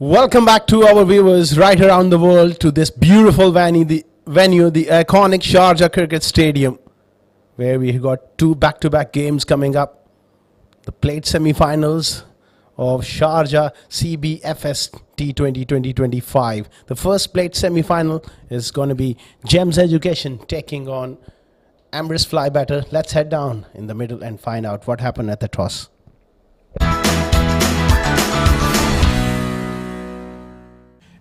Welcome back to our viewers right around the world to this beautiful venue, the iconic Sharjah Cricket Stadium, where we got two back-to-back games coming up. The plate semi-finals of Sharjah CBFS T20 2025. The first plate semi-final is going to be Gems Education taking on Emirates-Fly batter. Let's head down in the middle and find out what happened at the toss.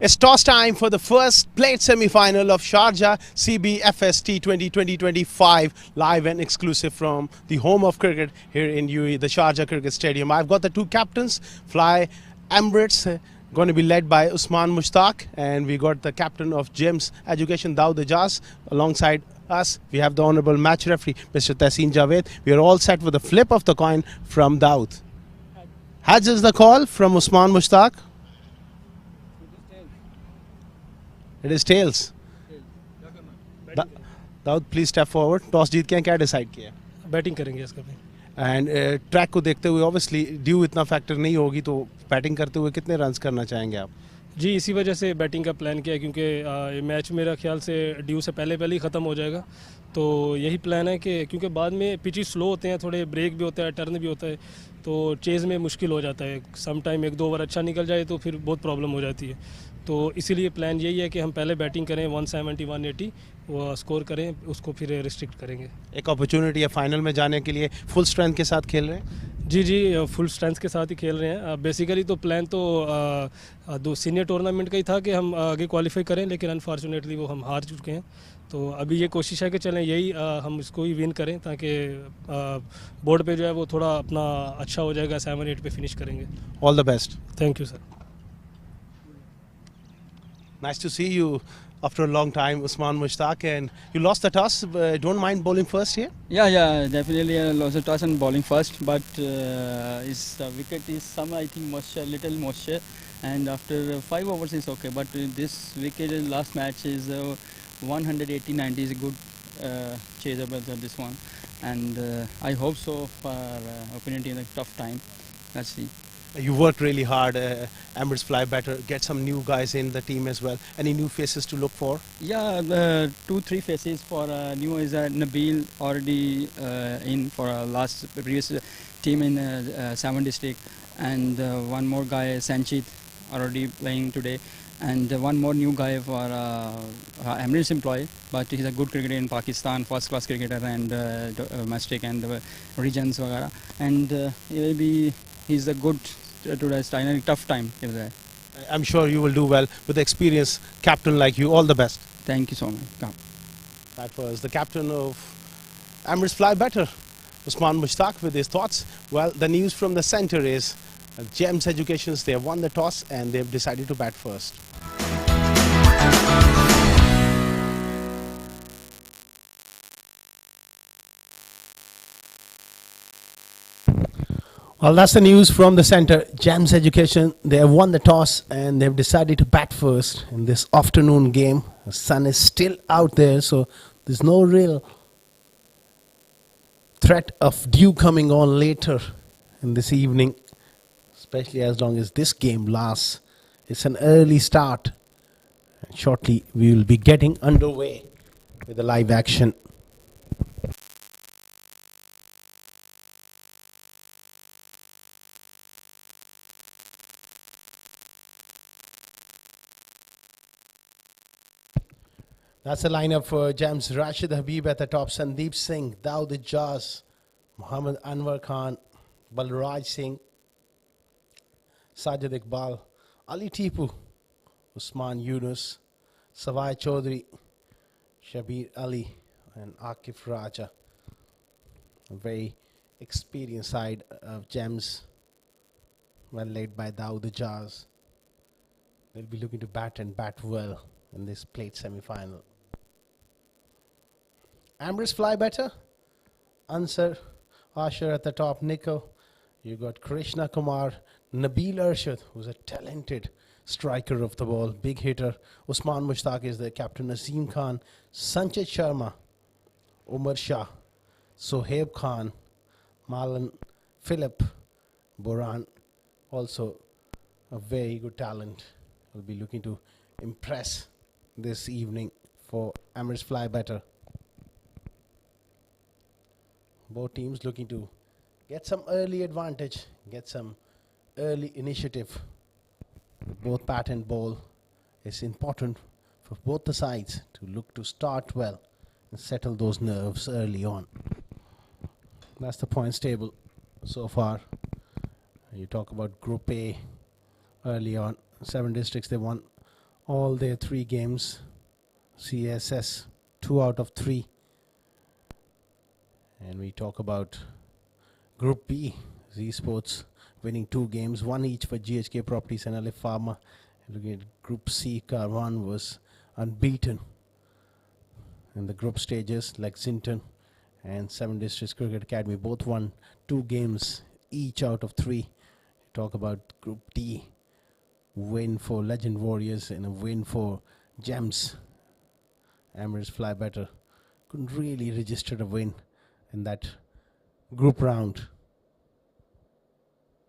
It's toss time for the first plate semi-final of Sharjah CBFS T20 2025, live and exclusive from the home of cricket here in UAE, the Sharjah Cricket Stadium. I've got the two captains, Fly Emirates, going to be led by Usman Mushtaq, and we got the captain of Gems Education, Daud Ijaz, alongside us. We have the honorable match referee, Mr. Tahseen Javed. We are all set with the flip of the coin from Daud. Hajj is the call from Usman Mushtaq. It is tails. Daud, please step forward. Toss जीत के क्या decide किया? Batting करेंगे इसका भी. And track को देखते हुए obviously due इतना फैक्टर नहीं होगी, तो बैटिंग करते हुए कितने रन्स करना चाहेंगे आप? जी, इसी वजह से बैटिंग का प्लान किया है, क्योंकि ये मैच मेरा ख्याल से ड्यू से पहले ही ख़त्म हो जाएगा. तो यही प्लान है कि क्योंकि बाद में पिचेस स्लो होते हैं, थोड़े ब्रेक भी होता है, टर्न भी होता है, तो चेज़ में मुश्किल हो जाता है. सम टाइम 1-2 ओवर अच्छा निकल जाए तो फिर बहुत प्रॉब्लम हो जाती है. तो इसीलिए प्लान यही है कि हम पहले बैटिंग करें, 170 180 वो स्कोर करें, उसको फिर रिस्ट्रिक्ट करेंगे. एक अपॉर्चुनिटी है फाइनल में जाने के लिए, फुल स्ट्रेंथ के साथ खेल रहे हैं? जी, फुल स्ट्रेंथ के साथ ही खेल रहे हैं. बेसिकली तो प्लान तो दो सीनियर टूर्नामेंट का ही था कि हम आगे क्वालिफाई करें, लेकिन अनफॉर्चुनेटली वो हम हार चुके हैं. तो अभी ये कोशिश है कि चलें यही हम इसको ही विन करें, ताकि बोर्ड पे जो है वो थोड़ा अपना अच्छा हो जाएगा. 7-8 पे फिनिश करेंगे. All the best. Thank you sir. Nice to see you after a long time, Usman Mushtaq, and you lost the toss. Don't mind bowling first here? Yeah, definitely I lost the toss and bowling first, but the wicket is some, I think, little moisture, and after 5 overs is okay, but this wicket last match is 180-90 is a good chase about this one, and I hope so for opportunity in a tough time. Let's see. You worked really hard. Emirates-Fly batter, get some new guys in the team as well. Any new faces to look for? Yeah, 2-3 faces for new is Nabil already in for previous team in 7 district, and one more guy Sanchit already playing today, and one more new guy for Emirates employee, but he's a good cricketer in Pakistan, first class cricketer, and domestic and regions वगैरह, and he will be. He's a good to tough time. I'm sure you will do well with the experienced captain like you. All the best. Thank you so much. That was the captain of Emirates-Fly batter, Usman Mushtaq, with his thoughts. Well, the news from the centre is Gems Educations, they have won the toss and they've decided to bat first. Well, that's the news from the centre. Gems Education, they have won the toss and they've decided to bat first in this afternoon game. The sun is still out there, so there's no real threat of dew coming on later in this evening, especially as long as this game lasts. It's an early start, and shortly we will be getting underway with the live action. That's the lineup for Gems. Rashid Habib at the top, Sandeep Singh, Daud Ijaz, Muhammad Anwar Khan, Balraj Singh, Sajid Iqbal, Ali Tipu, Usman Yunus, Savai Chaudhry, Shabir Ali, and Akif Raja. A very experienced side of Gems, well led by Daud Ijaz. They'll be looking to bat well in this plate semi-final. Emirates-Fly batter, Ansar Asher at the top, Nico. You got Krishna Kumar, Nabil Arshad, who's a talented striker of the ball, big hitter. Usman Mushtaq is the captain, Naseem Khan, Sanchit Sharma, Umar Shah, Sohaib Khan, Malan Philip, Boran, also A very good talent will be looking to impress this evening for Emirates-Fly better. Both teams looking to get some early advantage, get some early initiative. Both bat and ball is important for both the sides to look to start well and settle those nerves early on. That's the points table so far. You talk about Group A early on. 7 districts, they won all their 3 games. CSS 2 out of 3. And we talk about Group B, Z Sports winning 2 games, 1 each for GHK Properties and Alif Pharma. Looking at Group C, Karwan was unbeaten in the group stages. Lexington and 7 Districts Cricket Academy both won 2 games each out of 3. Talk about Group D, win for Legend Warriors and a win for Gems. Emirates-Fly better couldn't really register a win in that group round.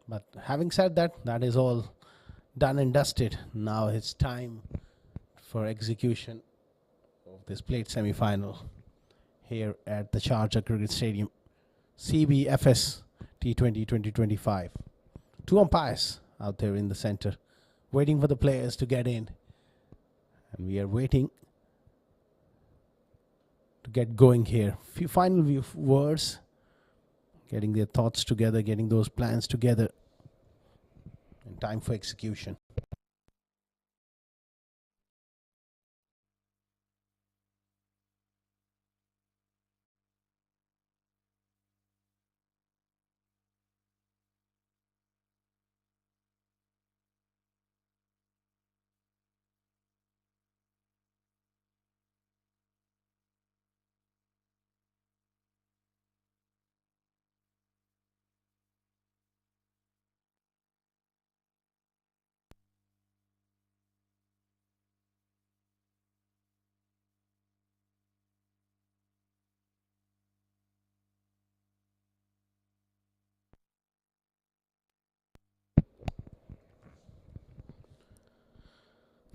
But having said that, that is all done and dusted. Now it's time for execution of this plate semi-final here at the Sharjah Cricket Stadium. CBFS T20 2025. 2 umpires out there in the center waiting for the players to get in. And we are waiting to get going here. Few final words, getting their thoughts together, getting those plans together, and time for execution.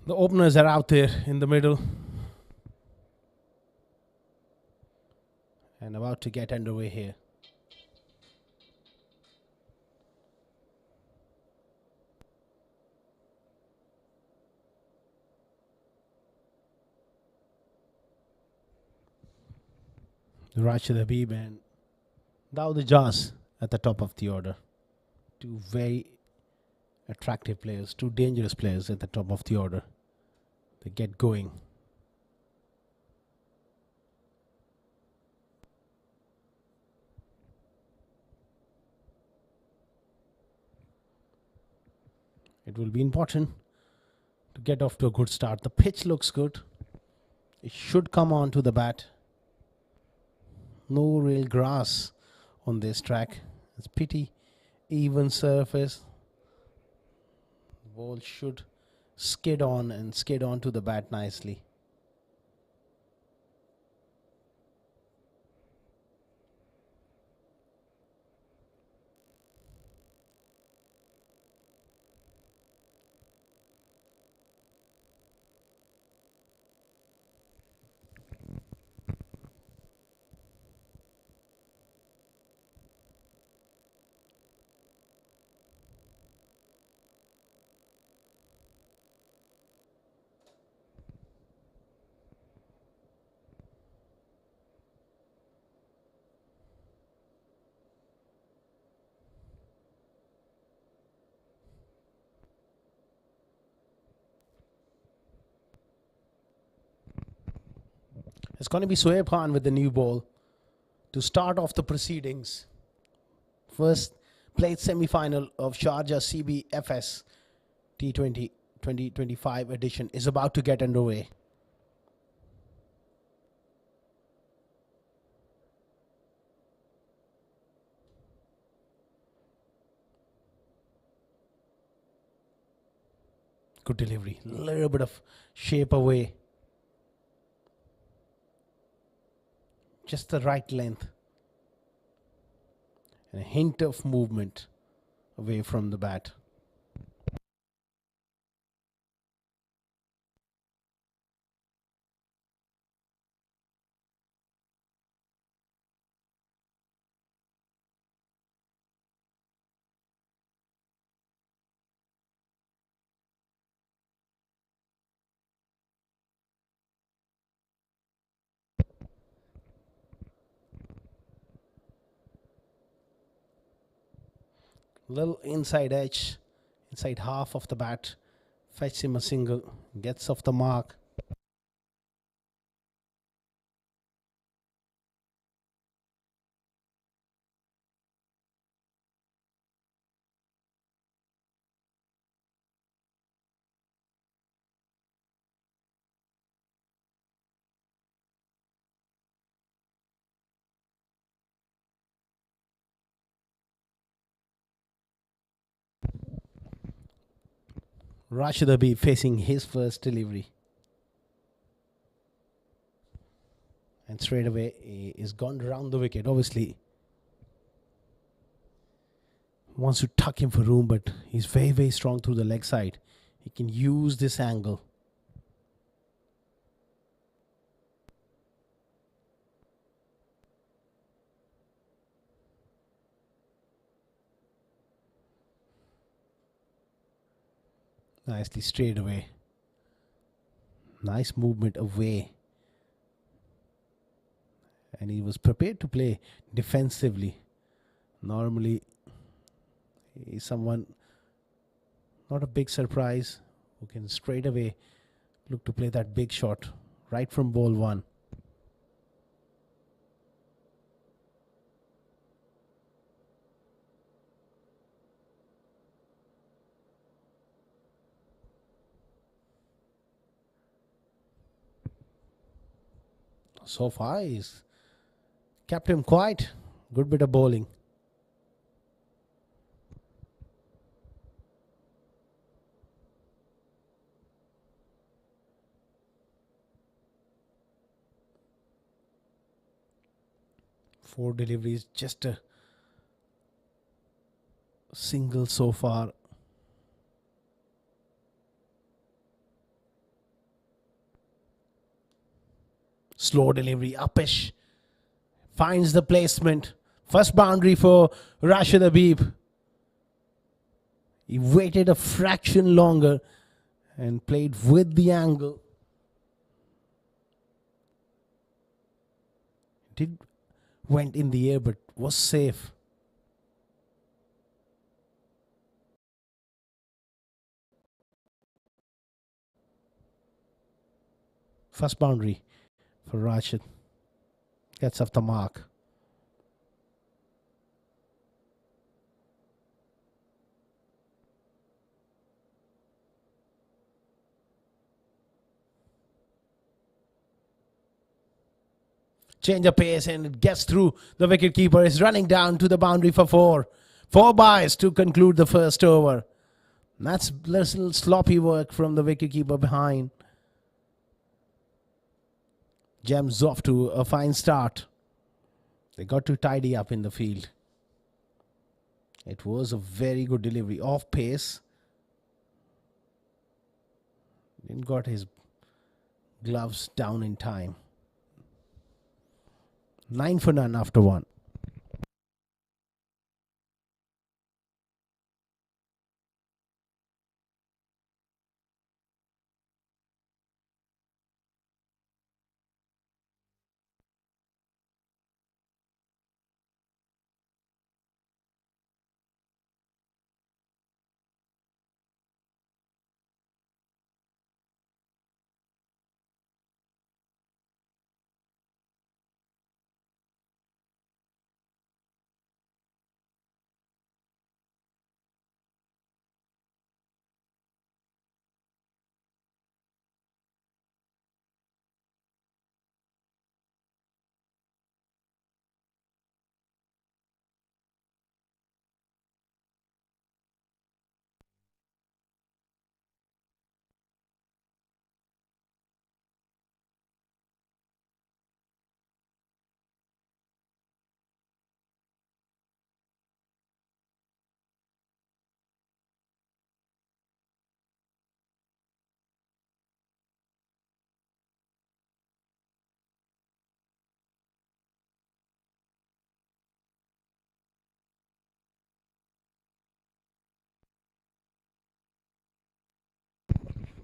The openers are out there in the middle and about to get underway here. Rashid Habib and Dawood Ijaz at the top of the order. 2 very attractive players, 2 dangerous players at the top of the order. They get going. It will be important to get off to a good start. The pitch looks good. It should come on to the bat. No real grass on this track. It's pity. Even surface. The ball should skid on and skid onto the bat nicely. It's going to be Shoaib Khan with the new ball to start off the proceedings. First plate semi-final of Sharjah CBFS T20 2025 edition is about to get underway. Good delivery. A little bit of shape away. Just the right length. And a hint of movement away from the bat. Little inside edge, inside half of the bat. Fetch him a single, gets off the mark. Rashid Habib facing his first delivery. And straight away he is gone around the wicket. Obviously wants to tuck him for room, but he's very, very strong through the leg side. He can use this angle. Nicely straight away. Nice movement away. And he was prepared to play defensively. Normally, he's someone, not a big surprise, who can straight away look to play that big shot right from ball one. So far, he's kept him quiet. Good bit of bowling. Four deliveries, just a single so far. Slow delivery, uppish. Finds the placement. First boundary for Rashid Habib. He waited a fraction longer and played with the angle. Went in the air but was safe. First boundary for Rashid. Gets off the mark. Change of pace and it gets through. The wicketkeeper is running down to the boundary for four. 4 byes to conclude the first over. That's little sloppy work from the wicketkeeper behind. Gems off to a fine start. They got to tidy up in the field. It was a very good delivery. Off pace. Didn't got his gloves down in time. 9 for none after 1.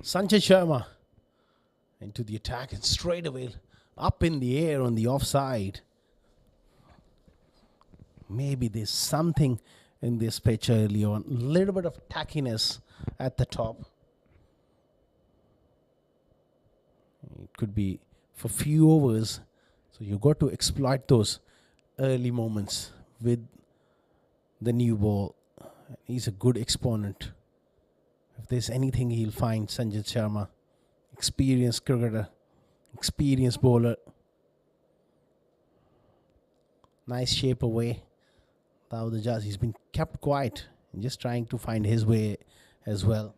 Sanjay Sharma into the attack and straight away up in the air on the offside. Maybe there's something in this pitch early on. A little bit of tackiness at the top. It could be for few overs, so you got to exploit those early moments with the new ball. He's a good exponent. If there's anything he'll find, Sanjit Sharma, experienced cricketer, experienced bowler. Nice shape away. Dawood Ijaz, he's been kept quiet and just trying to find his way as well.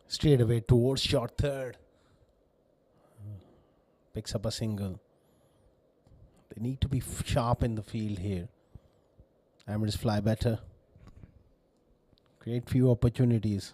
Straight away towards short third. Picks up a single. They need to be sharp in the field here. Emirates-Fly better. Create few opportunities.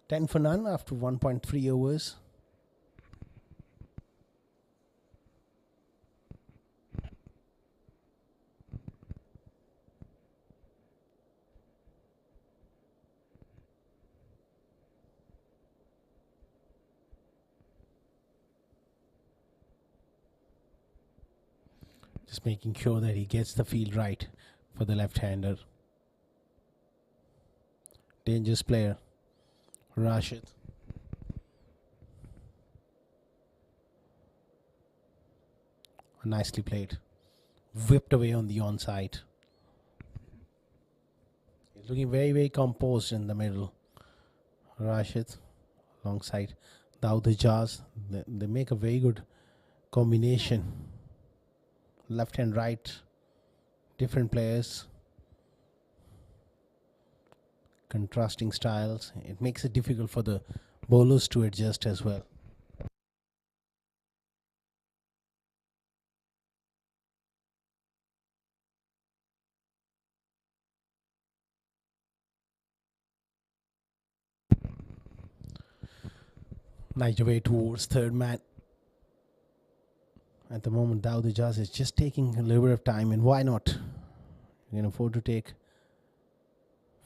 Ten for none after 1.3 overs. Just making sure that he gets the field right for the left-hander. Dangerous player, Rashid. Nicely played. Whipped away on the onside. He's looking very, very composed in the middle. Rashid alongside Dawood Ijaz. They make a very good combination. Left and right, different players, contrasting styles. It makes it difficult for the bowlers to adjust as well. Nice away towards third man. At the moment, Dawood Ijaz is just taking a little bit of time, and why not? You can afford to take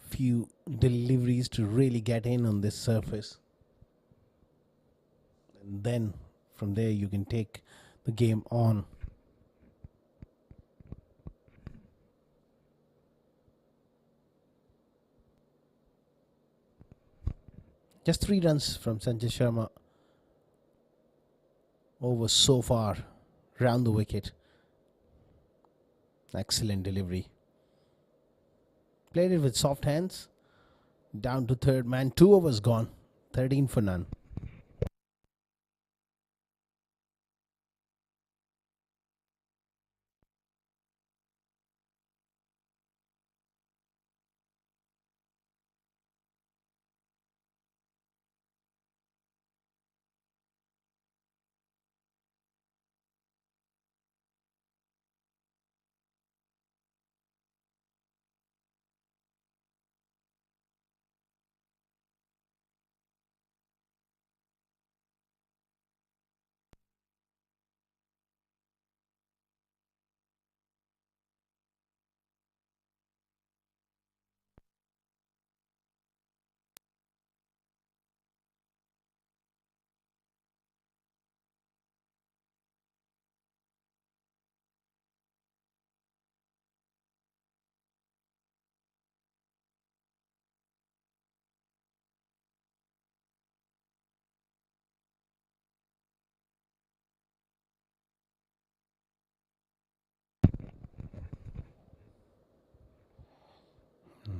few deliveries to really get in on this surface. And then from there you can take the game on. Just 3 runs from Sanjay Sharma over so far. Round the wicket. Excellent delivery. Played it with soft hands. Down to third man. 2 overs gone. 13 for none.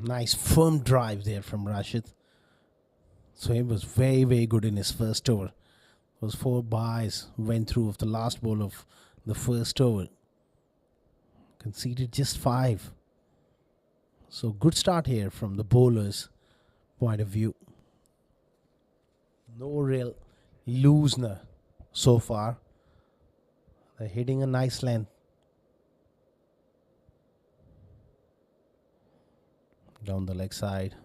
Nice firm drive there from Rashid. So he was very, very good in his first over. Those 4 byes went through of the last ball of the first over. Conceded just 5. So good start here from the bowlers' point of view. No real loosener so far. They're hitting a nice length. Down the leg side.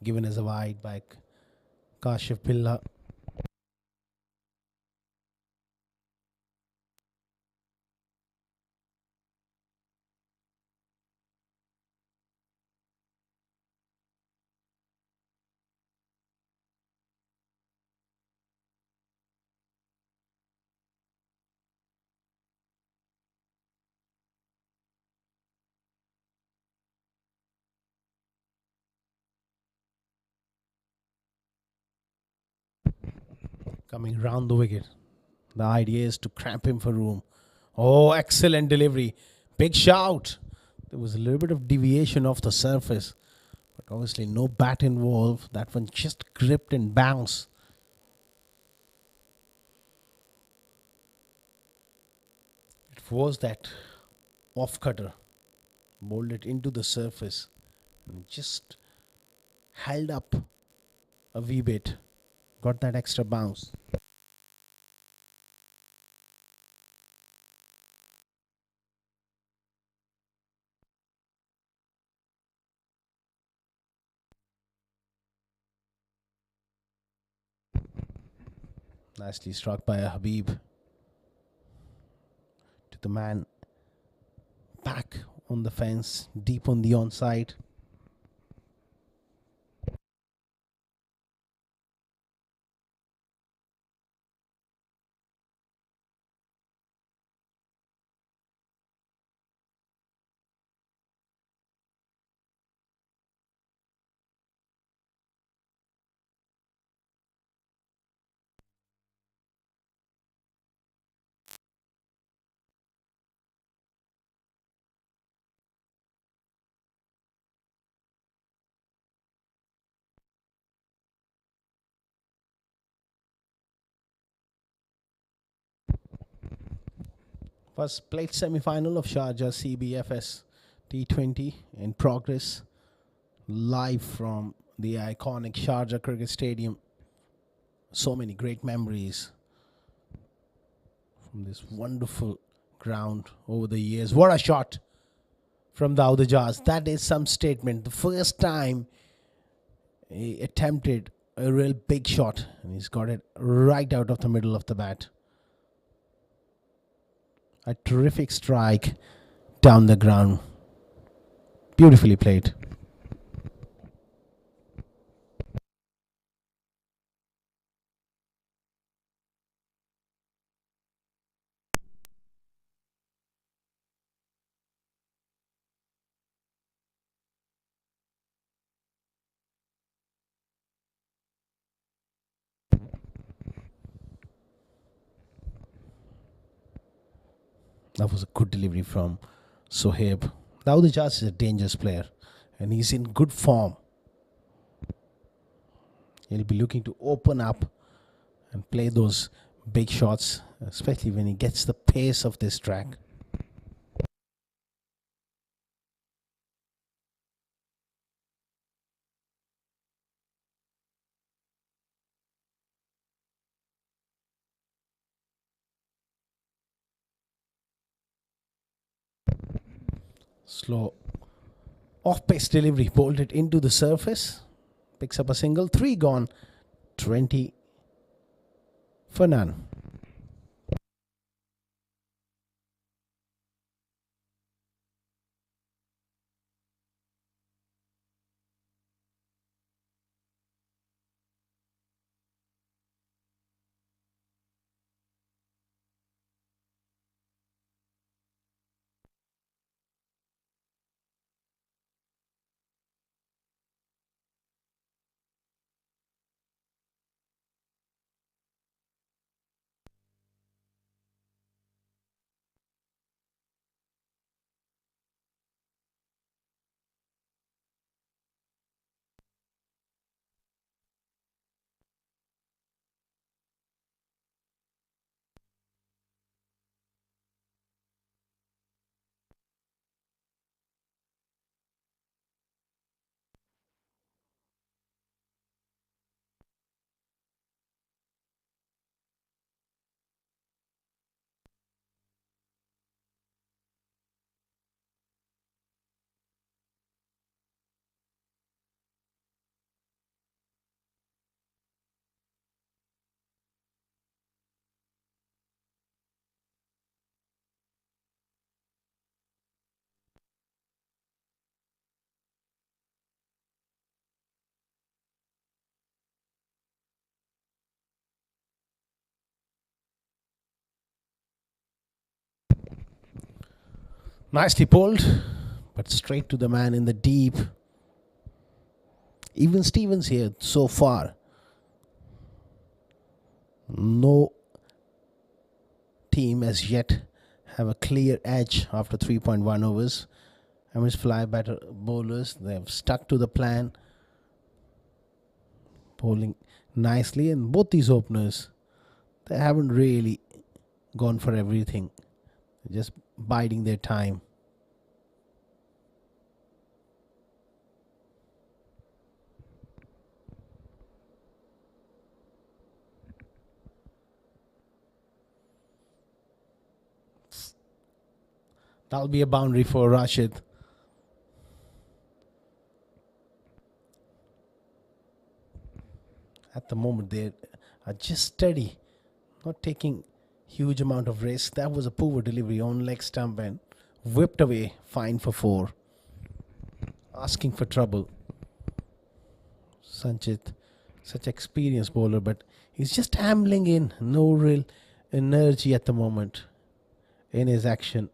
Given as a wide by Kashif Pilla. Coming round the wicket. The idea is to cramp him for room. Oh, excellent delivery. Big shout. There was a little bit of deviation off the surface, but obviously no bat involved. That one just gripped and bounced. It was that off cutter. Bowled it into the surface and just held up a wee bit. Got that extra bounce. Nicely struck by a Habib. To the man back on the fence, deep on the onside. First played semi-final of Sharjah CBFS T20 in progress, live from the iconic Sharjah Cricket Stadium. So many great memories from this wonderful ground over the years. What a shot from the outer jars. That is some statement. The first time he attempted a real big shot, and he's got it right out of the middle of the bat. A terrific strike down the ground. Beautifully played. That was a good delivery from Sohaib. Now the Jazz is a dangerous player and he's in good form. He'll be looking to open up and play those big shots, especially when he gets the pace of this track. Slow off-pace delivery, bowled it into the surface, picks up a single, 3 gone, 20 for none. Nicely pulled, but straight to the man in the deep. Even Stevens here so far. No team as yet have a clear edge after 3.1 overs. Emirates-Fly batter bowlers, they have stuck to the plan, bowling nicely, and both these openers, they haven't really gone for everything. They're just biding their time. That'll be a boundary for Rashid. At the moment, they are just steady, not taking huge amount of risk. That was a poor delivery on leg stump and whipped away, fine for 4. Asking for trouble. Sanchit, such experienced bowler, but he's just ambling in. No real energy at the moment in his action.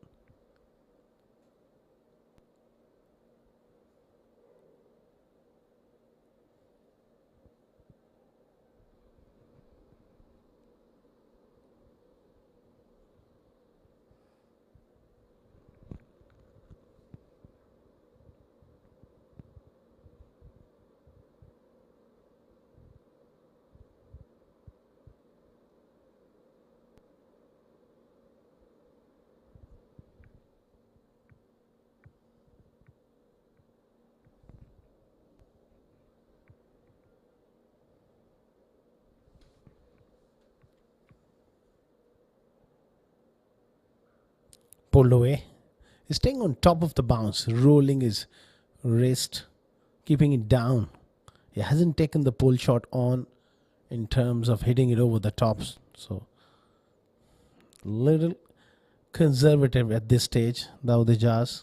Pulled away. He's staying on top of the bounce, rolling his wrist, keeping it down. He hasn't taken the pull shot on in terms of hitting it over the tops. So, little conservative at this stage, Dawood Ijaz.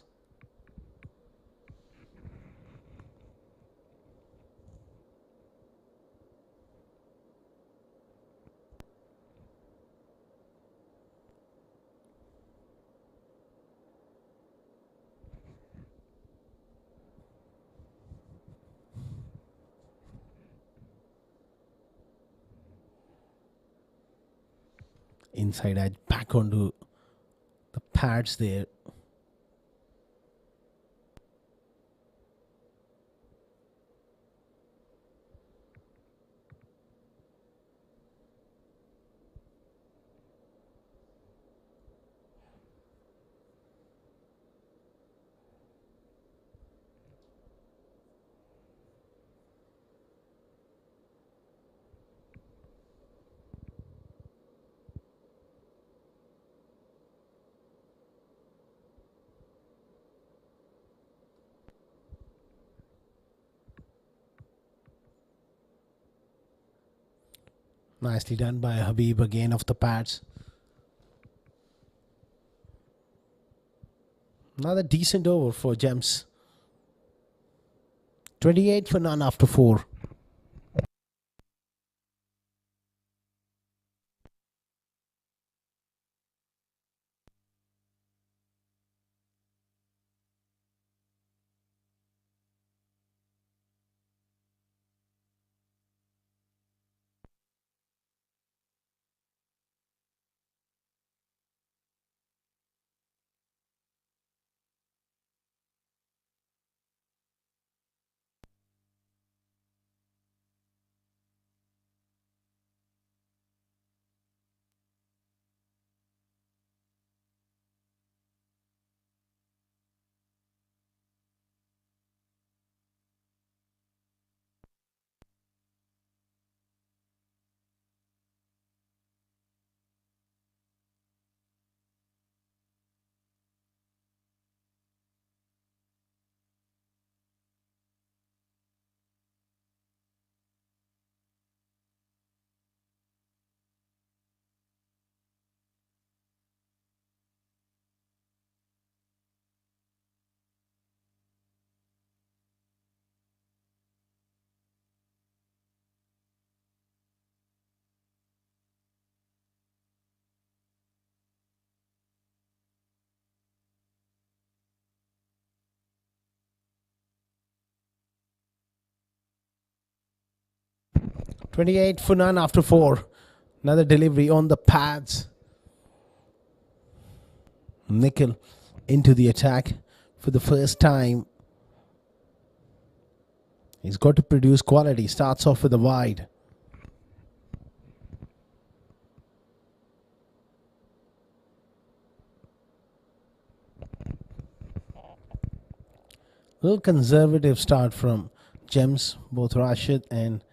Inside edge, back onto the pads there. Nicely done by Habib again off the pads. Another decent over for Gems. 28 for none after 4. 28 for none after 4. Another delivery on the pads. Nikhil into the attack for the first time. He's got to produce quality. Starts off with a wide. Little conservative start from Gems, both Rashid and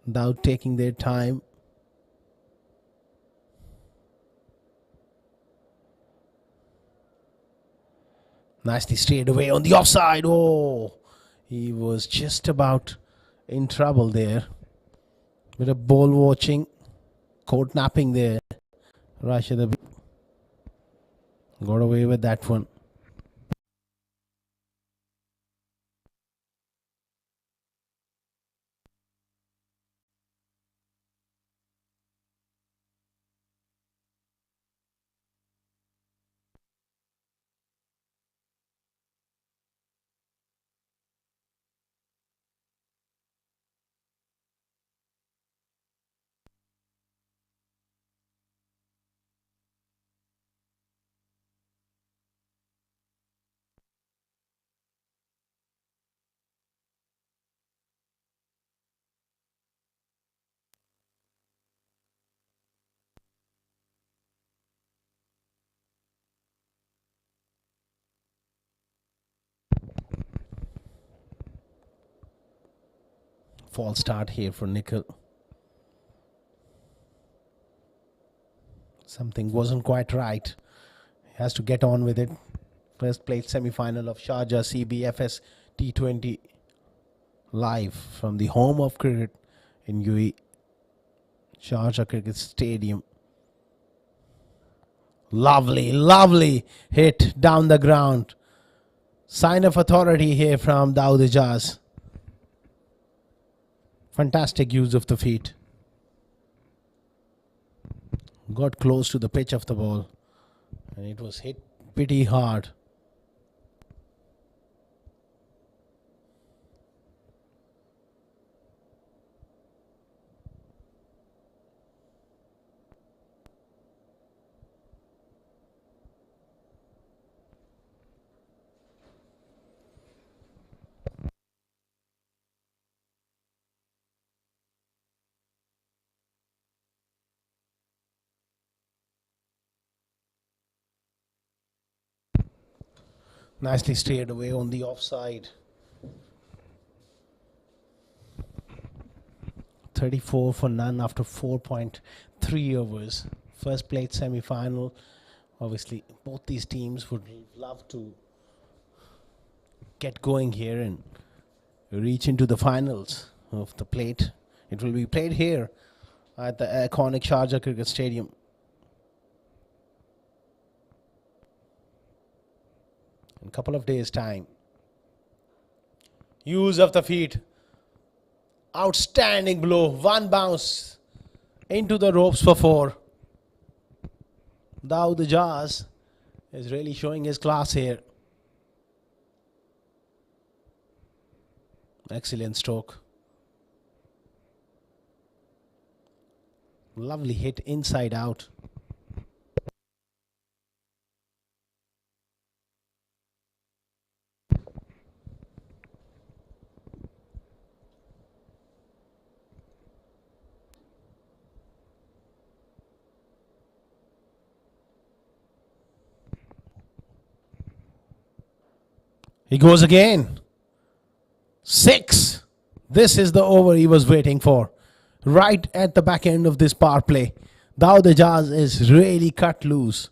Daud taking their time. Nicely straight away on the offside. Oh, he was just about in trouble there. Bit of ball watching, court napping there. Rashid got away with that one. False start here for Nikhil. Something wasn't quite right. He has to get on with it. First played semi-final of Sharjah CBFS T20 live from the home of cricket in UAE. Sharjah Cricket Stadium. Lovely hit down the ground. Sign of authority here from Daud Ijaz. Fantastic use of the feet. Got close to the pitch of the ball and it was hit pretty hard. Nicely steered away on the offside. 34 for none after 4.3 overs. First played semi-final. Obviously, both these teams would love to get going here and reach into the finals of the plate. It will be played here at the iconic Sharjah Cricket Stadium. In a couple of days' time. Use of the feet. Outstanding blow. One bounce into the ropes for 4. Daud Ijaz is really showing his class here. Excellent stroke. Lovely hit inside out. He goes again. 6. This is the over he was waiting for. Right at the back end of this power play. Daud Ijaz is really cut loose.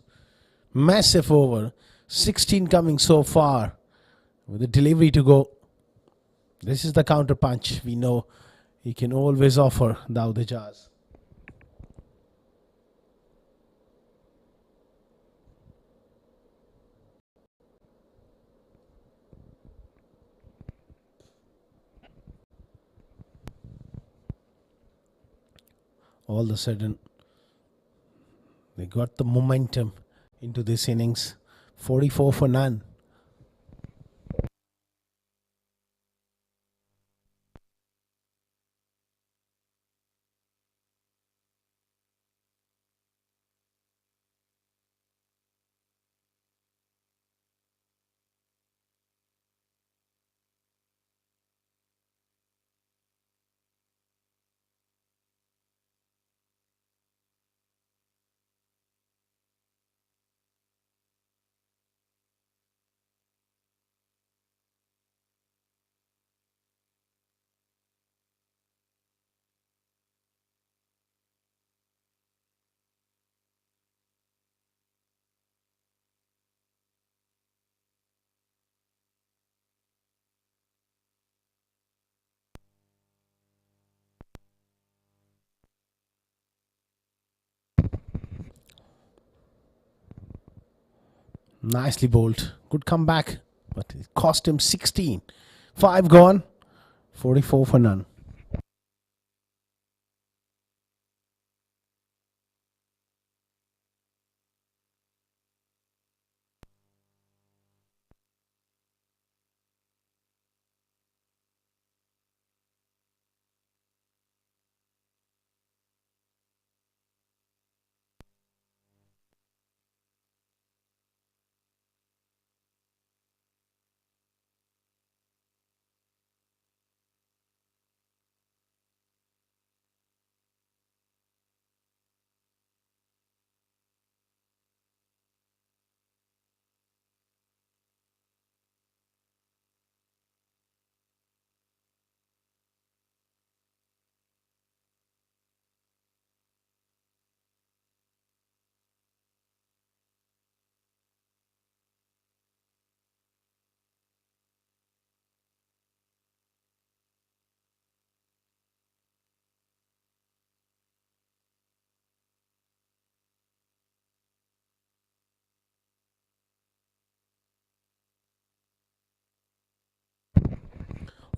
Massive over. 16 coming so far. With a delivery to go. This is the counter punch we know he can always offer, Daud Ijaz. All of a sudden, they got the momentum into this innings. 44 for none. Nicely bowled. Good comeback, but it cost him 16. 5 gone, 44 for none.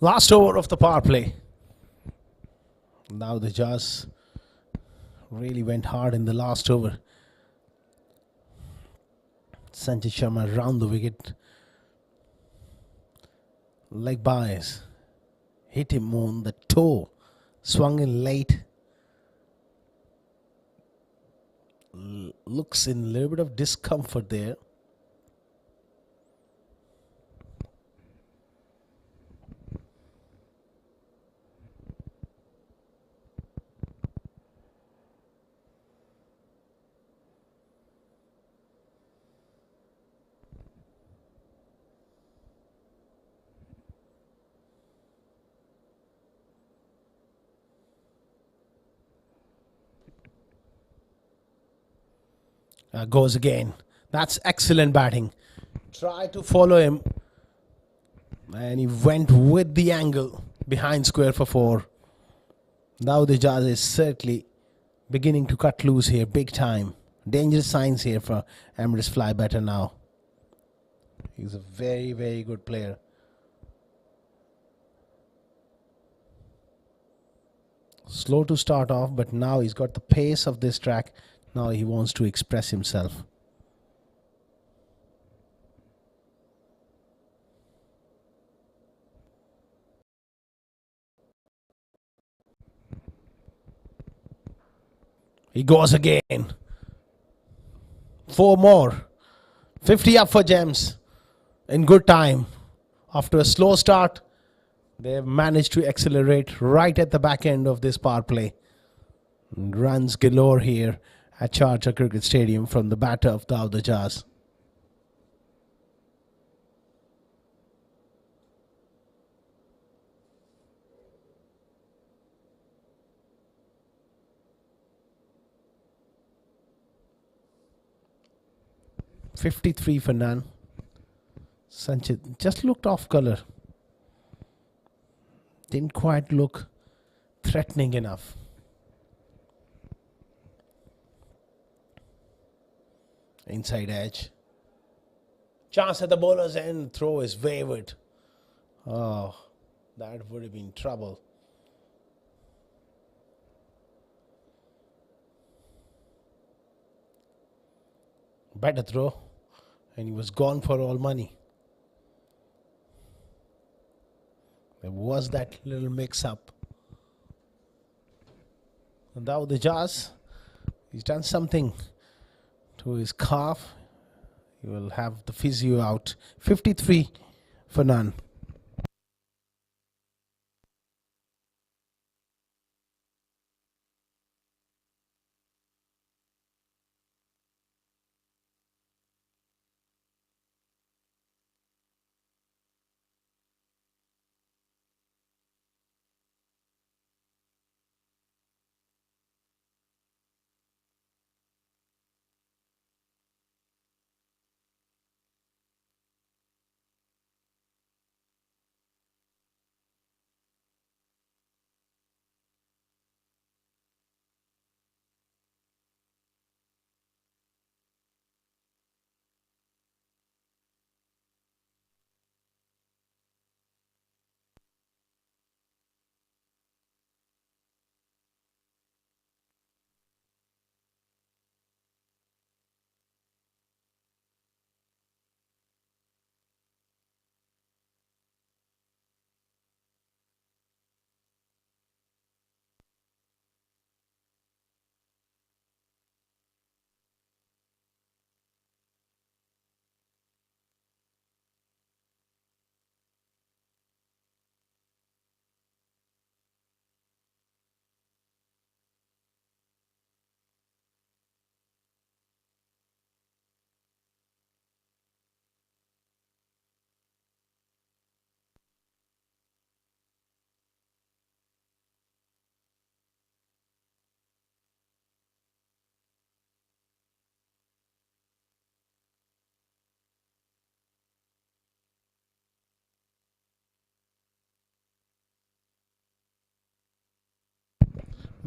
Last over of the power play. Now the Jaws really went hard in the last over. Sanjay Sharma round the wicket. Leg bias. Hit him on the toe. Swung in late. Looks in a little bit of discomfort there. Goes again. That's excellent batting. Try to follow him. And he went with the angle behind square for 4. Now the Jazz is certainly beginning to cut loose here, big time. Dangerous signs here for Emirates-Fly batter now. He's a very, very good player. Slow to start off, but now he's got the pace of this track. Now he wants to express himself. He goes again. 4 more. 50 up for Gems in good time. After a slow start, they have managed to accelerate right at the back end of this power play. And runs galore here at Sharjah Cricket Stadium from the batter of the Jazz. $53 for none. Sanchit just looked off colour. Didn't quite look threatening enough. Inside edge. Chance at the bowler's end. Throw is wavered. Oh, that would have been trouble. Better throw. And he was gone for all money. There was that little mix-up. And now the Jazz, he's done something to his calf. He will have the physio out. 53 for none.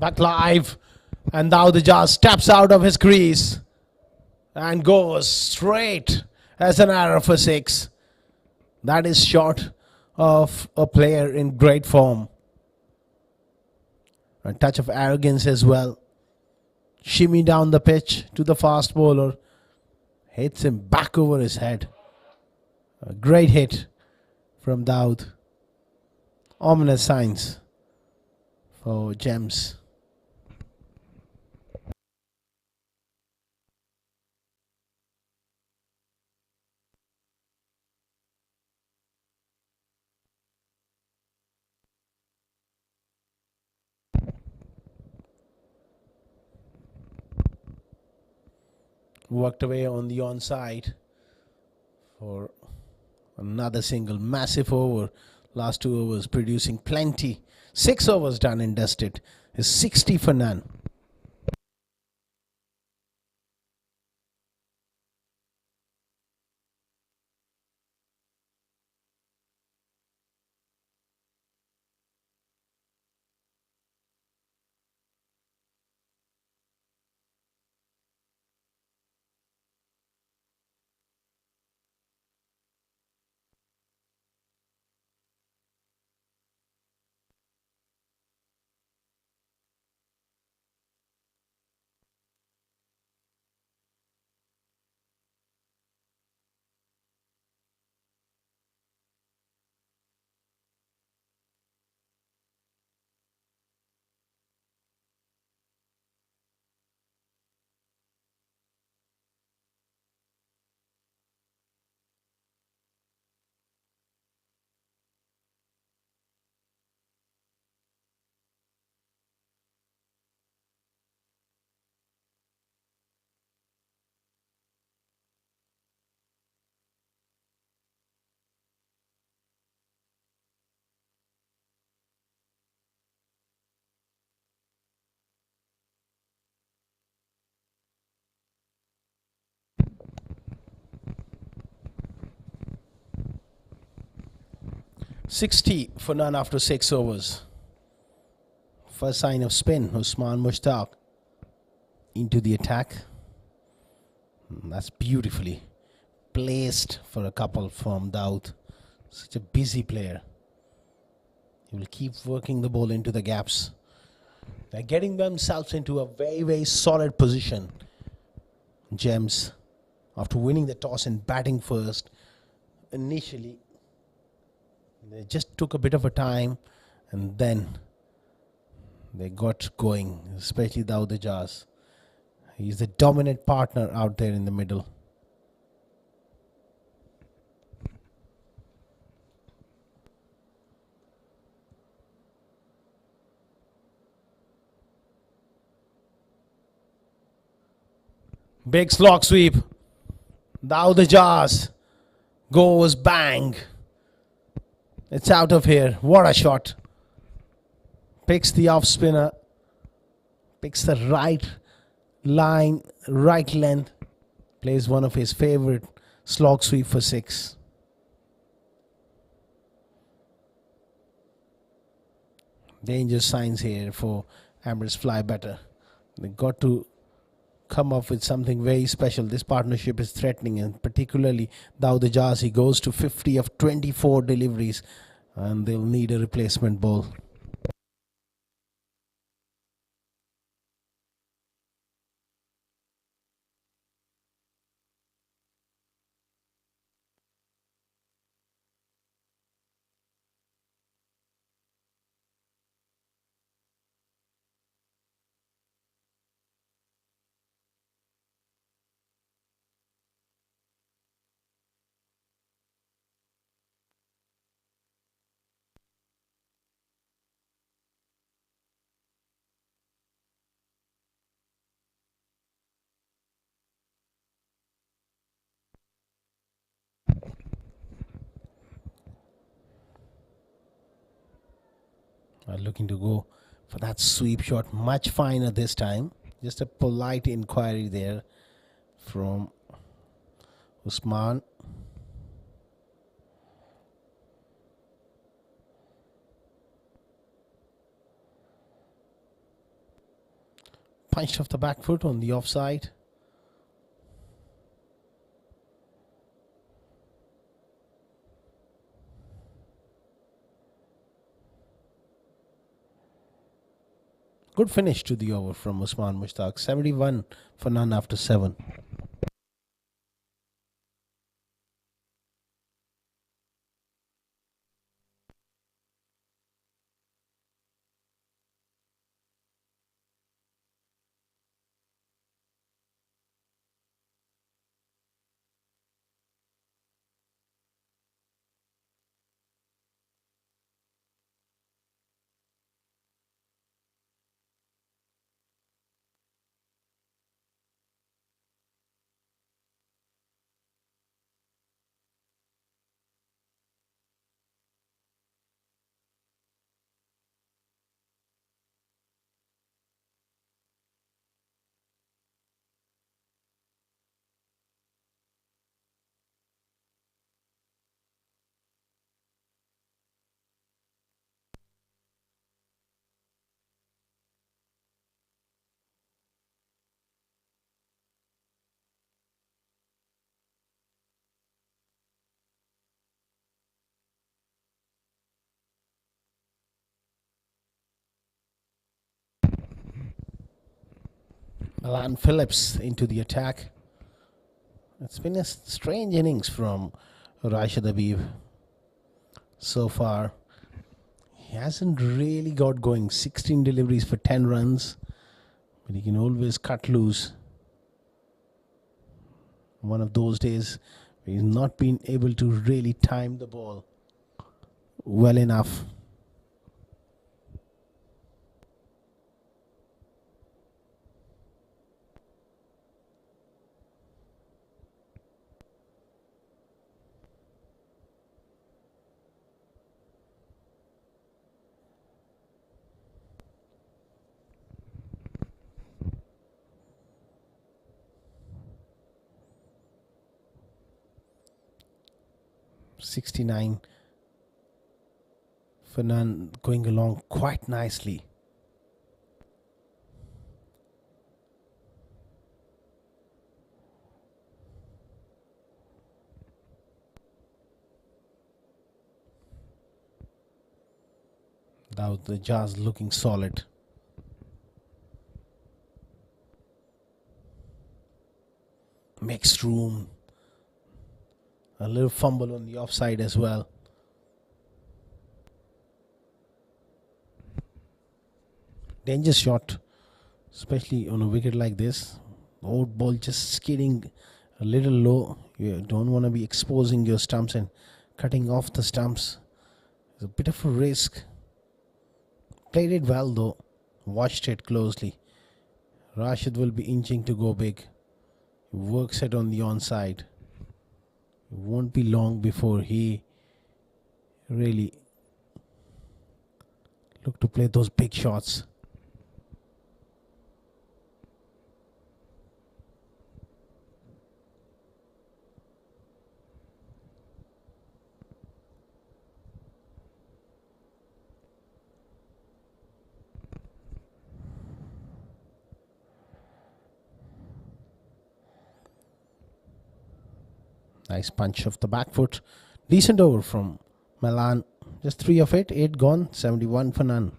Back live. And now the Jazz steps out of his crease and goes straight as an arrow for 6. That is short of a player in great form. A touch of arrogance as well. Shimmy down the pitch to the fast bowler. Hits him back over his head. A great hit from Daud. Ominous signs for Gems. Worked away on the onside for another single. Massive over. Last 2 overs producing plenty. 6 overs done and dusted. Is 60 for none. $60 for none after 6 overs. First sign of spin. Usman Mushtaq into the attack. That's beautifully placed for a couple from Daud. Such a busy player. He will keep working the ball into the gaps. They're getting themselves into a very, very solid position. Gems, after winning the toss and batting first, initially they just took a bit of a time and then they got going, especially Daud Ijaz. He's the dominant partner out there in the middle. Big slog sweep. Daud Ijaz goes bang. It's out of here. What a shot. Picks the off spinner. Picks the right line, right length. Plays one of his favorite slog sweep for 6. Danger signs here for Emirates-Fly batter. They got to come up with something very special. This partnership is threatening, and particularly Daud Ijaz. He goes to 50 of 24 deliveries and they'll need a replacement ball. Are looking to go for that sweep shot, much finer this time. Just a polite inquiry there from Usman. Punched off the back foot on the offside. Good finish to the over from Usman Mushtaq. 71 for none after 7. Alan Phillips into the attack. It's been a strange innings from Rashid Habib so far. He hasn't really got going. 16 deliveries for 10 runs, but he can always cut loose. One of those days where he's not been able to really time the ball well enough. .69 for none, going along quite nicely. Now the Jazz looking solid. Makes room. A little fumble on the offside as well. Dangerous shot, especially on a wicket like this. The old ball just skidding a little low. You don't want to be exposing your stumps and cutting off the stumps. It's a bit of a risk. Played it well though. Watched it closely. Rashid will be inching to go big. He works it on the onside. It won't be long before he really look to play those big shots. Nice punch of the back foot. Decent over from Milan. Just 3 of it. 8 gone. 71 for none.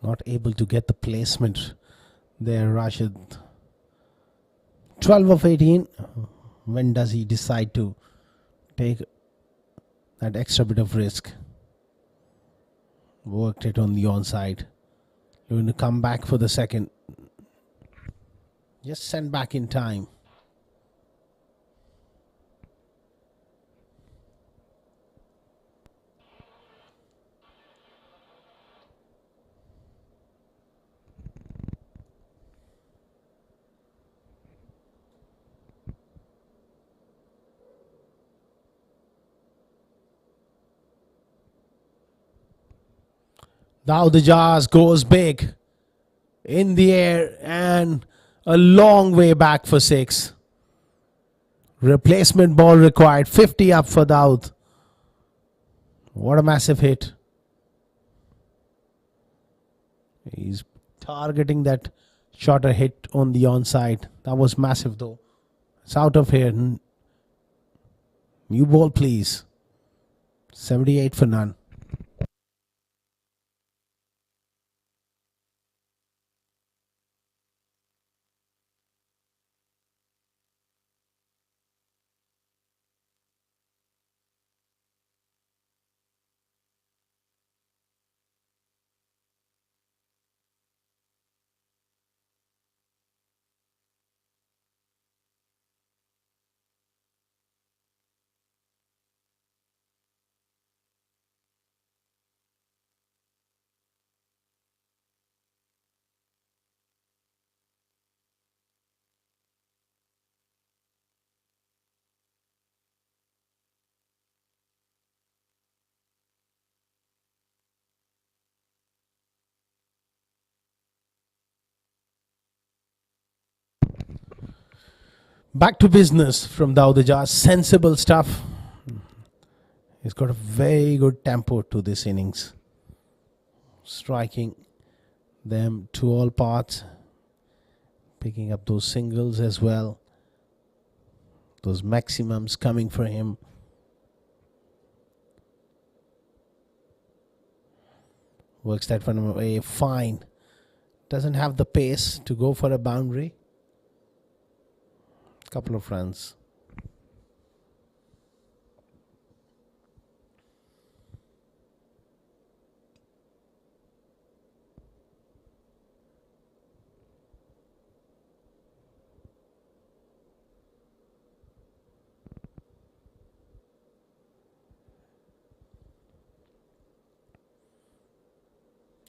Not able to get the placement there, Rashid. 12 of 18. When does he decide to take That extra bit of risk. Worked it on the onside. Going to come back for the second. Just sent back in time. Now the Jazz goes big in the air and a long way back for 6. Replacement ball required. 50 up for Daud. What a massive hit. He's targeting that shorter hit on the onside. That was massive though. It's out of here. New ball please. 78 for none. Back to business from Daud. Sensible stuff. He's got a very good tempo to this innings. Striking them to all parts. Picking up those singles as well. Those maximums coming for him. Works that one away fine. Doesn't have the pace to go for a boundary. Couple of runs.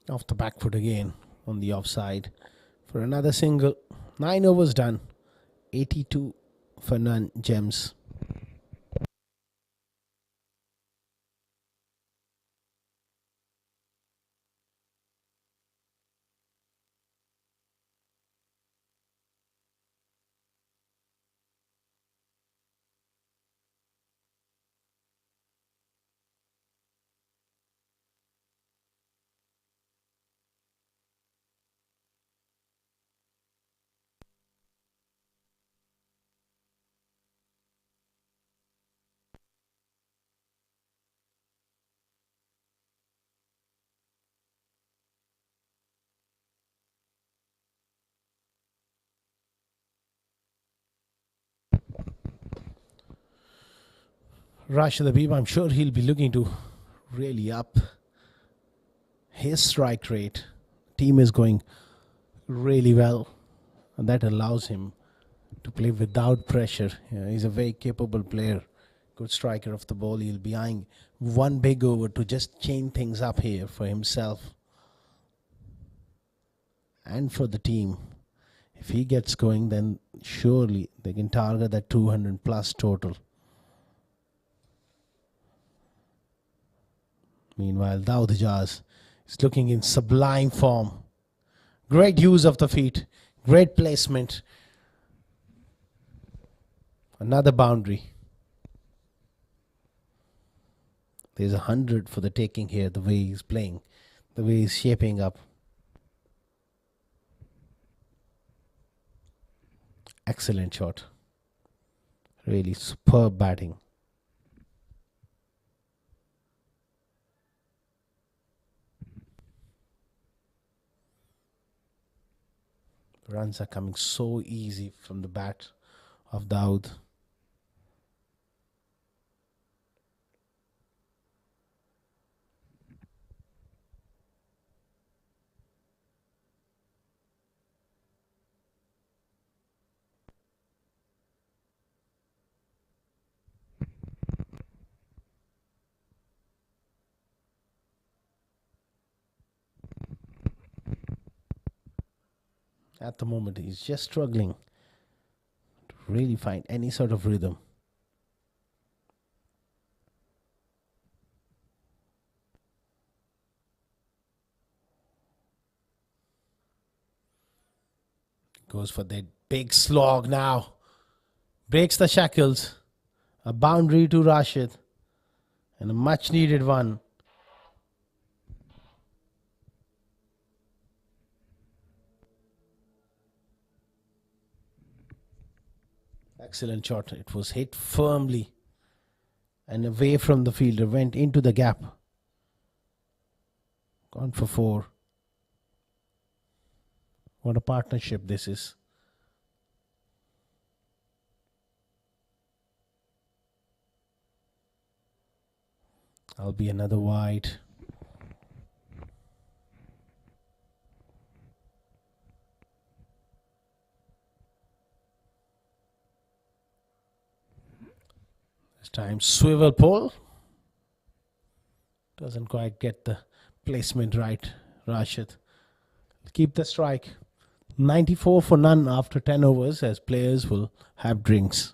Off the back foot again on the offside for another single. 9 overs done. 82 for none. Gems. Rashid Habib, I'm sure he'll be looking to really up his strike rate. Team is going really well, and that allows him to play without pressure. He's a very capable player, good striker of the ball. He'll be eyeing one big over to just chain things up here for himself and for the team. If he gets going, then surely they can target that 200 plus total. Meanwhile, Daud is looking in sublime form. Great use of the feet. Great placement. Another boundary. There's 100 for the taking here, the way he's playing, the way he's shaping up. Excellent shot. Really superb batting. Runs are coming so easy from the bat of Daud. At the moment, he's just struggling to really find any sort of rhythm. Goes for that big slog now. Breaks the shackles. A boundary to Rashid. And a much needed one. Excellent shot. It was hit firmly and away from the fielder. Went into the gap. Gone for 4. What a partnership this is. I'll be another wide. This time swivel pole. Doesn't quite get the placement right, Rashid. Keep the strike. 94 for none after 10 overs as players will have drinks.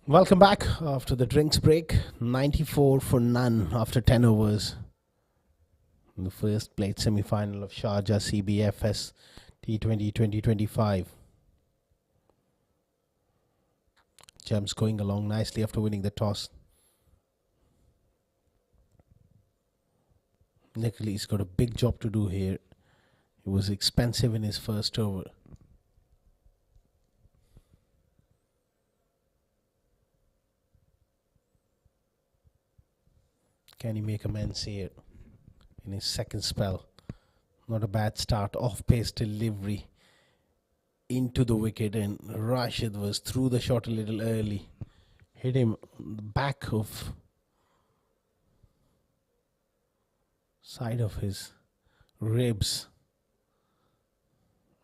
Welcome back after the drinks break. 94 for none after 10 overs. In the first played semi-final of Sharjah CBFS T20 2025. Gems going along nicely after winning the toss. Nicholas got a big job to do here. He was expensive in his first over. Can he make amends here? in his second spell. Not a bad start. Off-pace delivery into the wicket, and Rashid was through the shot a little early. Hit him on the back of side of his ribs.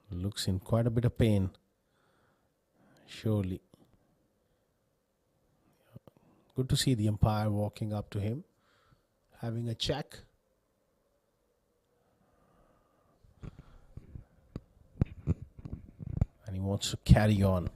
Looks in quite a bit of pain. Surely. Good to see the umpire walking up to him, having a check. And he wants to carry on.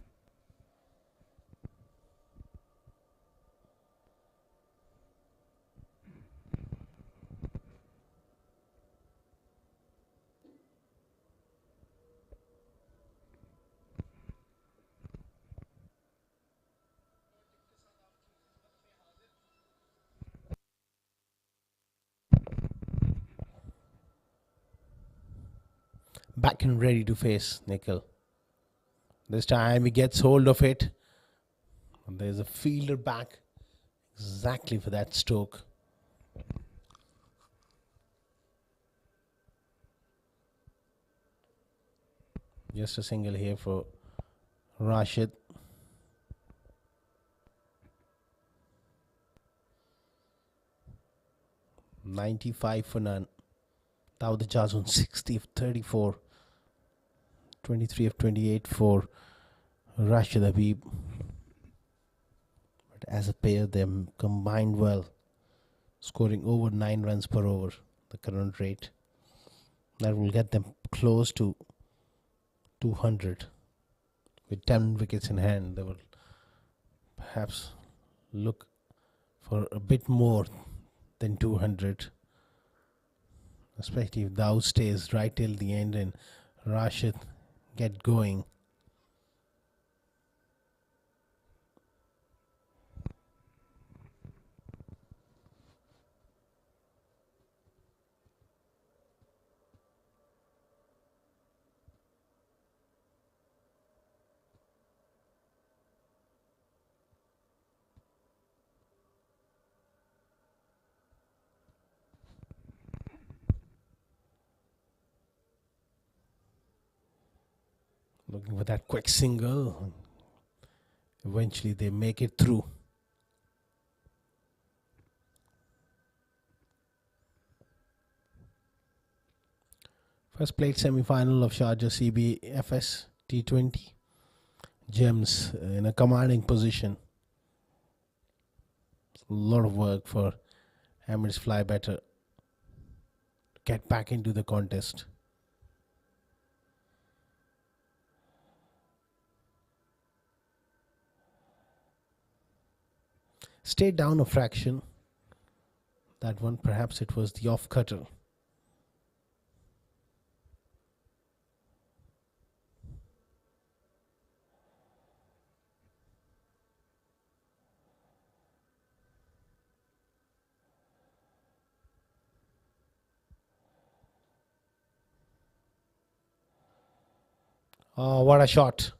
Back and ready to face Nikhil. This time he gets hold of it. And there's a fielder back exactly for that stroke. Just a single here for Rashid. $95 for none. Dawood Ijaz on 60 of 34. 23 of 28 for Rashid Habib. But as a pair, they combined well, scoring over 9 runs per over, the current rate. That will get them close to 200. With 10 wickets in hand, they will perhaps look for a bit more than 200. Especially if Dawood stays right till the end and Rashid get going. Looking for that quick single. Eventually they make it through. First played semi-final of Sharjah CBFS T20. Gems in a commanding position. A lot of work for Emirates-Fly better to get back into the contest. Stayed down a fraction. That one, perhaps it was the off cutter. Oh, what a shot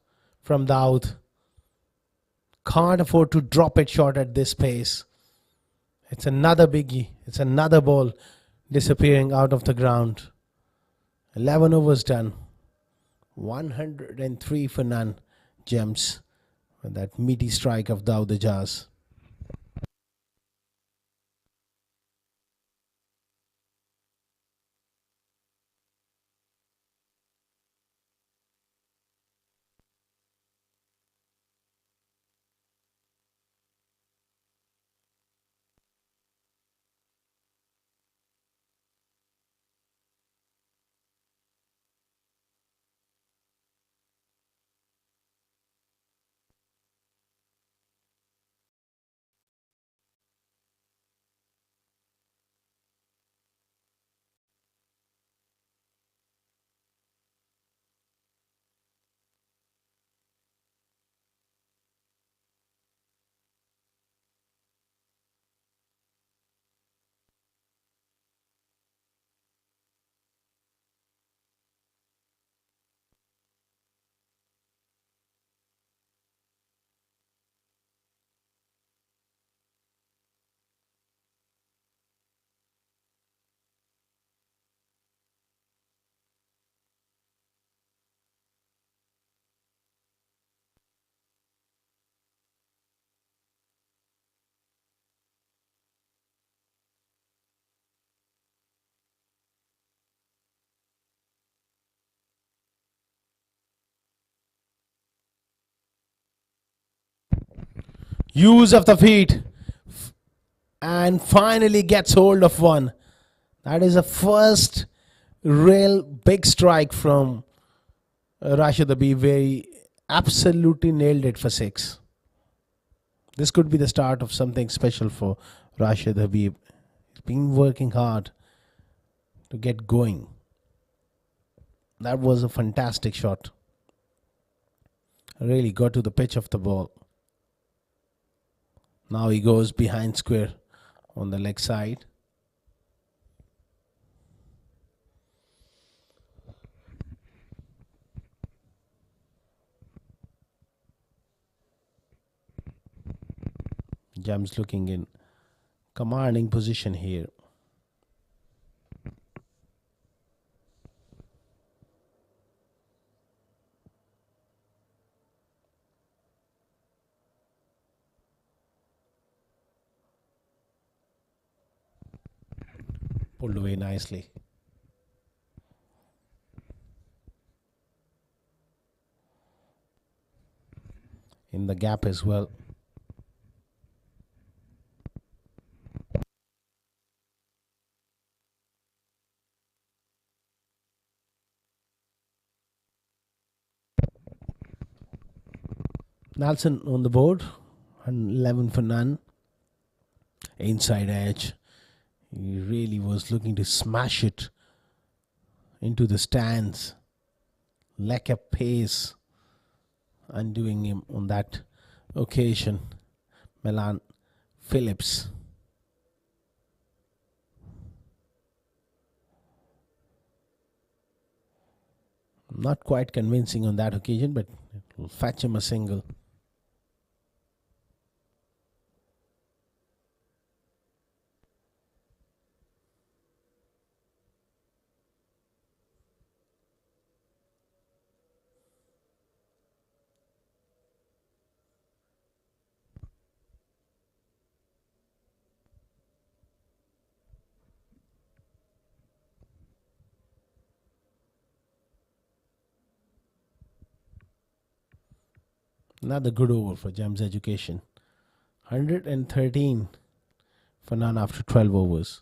from Dawood. Can't afford to drop it short at this pace. It's another biggie. It's another ball disappearing out of the ground. 11 overs done. 103 for none. Gems with that meaty strike of Dawood Ijaz. Use of the feet. And finally gets hold of one. That is a first real big strike from Rashid Habib, where he absolutely nailed it for 6. This could be the start of something special for Rashid Habib. He's been working hard to get going. That was a fantastic shot. Really got to the pitch of the ball. Now he goes behind square on the leg side. Jams looking in commanding position here. Pulled away nicely. In the gap as well. Nelson on the board, 11 for none. Inside edge. He really was looking to smash it into the stands. Lack of pace undoing him on that occasion. Milan Phillips. Not quite convincing on that occasion, but it will fetch him a single. Another good over for Gems Education. 113 for none after 12 overs.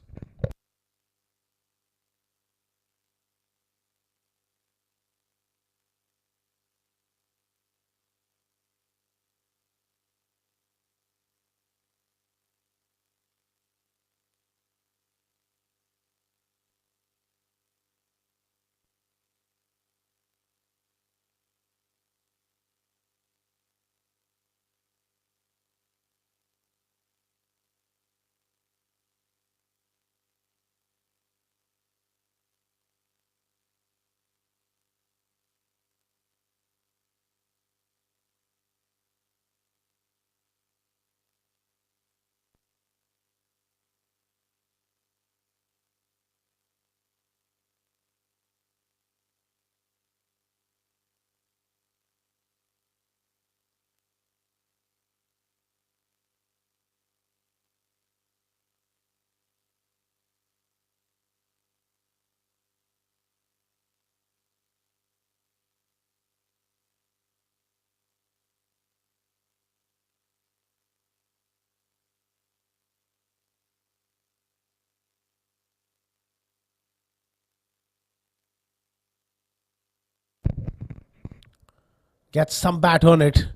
Gets some bat on it,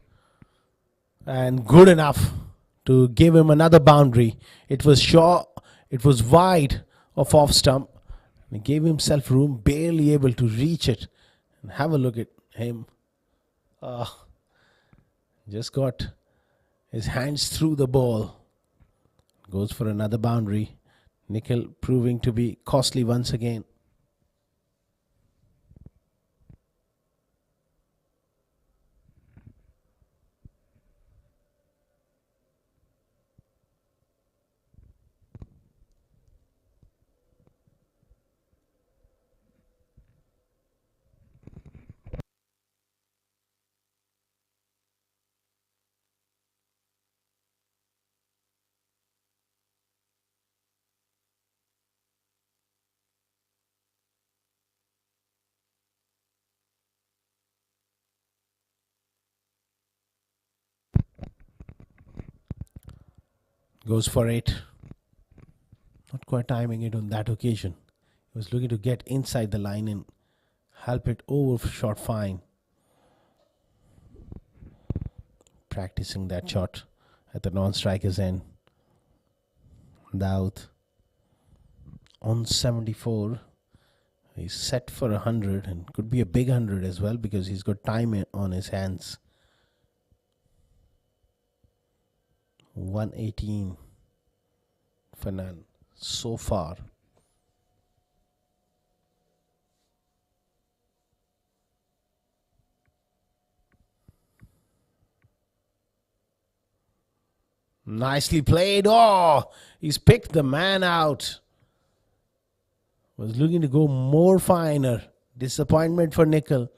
and good enough to give him another boundary. It was short, it was wide of off stump. He gave himself room, barely able to reach it. And have a look at him. Just got his hands through the ball. Goes for another boundary. Nickel proving to be costly once again. Goes for it. Not quite timing it on that occasion. He was looking to get inside the line and help it over short fine. Practicing that shot at the non-striker's end. Daud on 74. He's set for 100 and could be a big 100 as well because he's got time on his hands. 118 for Nan so far. Nicely played. Oh, he's picked the man out. Was looking to go more finer. Disappointment for Nickel.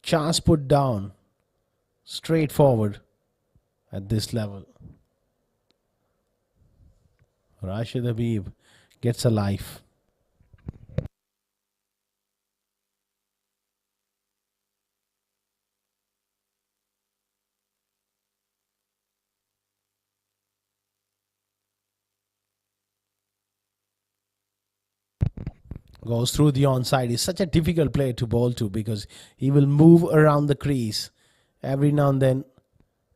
Chance put down. Straightforward at this level. Rashid Habib gets a life. Goes through the onside. He's such a difficult player to bowl to because he will move around the crease every now and then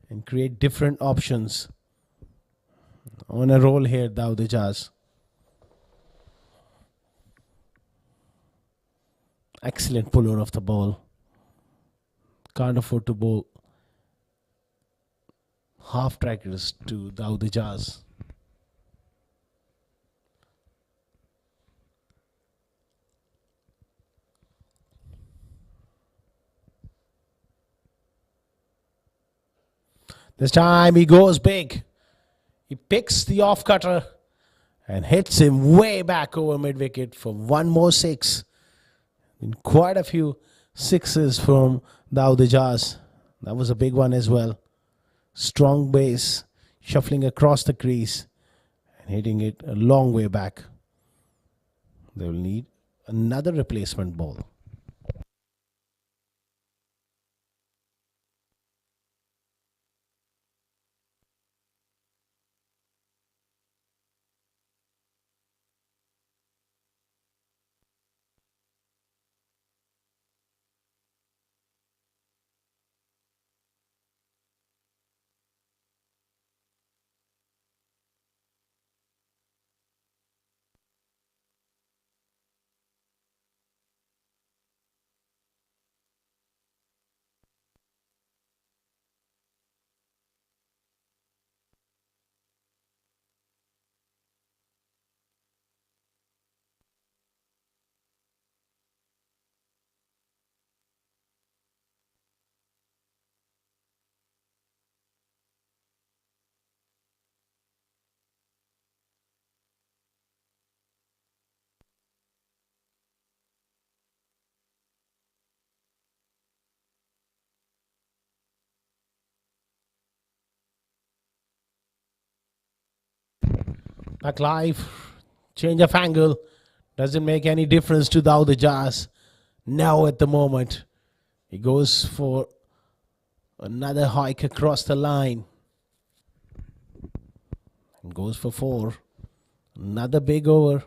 and create different options. On a roll here, Daud Ijaz. Excellent puller of the ball. Can't afford to bowl half trackers to Daud Ijaz. This time he goes big. He picks the off cutter and hits him way back over mid wicket for one more six. And quite a few sixes from Daud Ijaz. That was a big one as well. Strong base, shuffling across the crease and hitting it a long way back. They will need another replacement ball. Back live, change of angle, doesn't make any difference to Daud Ijaz. Now at the moment, he goes for another hike across the line. And goes for four. Another big over.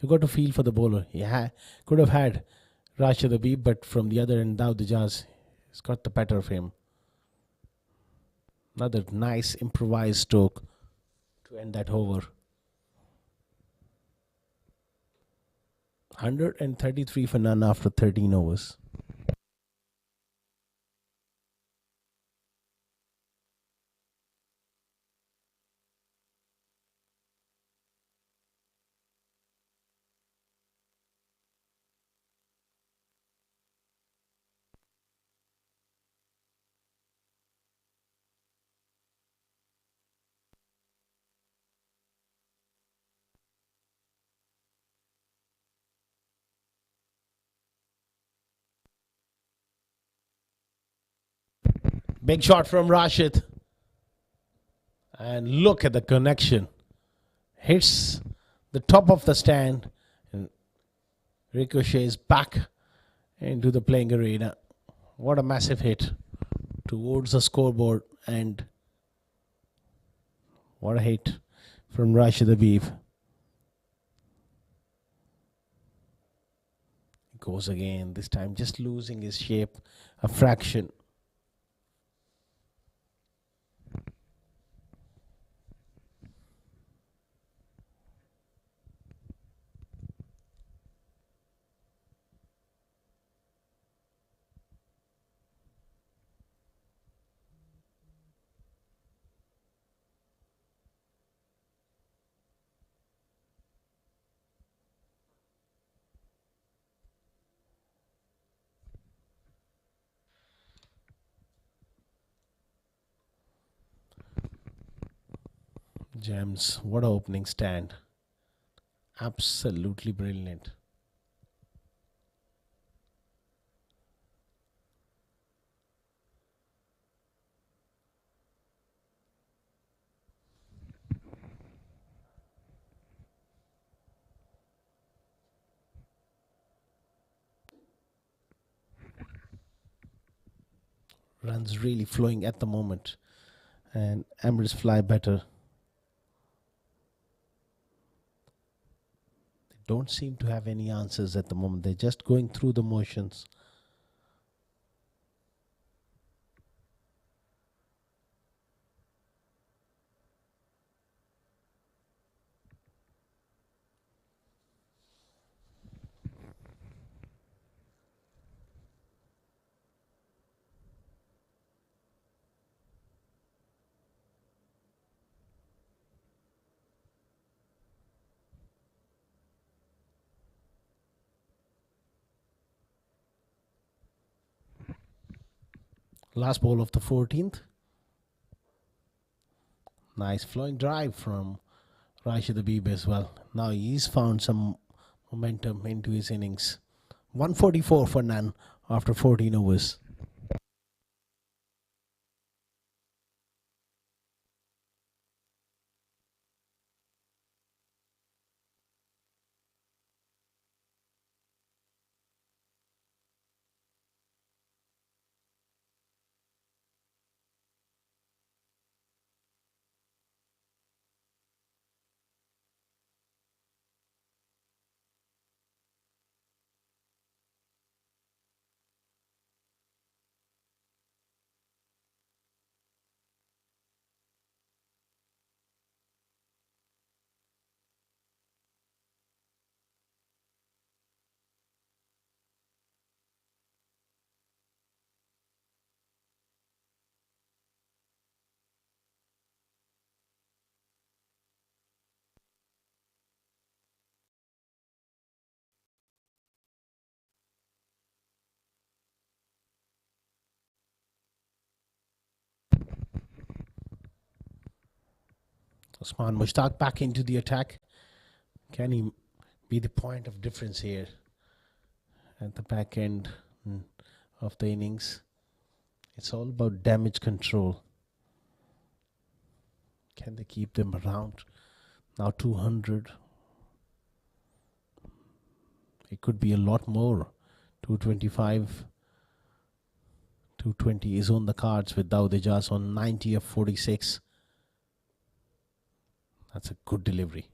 You got to feel for the bowler. He could have had Rashid Habib, but from the other end, Daud Ijaz has got the better of him. Another nice improvised stroke to end that over. 133 for none after 13 overs. Big shot from Rashid. And look at the connection. Hits the top of the stand and ricochets back into the playing arena. What a massive hit towards the scoreboard and What a hit from Rashid Habib. Goes again, this time just losing his shape a fraction. Gems, what an opening stand. Absolutely brilliant. Runs really flowing at the moment, and Emirates-Fly better. They don't seem to have any answers at the moment. They're just going through the motions. Last ball of the 14th. Nice flowing drive from Rashid Habib as well. Now he's found some momentum into his innings. 144 for none after 14 overs. Usman Mushtaq back into the attack. Can he be the point of difference here at the back end of the innings? It's all about damage control. Can they keep them around? Now 200. It could be a lot more. 225. 220 is on the cards with Dawood Ijaz on 90 of 46. That's a good delivery.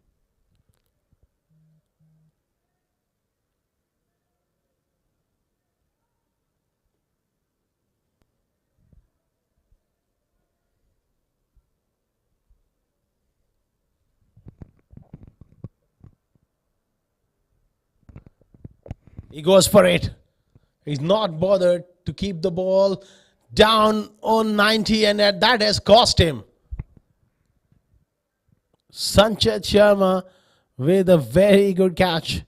He goes for it. He's not bothered to keep the ball down on 90, and that has cost him. Sanchit Sharma with a very good catch.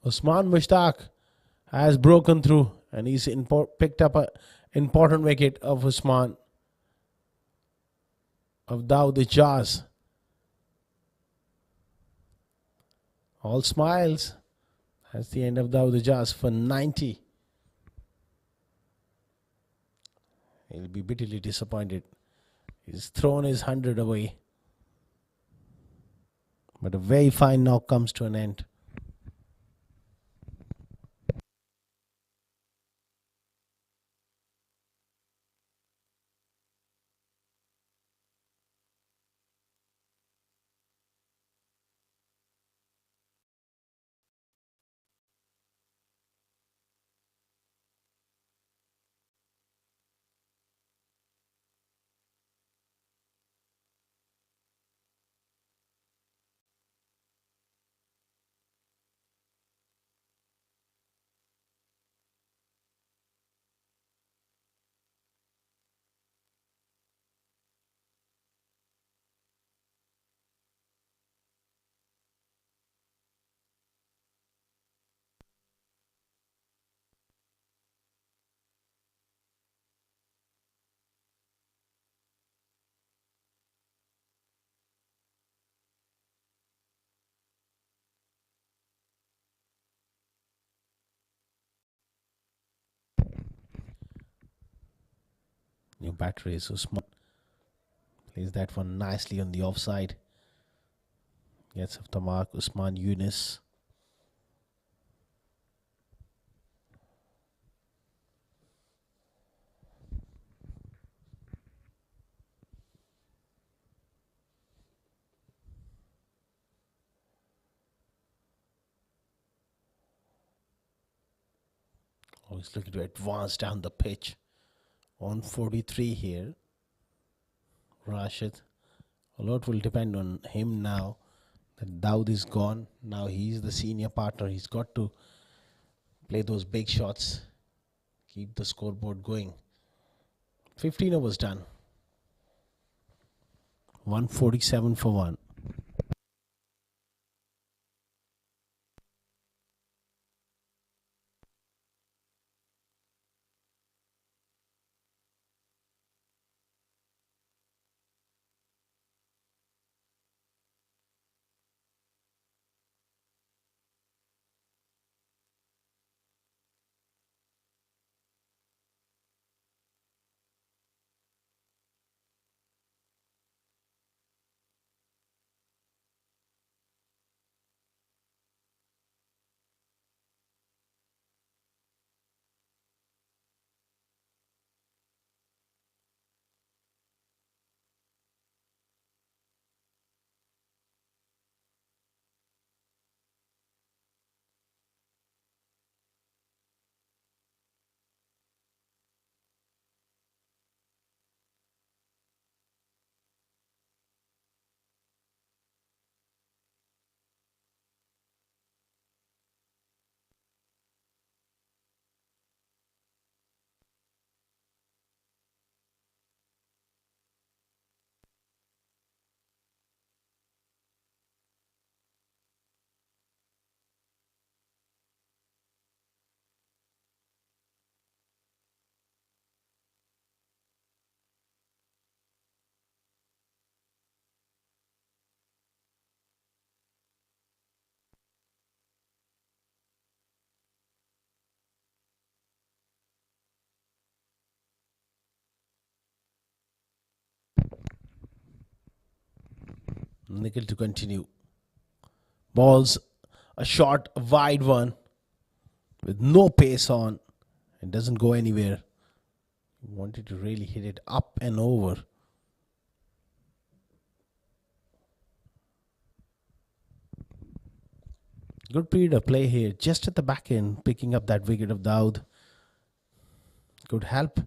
Usman Mushtaq has broken through, and he's picked up an important wicket of Usman, of Dawood Ijaz. All smiles. That's the end of Dawood Ijaz for 90. He'll be bitterly disappointed. He's thrown his 100 away. But a very fine knock comes to an end. batter is Usman. Plays that one nicely on the offside. Gets off the mark, Usman Yunus. Oh, he's looking to advance down the pitch. On 43 here. Rashid. A lot will depend on him now that Daud is gone. Now he's the senior partner. He's got to play those big shots. Keep the scoreboard going. 15 overs done. 147 for 1. Nickel to continue. Balls a short, a wide one with no pace on. It doesn't go anywhere. Wanted to really hit it up and over. Good period of play here, just at the back end, picking up that wicket of Daud. Could help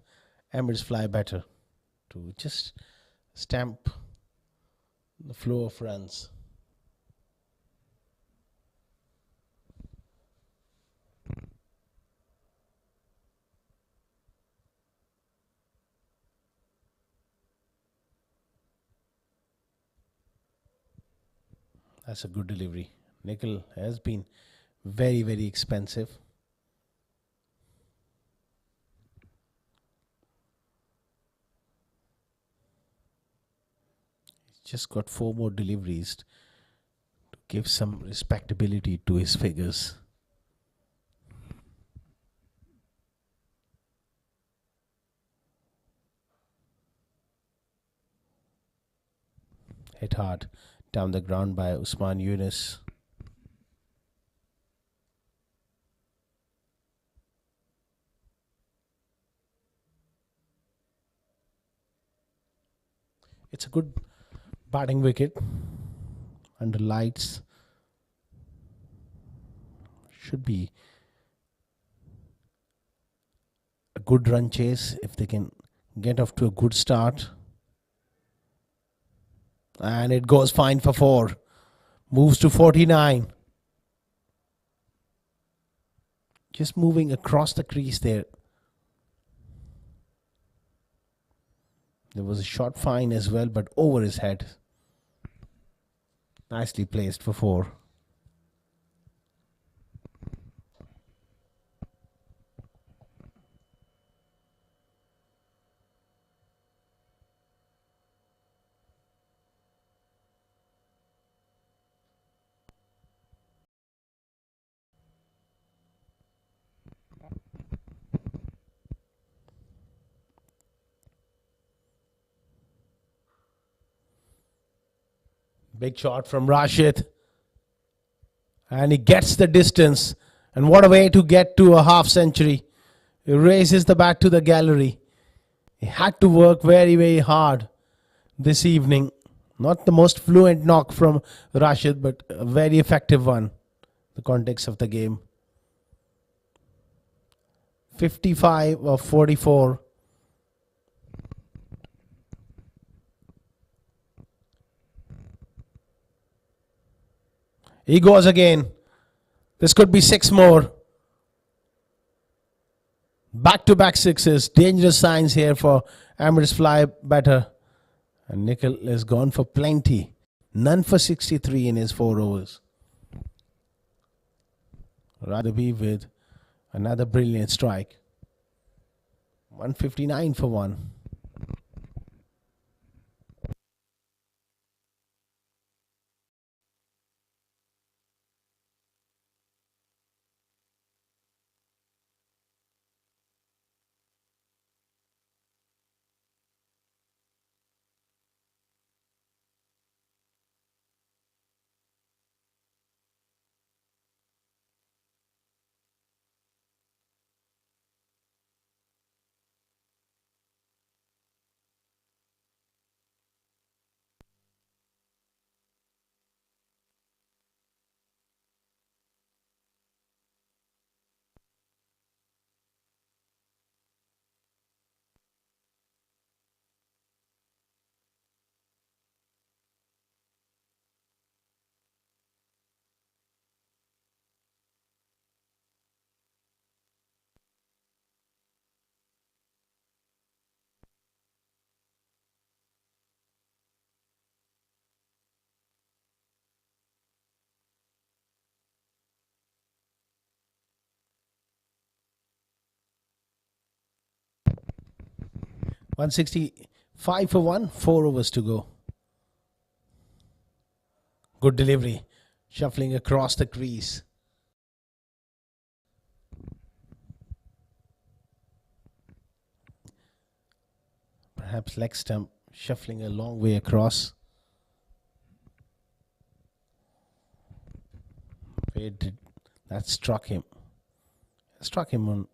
Emirates-Fly better to just stamp the flow of runs. That's a good delivery. Nickel has been very, very expensive. He's just got 4 more deliveries to give some respectability to his figures. Hit hard down the ground by Usman Yunus. It's a good batting wicket under lights. Should be a good run chase if they can get off to a good start. And it goes fine for 4. Moves to 49. Just moving across the crease there. There was a short fine as well, but over his head. Nicely placed for 4. Big shot from Rashid. And he gets the distance. And what a way to get to a half century. He raises the bat to the gallery. He had to work very, very hard this evening. Not the most fluent knock from Rashid, but a very effective one in the context of the game. 55 of 44. He goes again. This could be 6 more. Back-to-back sixes. Dangerous signs here for Emirates-Fly batter. And Nickel is gone for plenty. None for 63 in his 4 overs. Radabi with another brilliant strike. 159 for 1. $165 for 1. 4 overs to go. Good delivery. Shuffling across the crease. Perhaps leg stump shuffling a long way across. Where did that struck him? Struck him on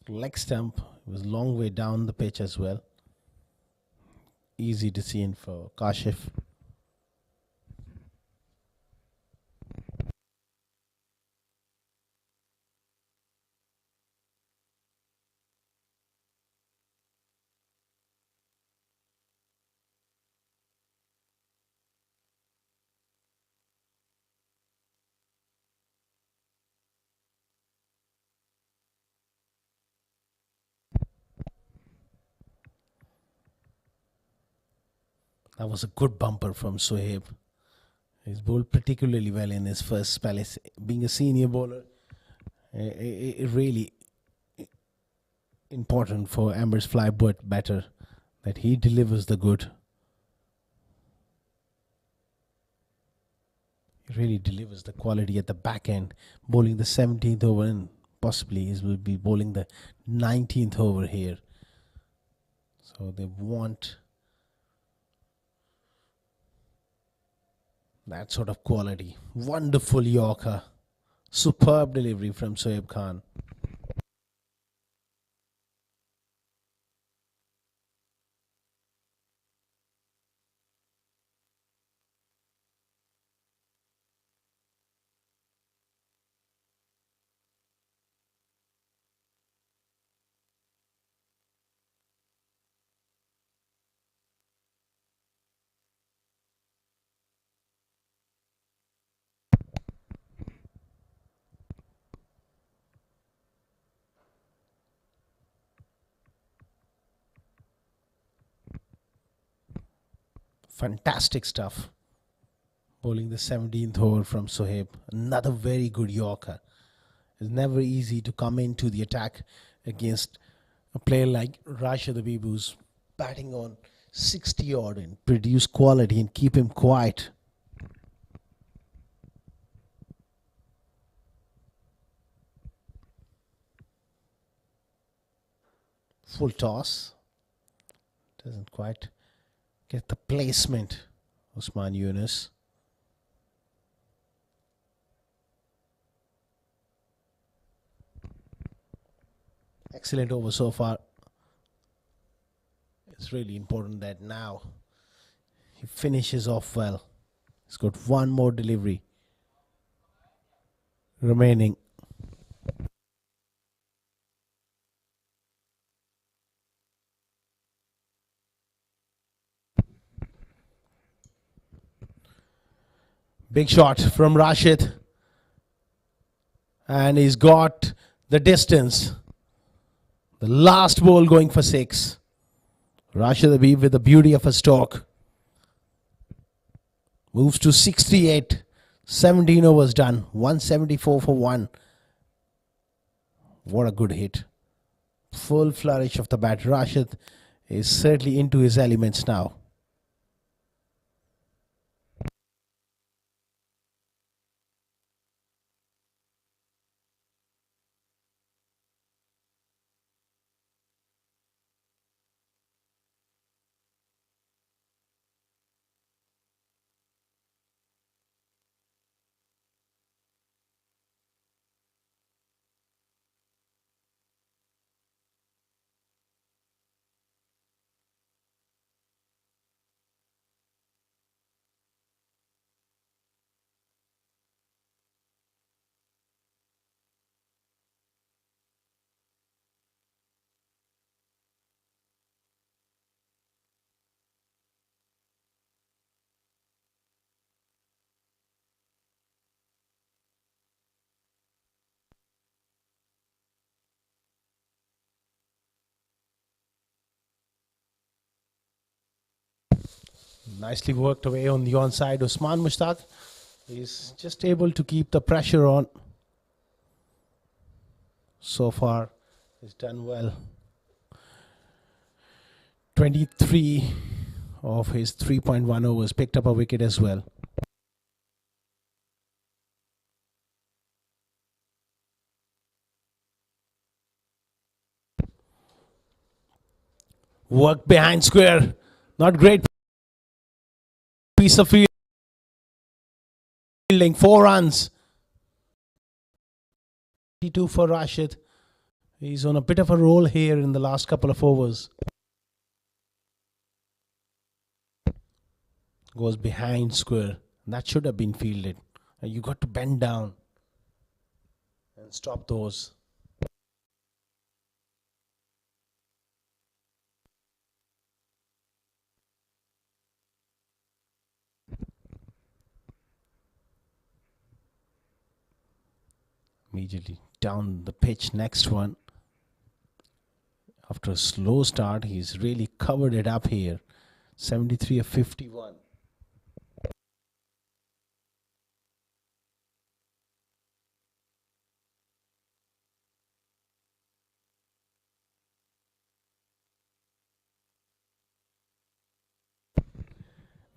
leg stump. It was a long way down the pitch as well. Easy to see in for Kashif. That was a good bumper from Sohaib. He's bowled particularly well in his first spell. Being a senior bowler, it really important for Emirates-Fly batter that he delivers the good. He really delivers the quality at the back end, bowling the 17th over and possibly he will be bowling the 19th over here. So they want that sort of quality. Wonderful Yorker. Superb delivery from Sohaib Khan. Fantastic stuff. Bowling the 17th over from Sohaib. Another very good Yorker. It's never easy to come into the attack against a player like Rashid Habib, who's batting on 60 odd and produce quality and keep him quiet. Full toss. Doesn't quite get the placement Usman Yunus. Excellent over so far. It's really important that now he finishes off well. He's got one more delivery remaining. Big shot from Rashid. And he's got the distance. The last ball going for 6. Rashid Habib with the beauty of a stroke. Moves to 68. 17 overs done. 174 for 1. What a good hit. Full flourish of the bat. Rashid is certainly into his elements now. Nicely worked away on the onside. Usman Mushtaq is just able to keep the pressure on. So far, he's done well. 23 of his 3.1 overs, picked up a wicket as well. Work behind square. Not great piece of fielding. 4 runs. 2 for Rashid. He's on a bit of a roll here in the last couple of overs. Goes behind square. That should have been fielded. You got to bend down and stop those. Immediately down the pitch, next one. After a slow start, he's really covered it up here. 73 of 51.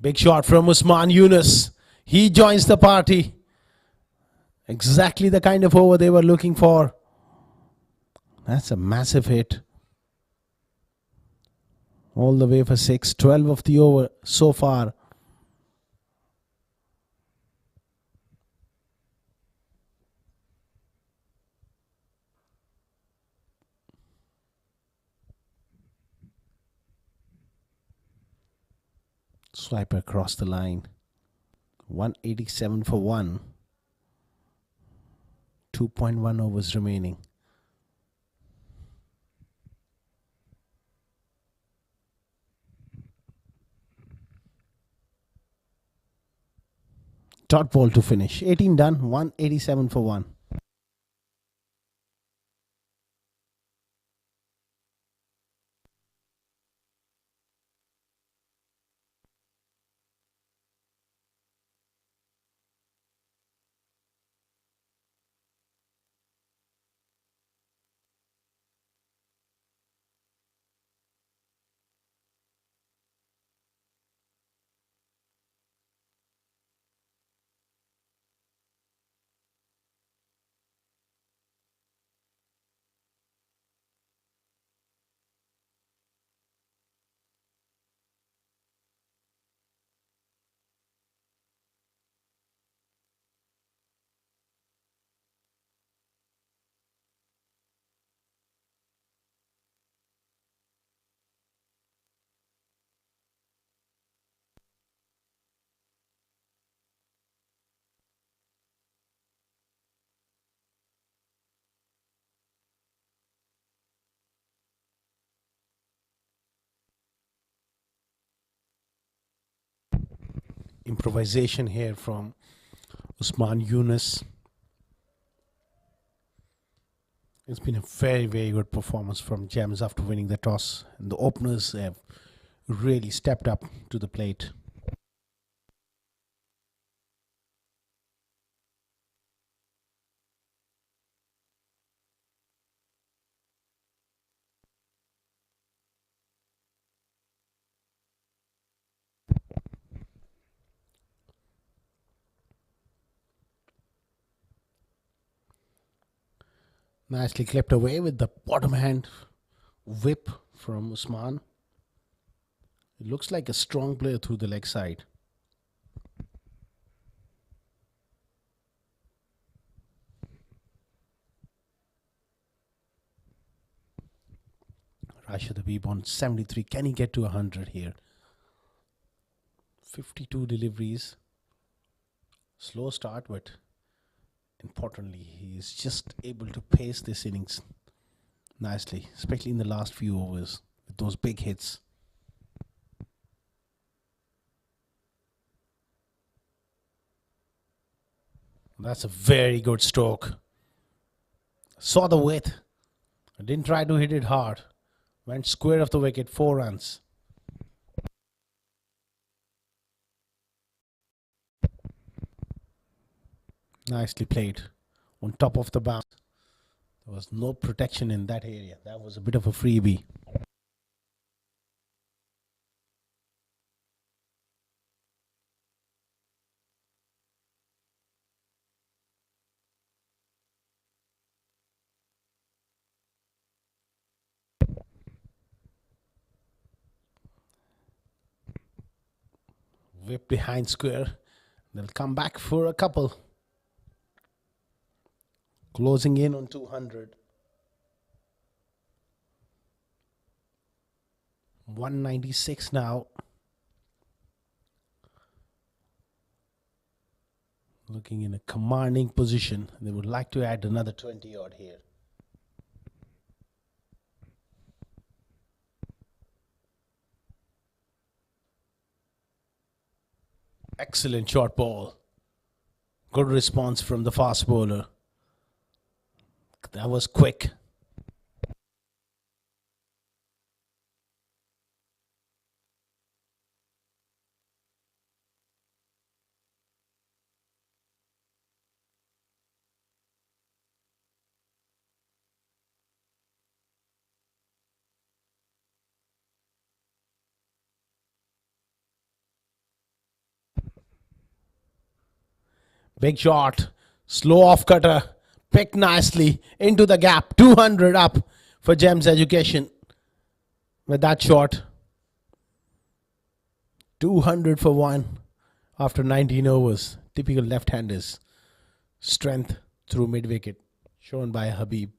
Big shot from Usman Yunus. He joins the party. Exactly the kind of over they were looking for. That's a massive hit. All the way for 6. 12 of the over so far. Swiper across the line. 187 for 1. 2.1 overs remaining. Dot ball to finish. 18 done. 187 for 1. improvisation here from Usman Yunus. It's been a very, very good performance from Gems after winning the toss. And the openers have really stepped up to the plate. Nicely clipped away with the bottom hand whip from Usman. It looks like a strong player through the leg side. Rashid Habib on 73. Can he get to 100 here? 52 deliveries. Slow start, but importantly, he is just able to pace this innings nicely, especially in the last few overs with those big hits. That's a very good stroke. Saw the width. I didn't try to hit it hard. Went square of the wicket, 4 runs. Nicely played on top of the bounce. There was no protection in that area. That was a bit of a freebie. Whip behind square. They'll come back for a couple. Closing in on 200. 196 now. Looking in a commanding position. They would like to add another 20 odd here. Excellent short ball. Good response from the fast bowler. That was quick. Big shot. Slow off cutter. Picked nicely into the gap. 200 up for Gems Education with that shot. 200 for 1 after 19 overs. Typical left-handers. Strength through mid-wicket shown by Habib.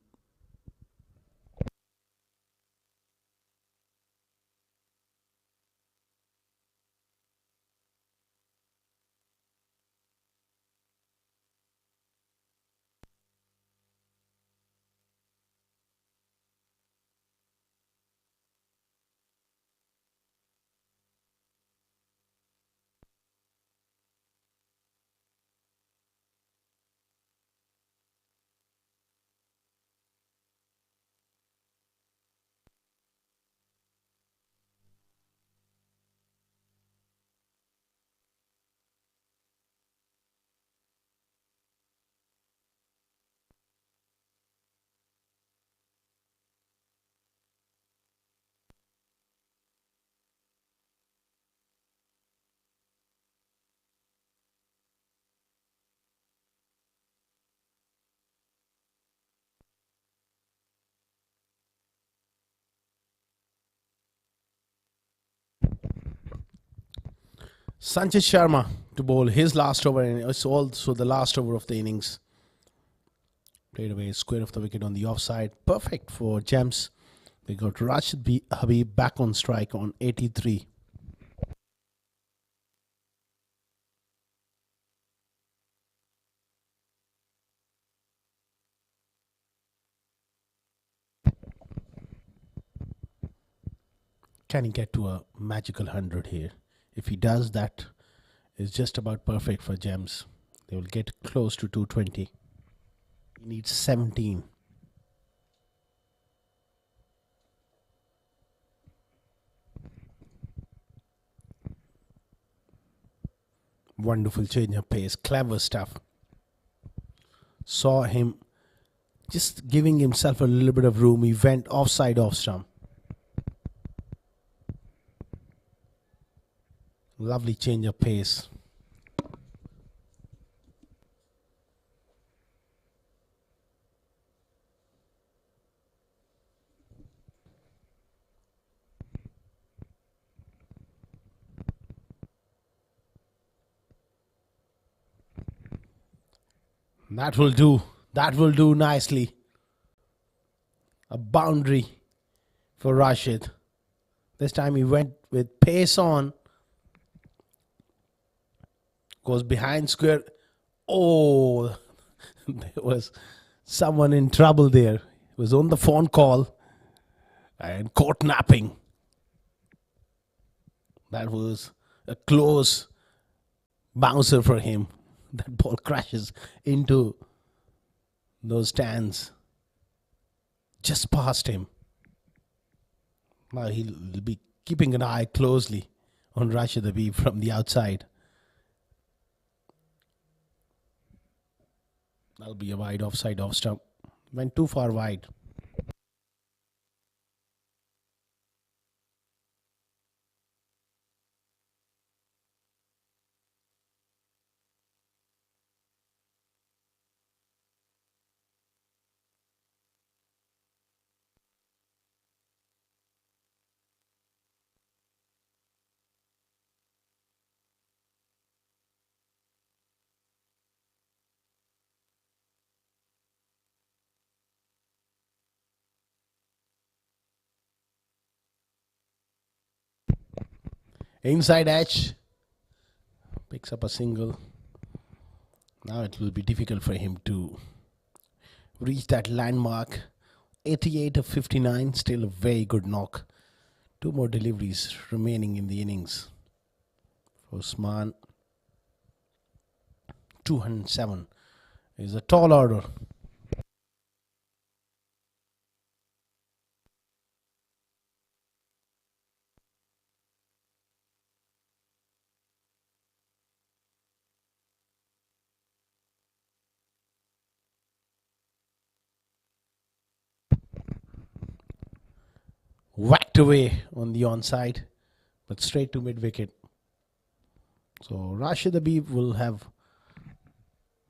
Sanchit Sharma to bowl his last over, and it's also the last over of the innings. Played away square of the wicket on the offside. Perfect for Gems. They got Rashid Habib back on strike on 83. Can he get to a magical 100 here? If he does that, is just about perfect for Gems. They will get close to 220. He needs 17. Wonderful change of pace, clever stuff. Saw him just giving himself a little bit of room. He went offside off stump. Lovely change of pace. That will do. That will do nicely. A boundary for Rashid. This time he went with pace on. Goes behind square. Oh, there was someone in trouble there. He was on the phone call and caught napping. That was a close bouncer for him. That ball crashes into those stands just past him. Now he'll be keeping an eye closely on Rashid Habib from the outside. That'll be a wide offside off stump. Went too far wide. Inside edge. Picks up a single. Now it will be difficult for him to reach that landmark. 88 of 59. Still a very good knock. Two more deliveries remaining in the innings. For Usman. 207 is a tall order. Whacked away on the onside, but straight to mid wicket. So Rashid Habib will have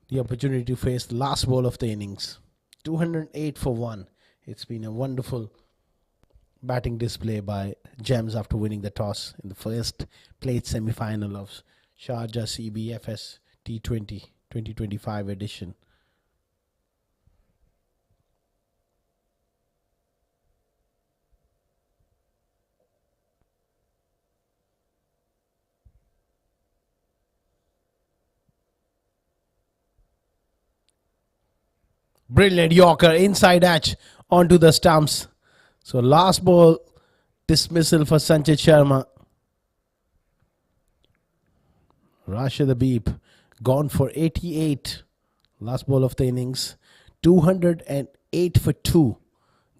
the opportunity to face the last ball of the innings. 208 for 1. It's been a wonderful batting display by Gems after winning the toss in the first played semi-final of Sharjah CBFS T20 2025 edition. Brilliant Yorker, inside edge onto the stumps. So last ball dismissal for Sanchit Sharma. Rashid Habib gone for 88. Last ball of the innings. 208 for 2.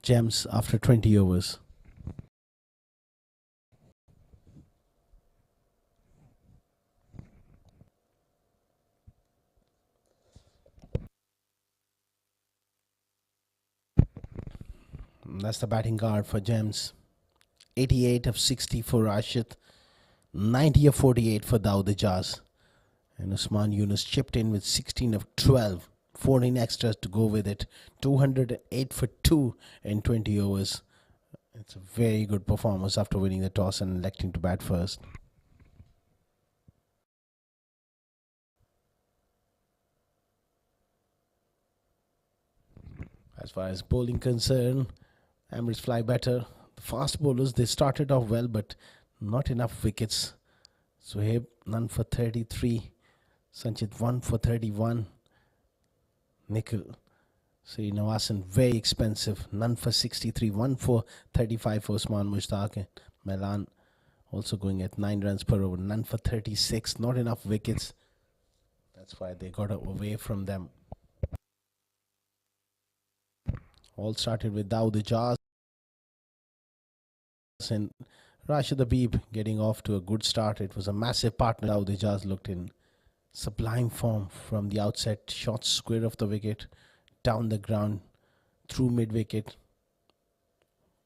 Gems after 20 overs. That's the batting card for Gems. 88 of 60 for Rashid. 90 of 48 for Dawood Ijaz. And Usman Yunus chipped in with 16 of 12. 14 extras to go with it. 208 for 2 in 20 overs. It's a very good performance after winning the toss and electing to bat first. As far as bowling concerned, Emirates-Fly better. The fast bowlers, they started off well, but not enough wickets. Suhaib, none for 33. Sanchit, 1 for 31. Nikhil, Srinivasan, very expensive. None for 63. 1 for 35 for Usman Mushtaq. Milan, also going at 9 runs per over, none for 36, not enough wickets. That's why they got away from them. All started with Dawood Ijaz and Rashid Habib getting off to a good start. It was a massive partner. Dawood Ijaz looked in sublime form from the outset. Shot square of the wicket, down the ground, through mid wicket.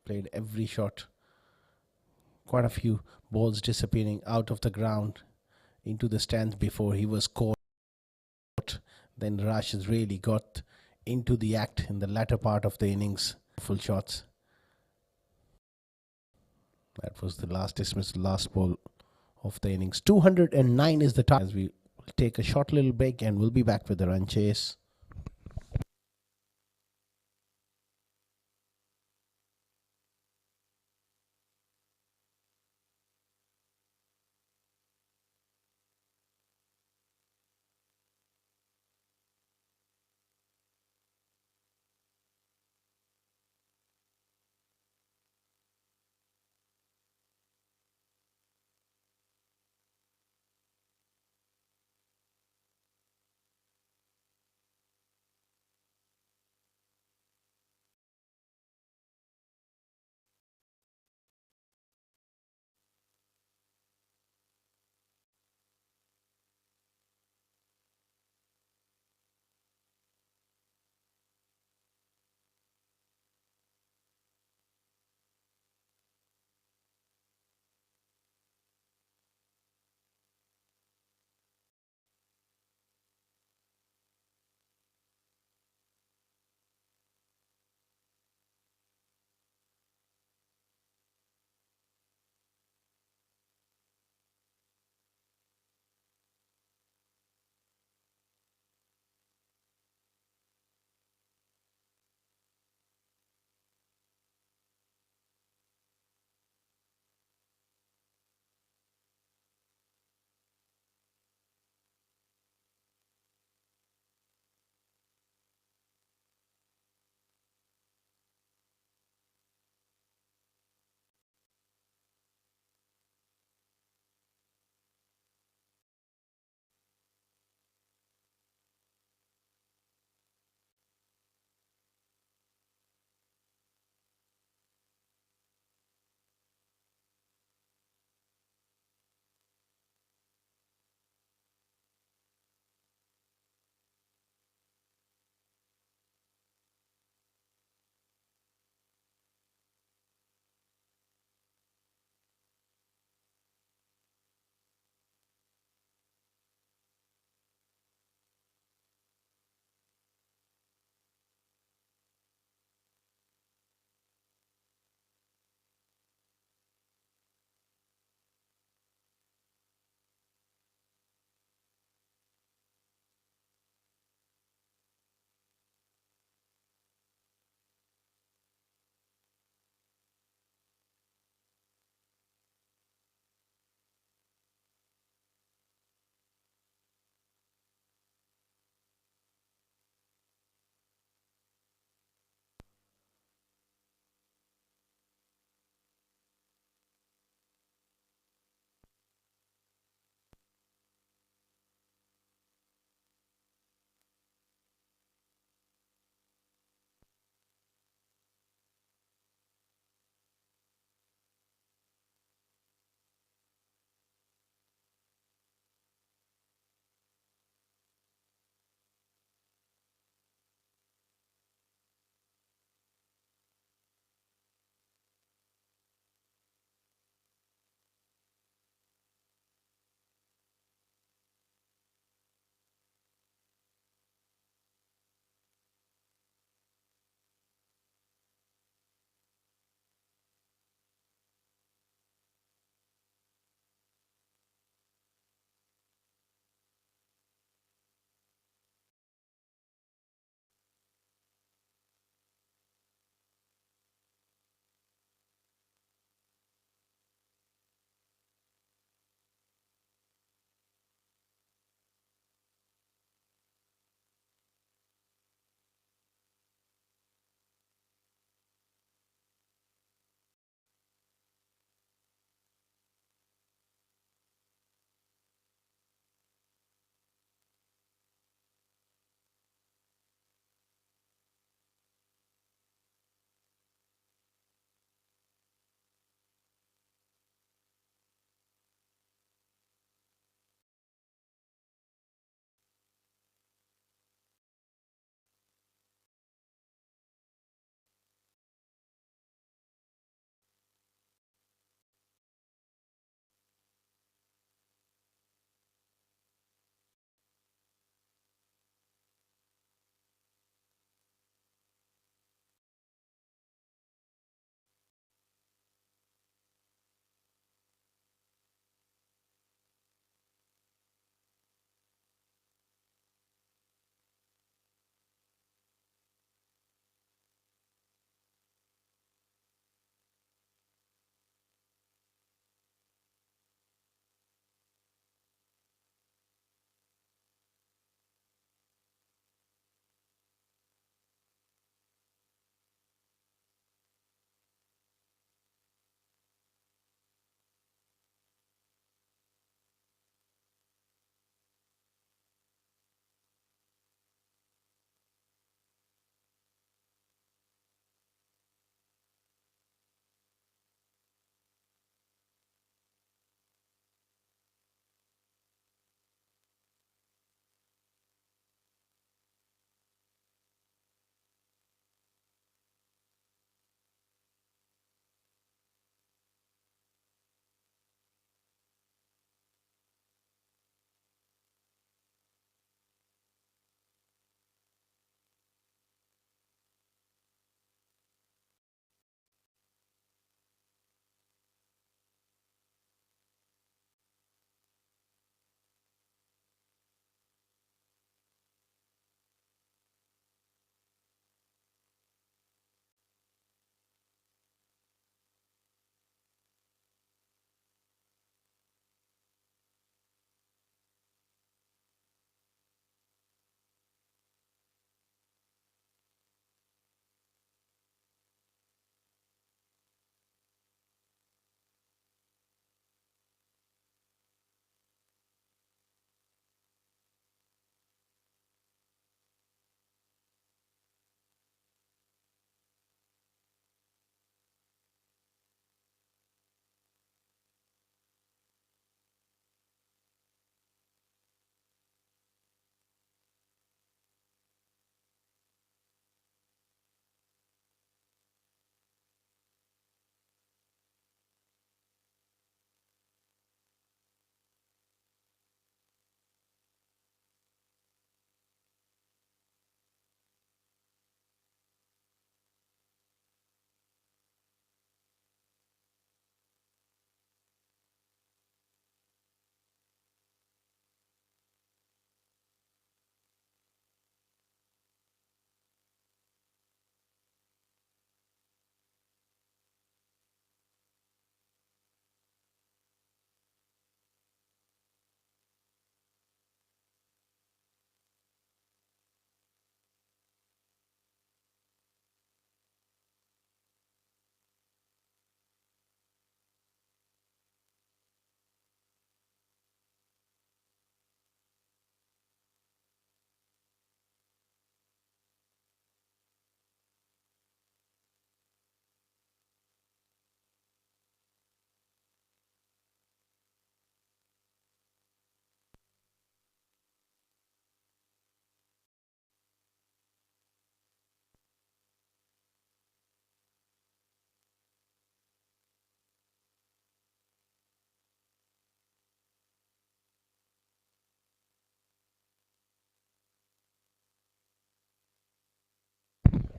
Played every shot. Quite a few balls disappearing out of the ground into the stands before he was caught. Then Rashid really got into the act in the latter part of the innings. Full shots. That was the last dismissed, last ball of the innings. 209 is the time. As we take a short little break and we'll be back with the run chase.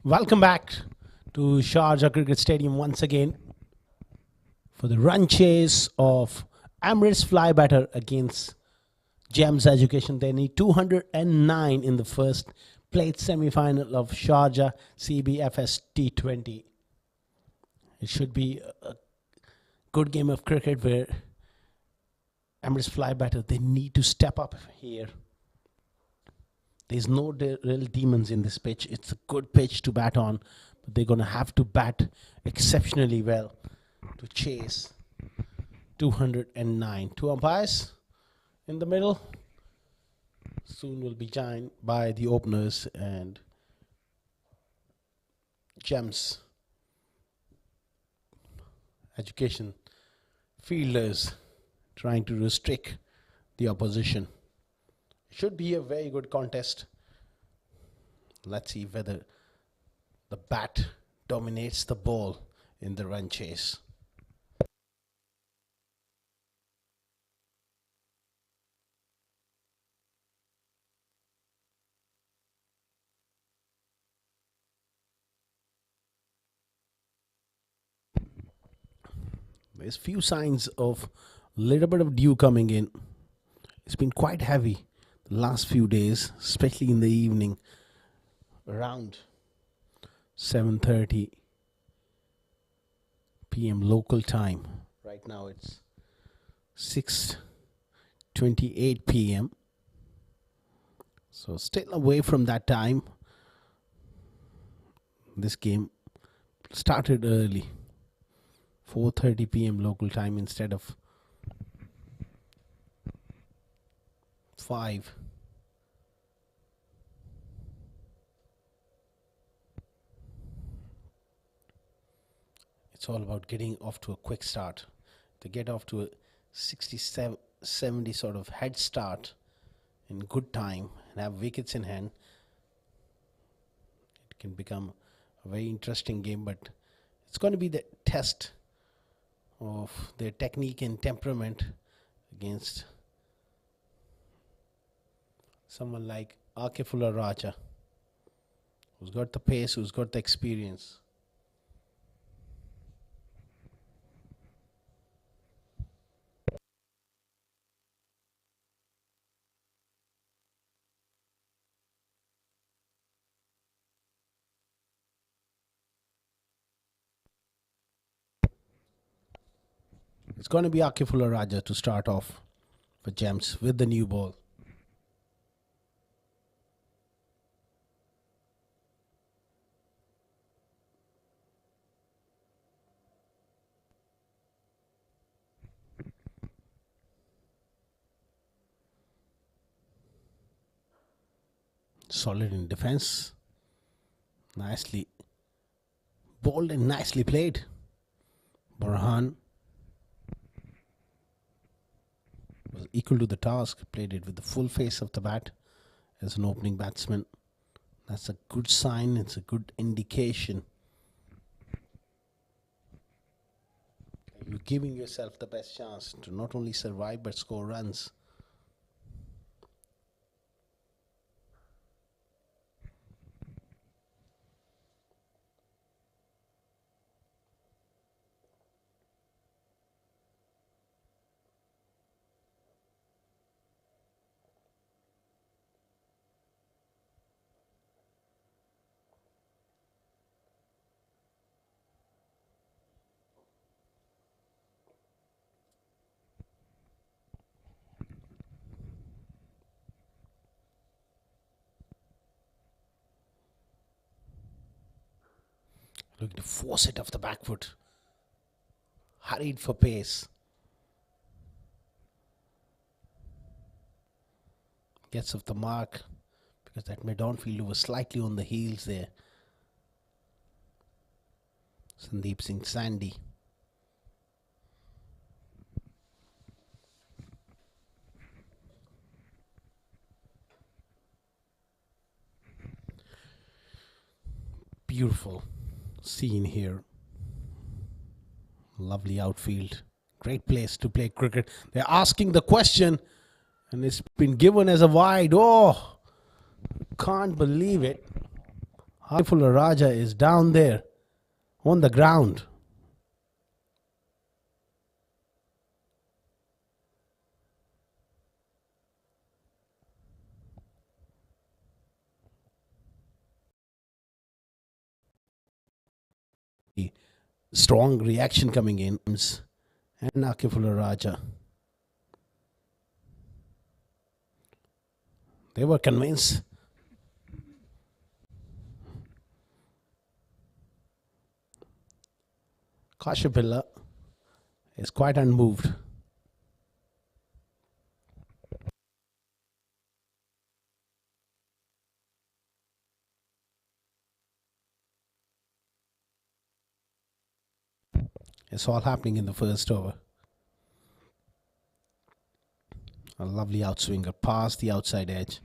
Welcome back to Sharjah Cricket Stadium once again for the run chase of Emirates-Fly batter against Gems Education. They need 209 in the first plate semi-final of Sharjah CBFS T20. It should be a good game of cricket where Emirates-Fly batter, they need to step up here. There's no real demons in this pitch. It's a good pitch to bat on, but they're going to have to bat exceptionally well to chase 209. Two umpires in the middle. Soon will be joined by the openers and Gems Education fielders trying to restrict the opposition. Should be a very good contest. Let's see whether the bat dominates the ball in the run chase. There's few signs of a little bit of dew coming in. It's been quite heavy the last few days, especially in the evening around 7:30 p.m. local time. Right now it's 6:28 p.m. So still away from that time. This game started early, 4:30 p.m. local time instead of 5. It's all about getting off to a quick start. To get off to a 67, 70 sort of head start in good time and have wickets in hand, it can become a very interesting game, but it's going to be the test of their technique and temperament against someone like Akifullah Raja, who's got the pace, who's got the experience. It's going to be Akifullah Raja to start off for Gems with the new ball. Solid in defense. Nicely bowled and nicely played. Burhan was equal to the task, played it with the full face of the bat as an opening batsman. That's a good sign, it's a good indication. You're giving yourself the best chance to not only survive but score runs. Looking to force it off the back foot. Hurried for pace. Gets off the mark because that mid-on fielder was slightly on the heels there. Sandeep Singh Sandy. Beautiful scene here. Lovely outfield. Great place to play cricket. They're asking the question and it's been given as a wide. Oh, can't believe it. Haifullah Raja is down there on the ground. Strong reaction coming in, and Akifullah Raja. They were convinced. Kashapilla is quite unmoved. It's all happening in the first over. A lovely outswinger past the outside edge.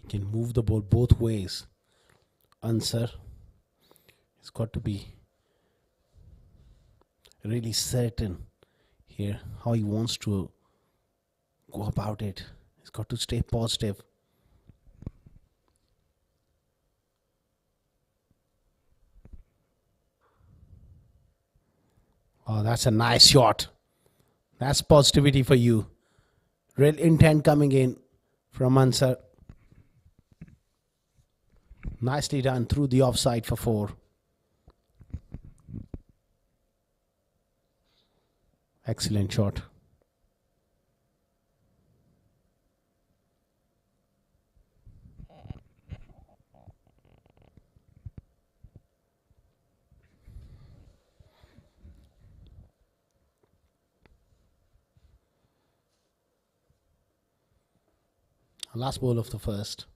He can move the ball both ways. Answer has got to be really certain here how he wants to go about it. He's got to stay positive. Oh, that's a nice shot. That's positivity for you. Real intent coming in from Ansar. Nicely done through the offside for 4. Excellent shot. Last ball of the first.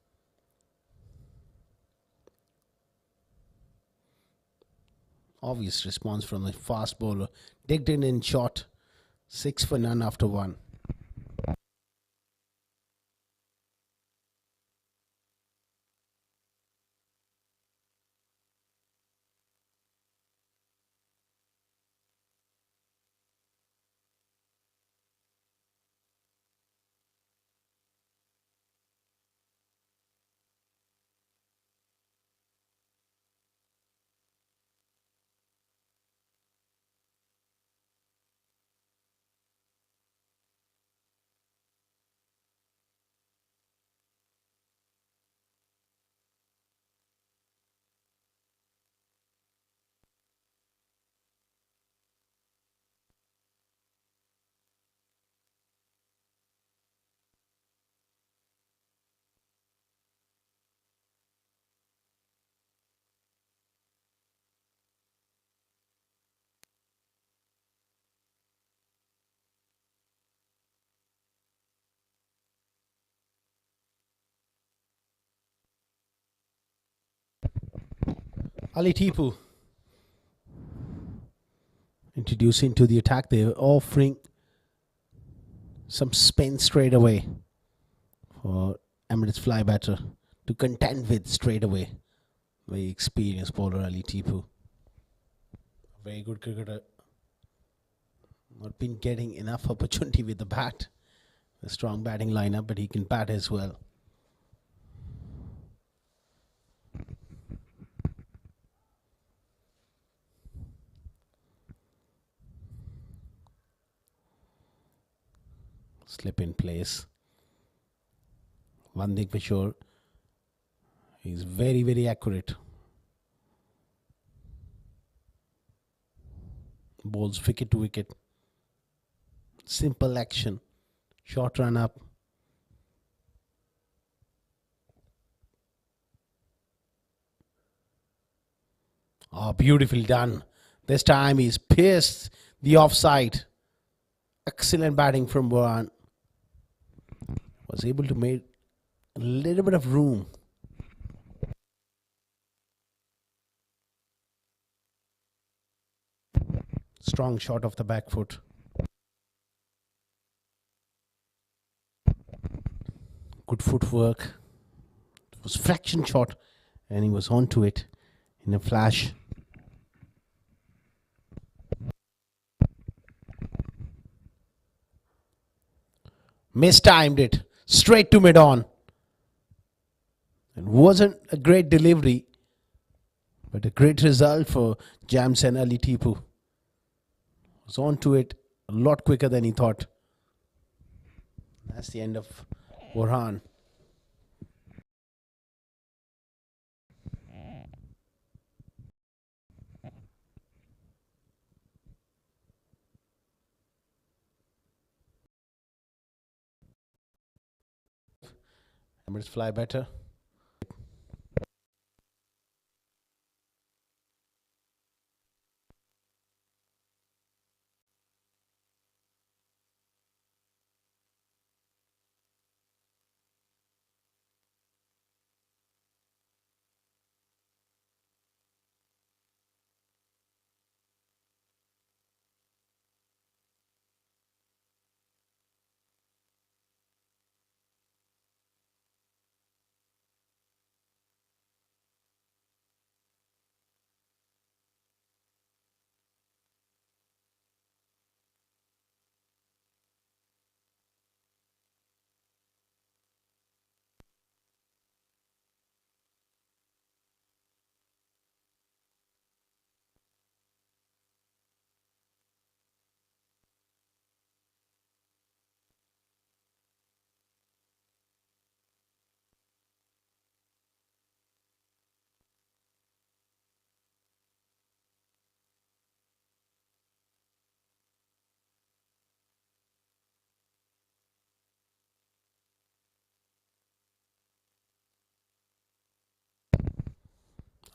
Obvious response from the fast bowler. Digged in and shot. 6 for none after 1. Ali Tipu introducing to the attack. They're offering some spin straight away for Emirates-Fly batter to contend with straight away. Very experienced bowler Ali Tipu. Very good cricketer. Not been getting enough opportunity with the bat. A strong batting lineup, but he can bat as well. Slip in place. One thing for sure, he's very, very accurate. Bowls wicket to wicket. Simple action. Short run up. Oh, beautifully done. This time he's pierced the offside. Excellent batting from Burhan. Was able to make a little bit of room. Strong shot off the back foot. Good footwork. It was fraction shot and he was onto it in a flash. Mistimed it. Straight to mid-on. It wasn't a great delivery, but a great result for Jamsen Ali Tipu. Was on to it a lot quicker than he thought. That's the end of Burhan. Emirates-Fly better.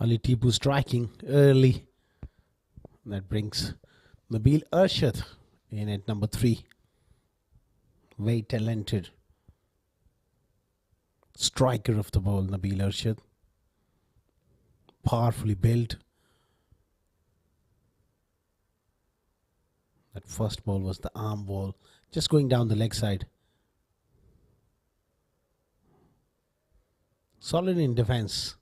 Ali Tipu striking early. That brings Nabil Arshad in at number 3. Very talented striker of the ball, Nabil Arshad. Powerfully built. That first ball was the arm ball, just going down the leg side. Solid in defense.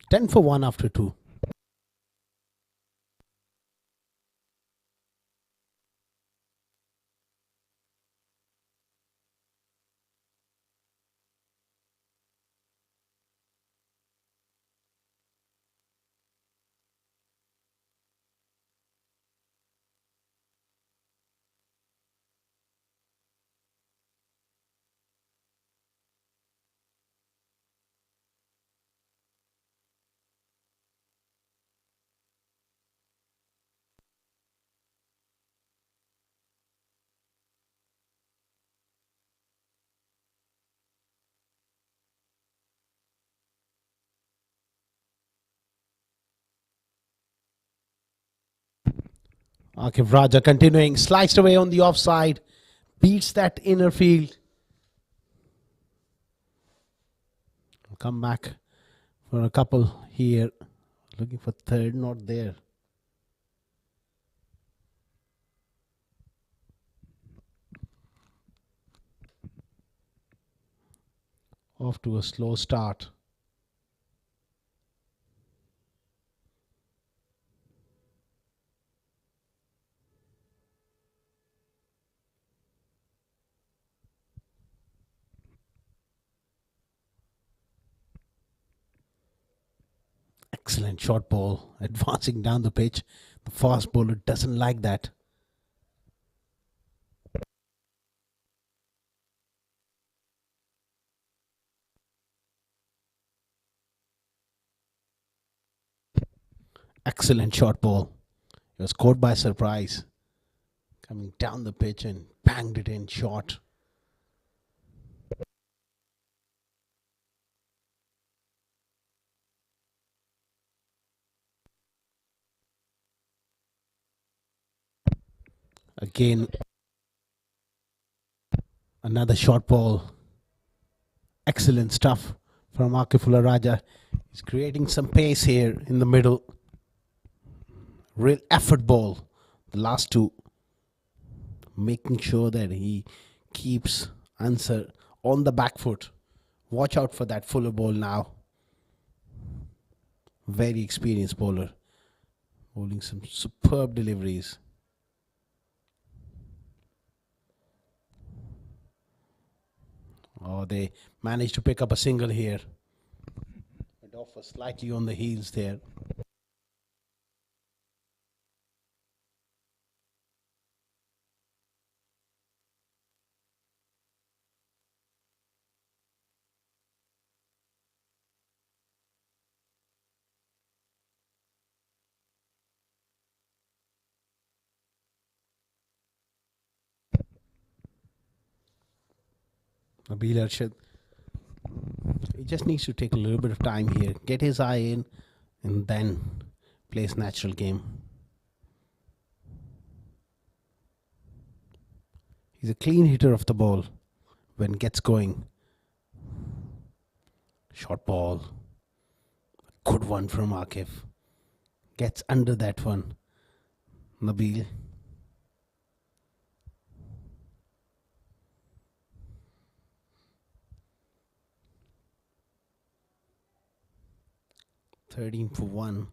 10 for 1 after 2. Akif Raja continuing, sliced away on the offside, beats that inner field. Come back for a couple here, looking for third, not there. Off to a slow start. Excellent short ball, advancing down the pitch. The fast bowler doesn't like that. Excellent short ball. It was caught by surprise. Coming down the pitch and banged it in short. Again, another short ball. Excellent stuff from Akifullah Raja. He's creating some pace here in the middle. Real effort ball. The last two. Making sure that he keeps Answer on the back foot. Watch out for that fuller ball now. Very experienced bowler. Bowling some superb deliveries. Oh, they managed to pick up a single here. Went off slightly on the heels there. Nabil Arshad, he just needs to take a little bit of time here, get his eye in, and then play his natural game. He's a clean hitter of the ball when gets going. Short ball. Good one from Akif. Gets under that one. Nabil. $13 for 1.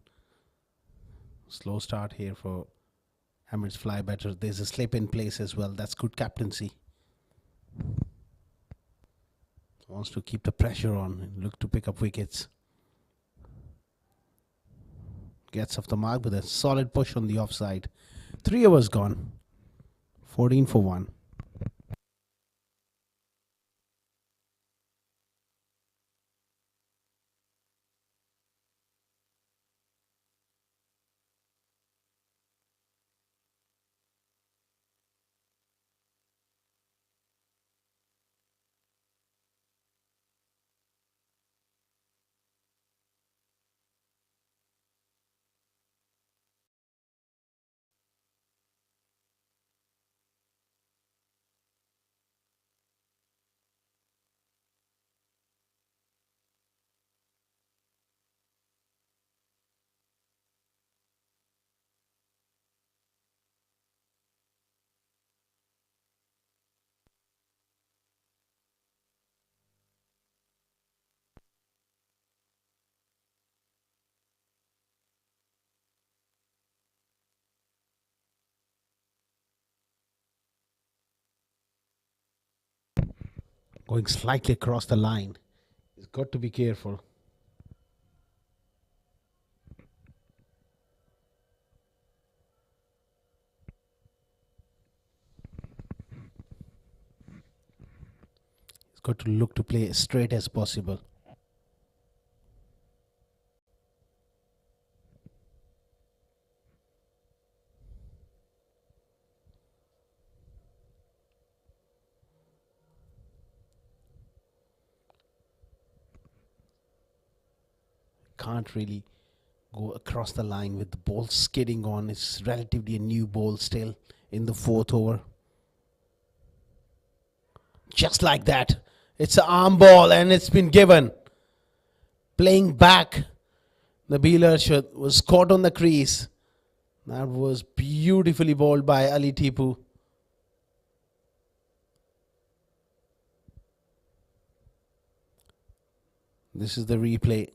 Slow start here for Emirates-Fly better. There's a slip in place as well. That's good captaincy. Wants to keep the pressure on and look to pick up wickets. Gets off the mark with a solid push on the offside. 3 overs gone. 14 for 1. Going slightly across the line. He's got to be careful. He's got to look to play as straight as possible. Can't really go across the line with the ball skidding on. It's relatively a new ball still in the 4th over. Just like that. It's an arm ball and it's been given. Playing back. Nabil Arshad was caught on the crease. That was beautifully bowled by Ali Tipu. This is the replay.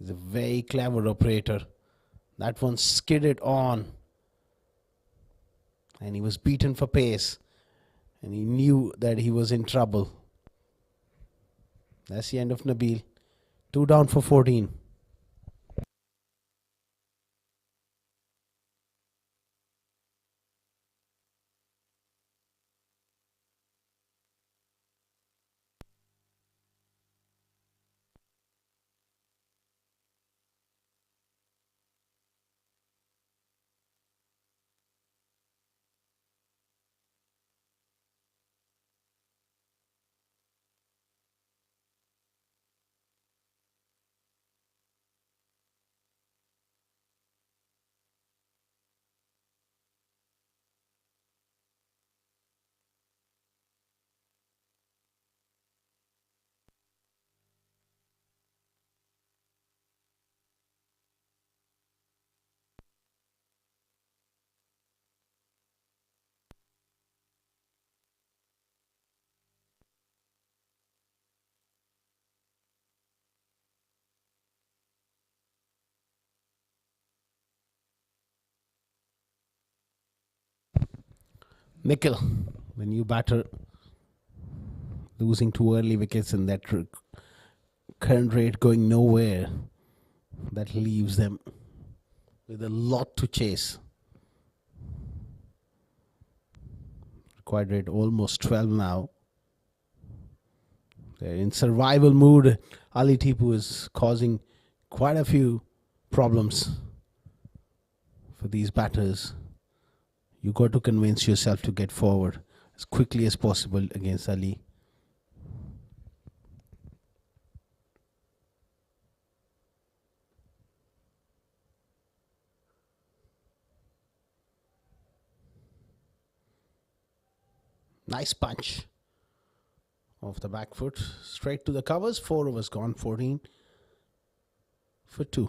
He's a very clever operator. That one skidded on. And he was beaten for pace. And he knew that he was in trouble. That's the end of Nabil. 2 down for 14. Nikhil, the new batter, losing 2 early wickets and that current rate going nowhere. That leaves them with a lot to chase. Required rate almost 12 now. They're in survival mood. Ali Tipu is causing quite a few problems for these batters. You got to convince yourself to get forward as quickly as possible against Ali. Nice punch off the back foot, straight to the covers. 4 overs gone, 14 for 2.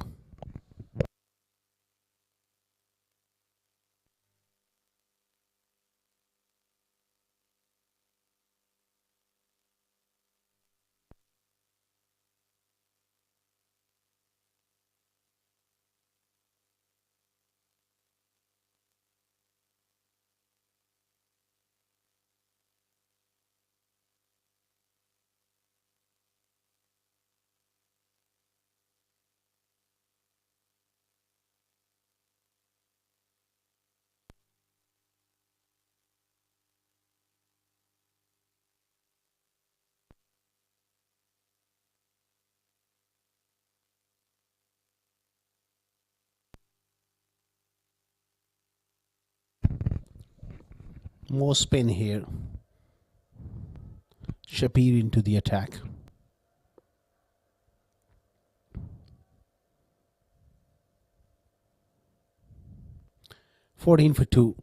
More spin here. Shabir into the attack. $14 for 2.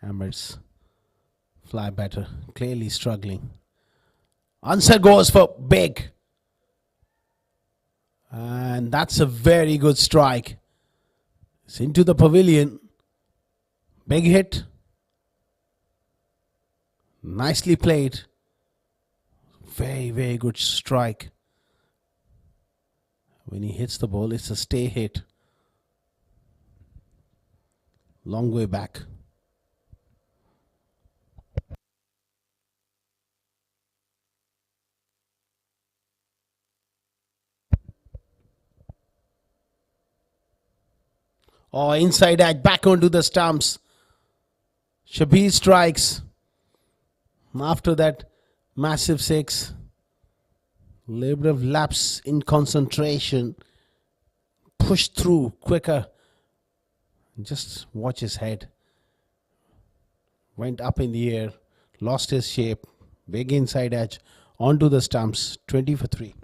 Emirates-Fly batter clearly struggling. Answer goes for big. And that's a very good strike. It's into the pavilion. Big hit. Nicely played. Very, very good strike. When he hits the ball, it's a stay hit. Long way back. Oh, inside edge, back onto the stumps. Shabir strikes. After that massive 6. Little bit of lapse in concentration. Pushed through quicker. Just watch his head. Went up in the air. Lost his shape. Big inside edge. Onto the stumps. 20 for 3.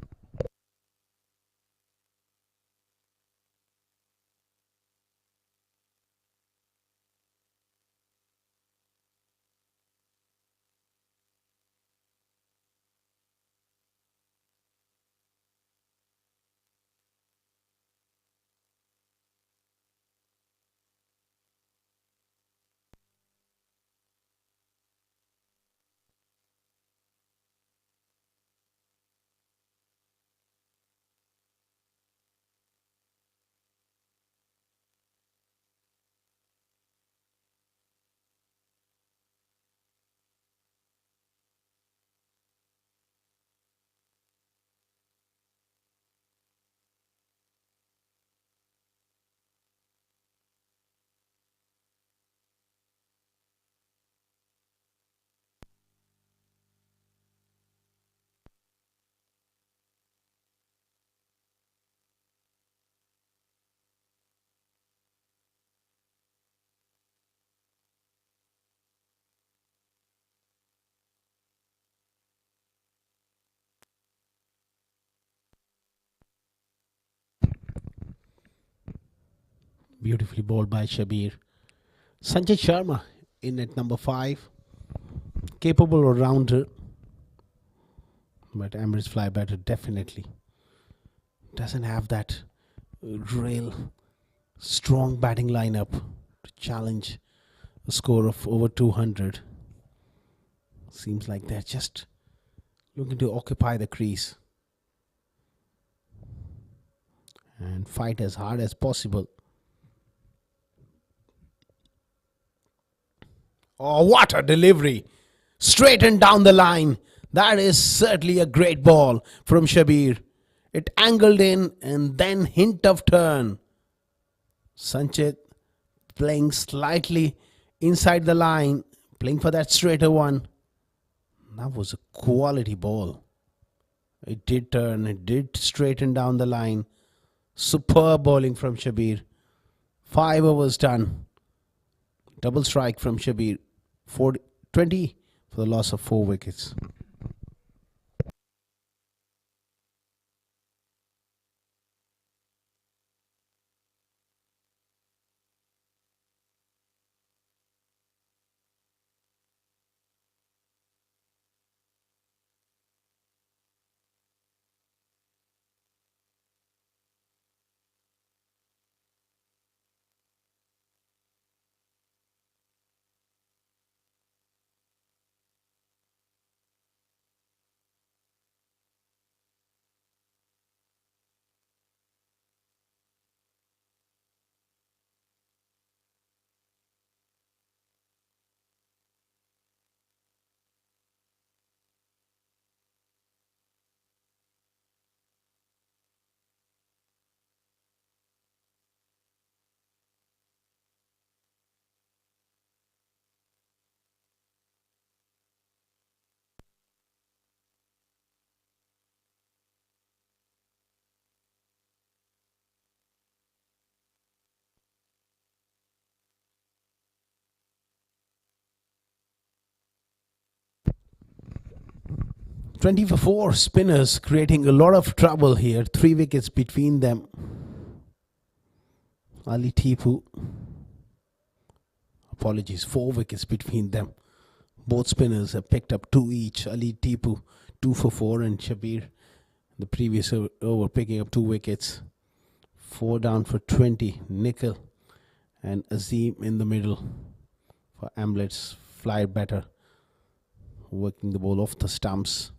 Beautifully bowled by Shabir. Sanjay Sharma in at number 5. Capable all-rounder. But Emirates-Fly batter definitely doesn't have that real strong batting lineup to challenge a score of over 200. Seems like they're just looking to occupy the crease and fight as hard as possible. Oh, what a delivery! straight and down the line. That is certainly a great ball from Shabir. It angled in and then hint of turn. Sanchit playing slightly inside the line, playing for that straighter one. That was a quality ball. It did turn, it did straighten down the line. Superb bowling from Shabir. 5 overs done. Double strike from Shabir. 20 for the loss of 4 wickets. Twenty for 4 spinners creating a lot of trouble here. 3 wickets between them. Ali Tipu. Apologies, 4 wickets between them. Both spinners have picked up 2 each. Ali Tipu 2 for 4 and Shabir the previous over picking up 2 wickets. 4 down for 20. Nickel and Azim in the middle for Emirates-Fly better. Working the ball off the stumps.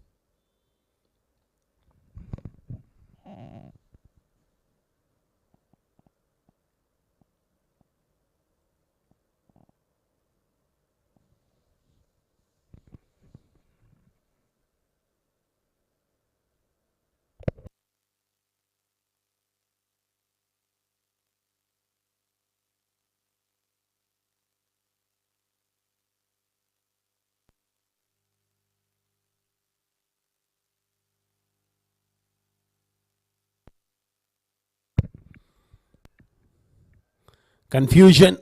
Confusion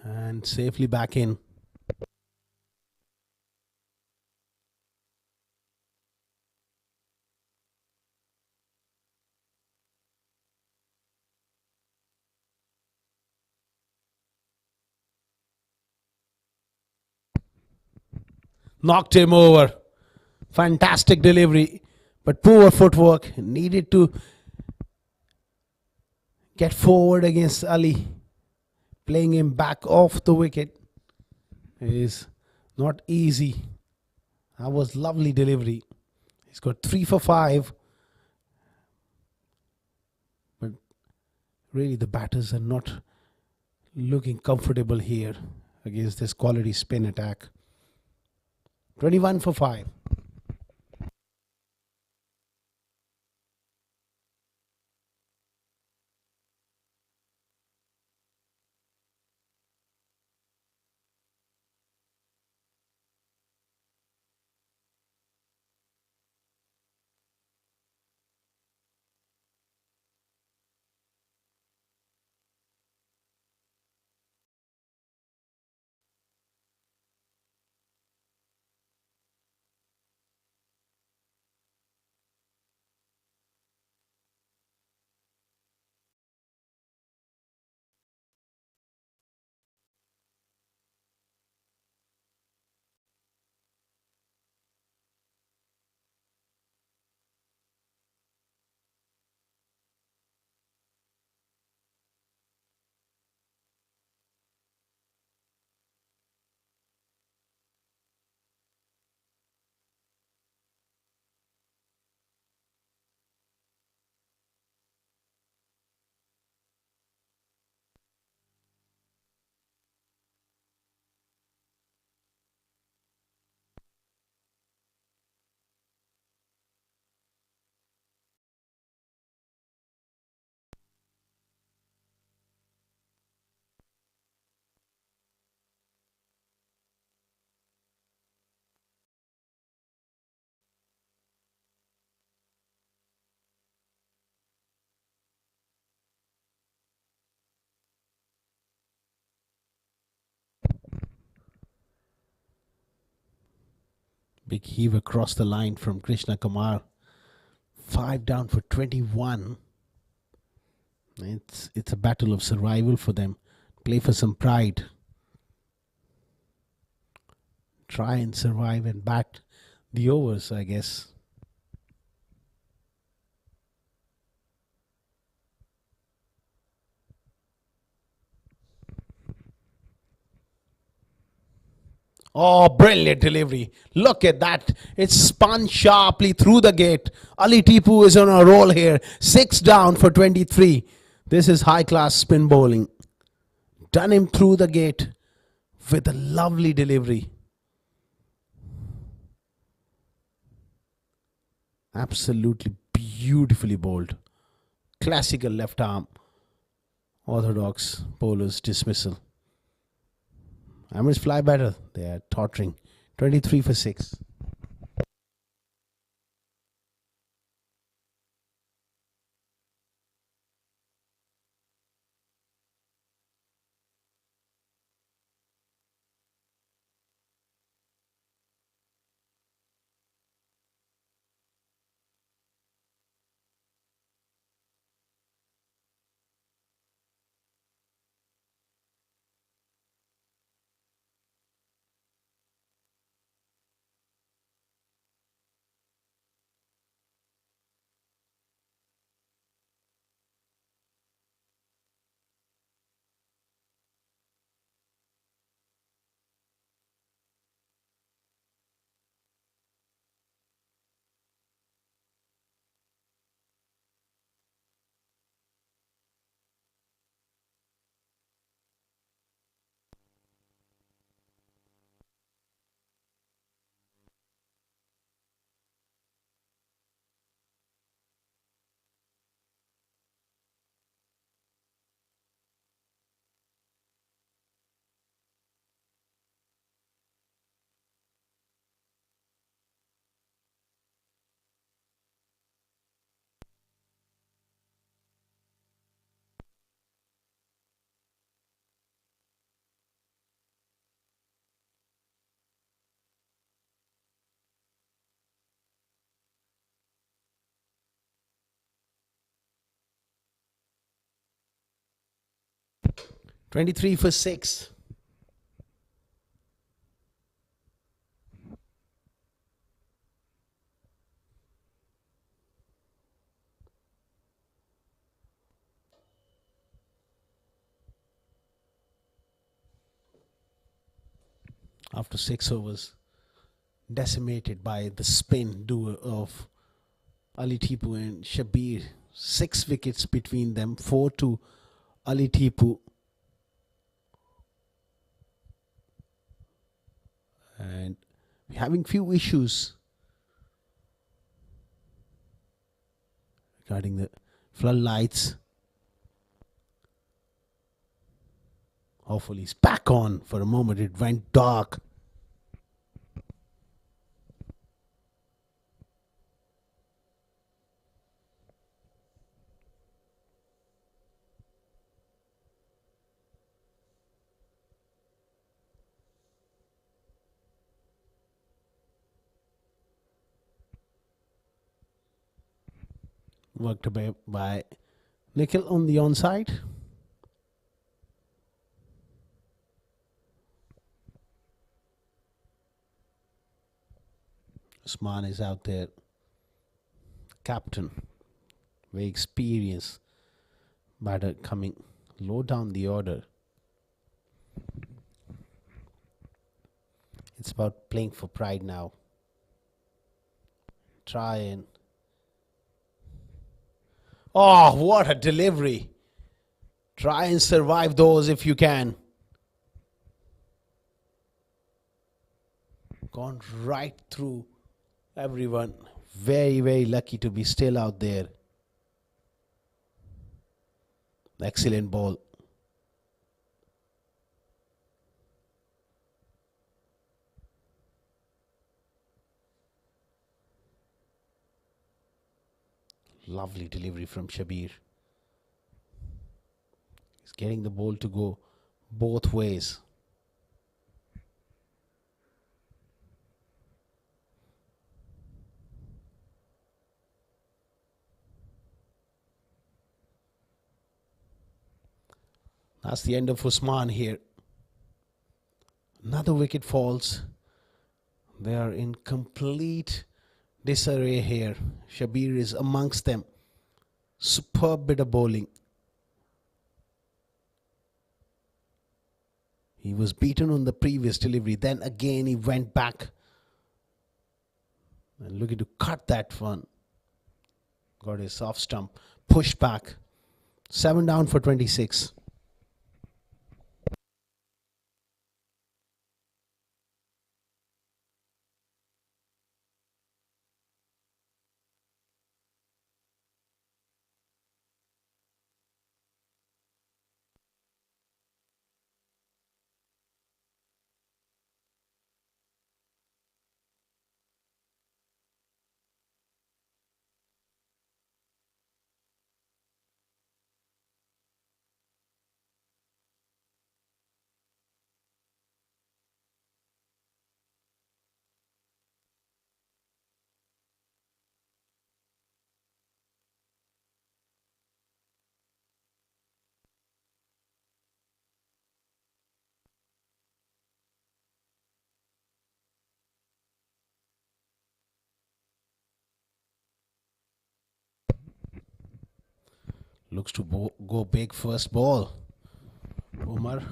and safely back in. Knocked him over. Fantastic delivery, but poor footwork. Needed to get forward against Ali. Playing him back off the wicket is not easy. That was lovely delivery. He's got 3 for 5. But really the batters are not looking comfortable here against this quality spin attack. 21 for 5. Big heave across the line from Krishna Kumar. 5 down for 21. It's a battle of survival for them. Play for some pride. Try and survive and bat the overs, I guess. Oh, brilliant delivery. Look at that. It's spun sharply through the gate. Ali Tipu is on a roll here. 6 down for 23. This is high-class spin bowling. Done him through the gate with a lovely delivery. Absolutely beautifully bowled. Classical left arm. Orthodox bowler's dismissal. Emirates-Fly better. They are tottering. 23 for 6. Twenty-three for 6. After 6 overs, decimated by the spin duo of Ali Tipu and Shabir. 6 wickets between them. 4 to Ali Tipu. And we're having few issues regarding the floodlights. Hopefully it's back on. For a moment it went dark. Worked by Nikhil on the onside. Usman is out there. Captain. Very experienced batter coming low down the order. It's about playing for pride now. Try and... Oh, what a delivery. Try and survive those if you can. Gone right through everyone. Very, very lucky to be still out there. Excellent ball. Lovely delivery from Shabir. He's getting the ball to go both ways. That's the end of Usman here. Another wicket falls. They are in complete disarray here. Shabir is amongst them. Superb bit of bowling. He was beaten on the previous delivery. Then again he went back. And looking to cut that one. Got his off stump. Pushed back. 7 down for 26. Looks to go big first ball. Umar.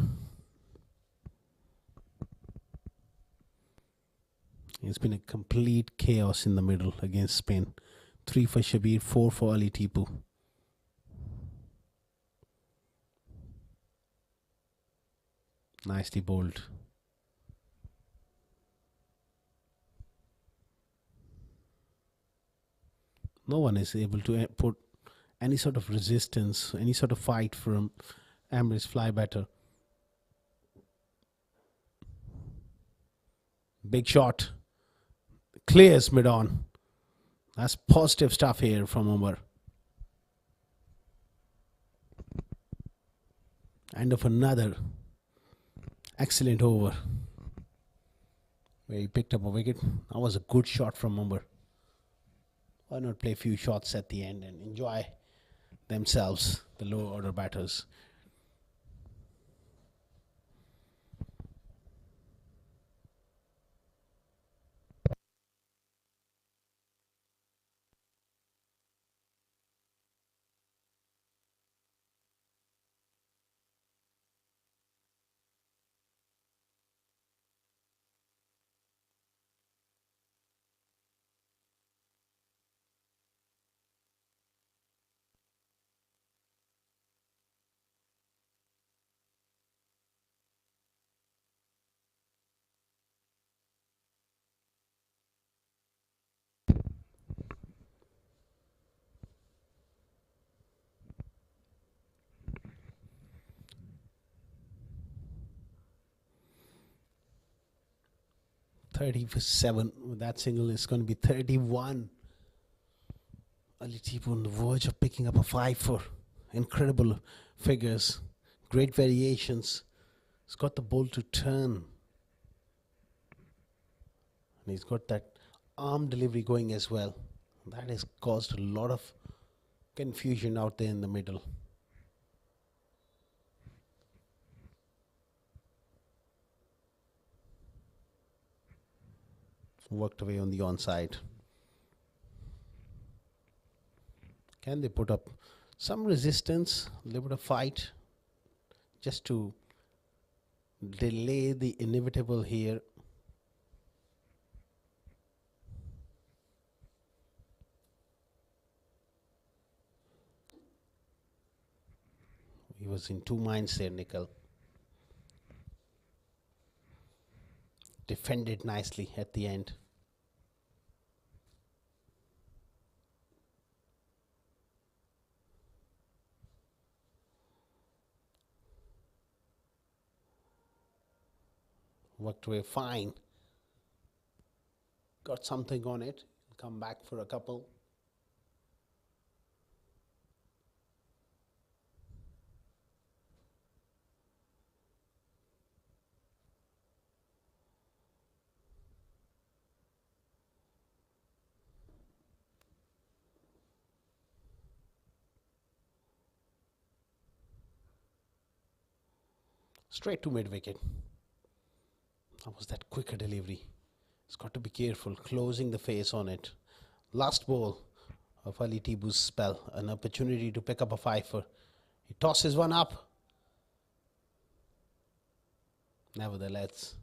It's been a complete chaos in the middle against Spain. 3 for Shabir, 4 for Ali Tipu. Nicely bowled. No one is able to put any sort of resistance, any sort of fight from Emirates-Fly batter. Big shot. Clears mid-on. That's positive stuff here from Umar. End of another excellent over where he picked up a wicket. That was a good shot from Umar. Why not play a few shots at the end and enjoy themselves, the low order batters. "37" with that single is going to be 31. Ali Tipu on the verge of picking up a 5 for incredible figures, great variations. He's got the ball to turn, and he's got that arm delivery going as well. That has caused a lot of confusion out there in the middle. Worked away on the onside. Can they put up some resistance, a little bit of fight, just to delay the inevitable here? He was in two minds there, Nickel. Defended nicely at the end. Worked away fine. Got something on it. Come back for a couple. Straight to mid wicket. That was that quicker delivery. He's got to be careful, closing the face on it. Last ball of Ali Tibu's spell, an opportunity to pick up a fifer. He tosses one up. Nevertheless,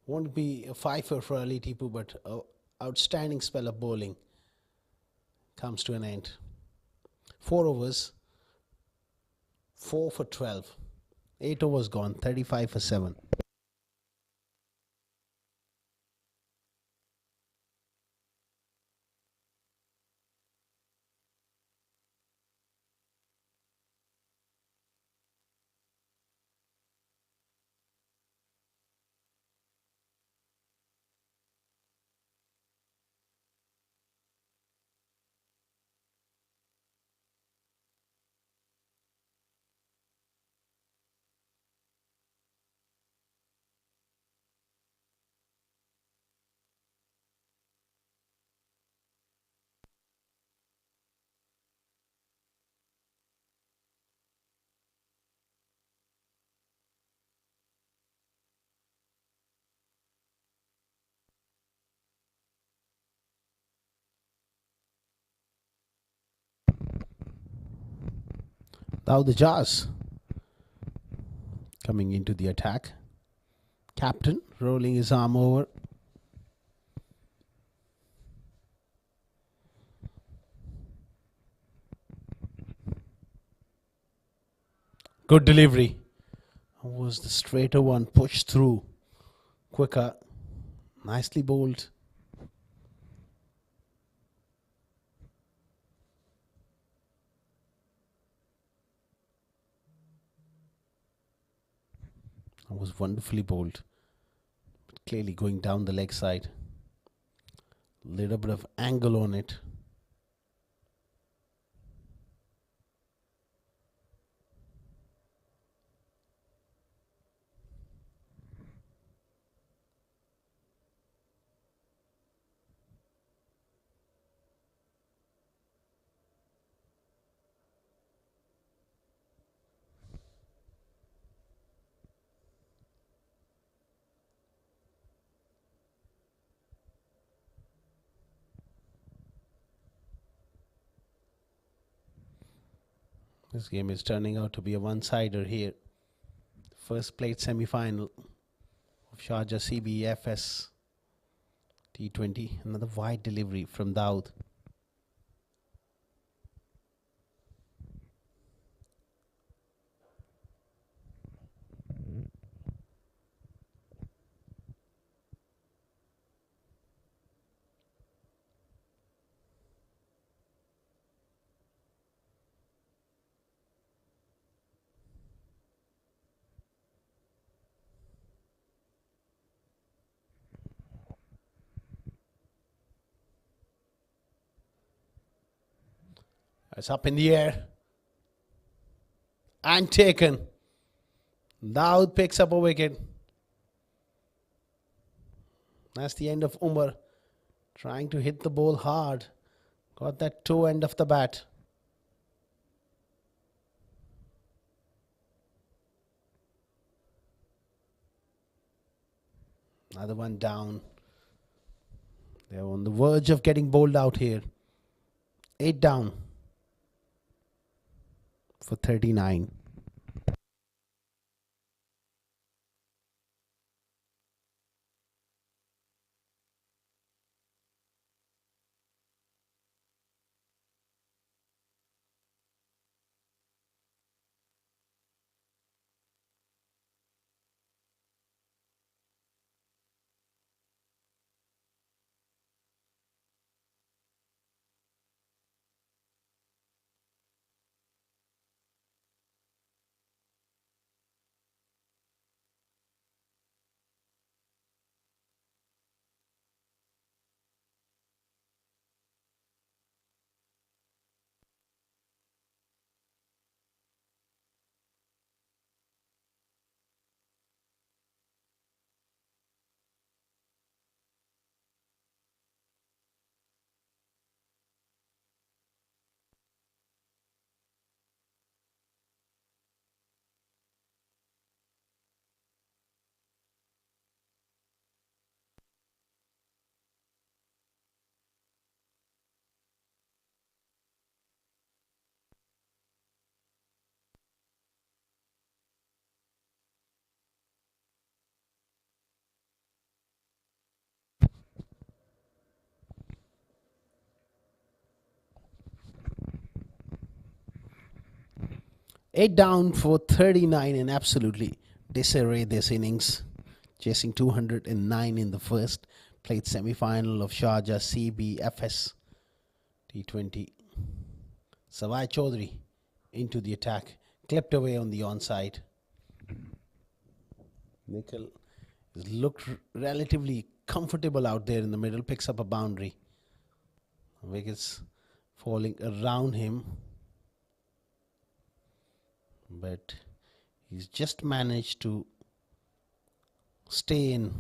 won't be a fifer for Ali Tibu, but an outstanding spell of bowling comes to an end. 4 overs, 4 for 12. 8 overs gone, 35 for 7. Now the Jazz coming into the attack. Captain rolling his arm over. Good delivery. Was the straighter one pushed through quicker? Nicely bowled. That was wonderfully bowled. Clearly going down the leg side. Little bit of angle on it. This game is turning out to be a one-sider here. First played semi-final of Sharjah CBFS T20. Another wide delivery from Daud. It's up in the air. And taken. Daud picks up a wicket. That's the end of Umar. Trying to hit the ball hard. Got that toe end of the bat. Another one down. They're on the verge of getting bowled out here. 8 down for 39. 8 down for 39 in absolutely disarray this innings. Chasing 209 in the first. Played semi-final of Sharjah CBFS T20. Savai Chaudhary into the attack. Clipped away on the onside. Nikhil has looked relatively comfortable out there in the middle. Picks up a boundary. Wickets falling around him. But he's just managed to stay in.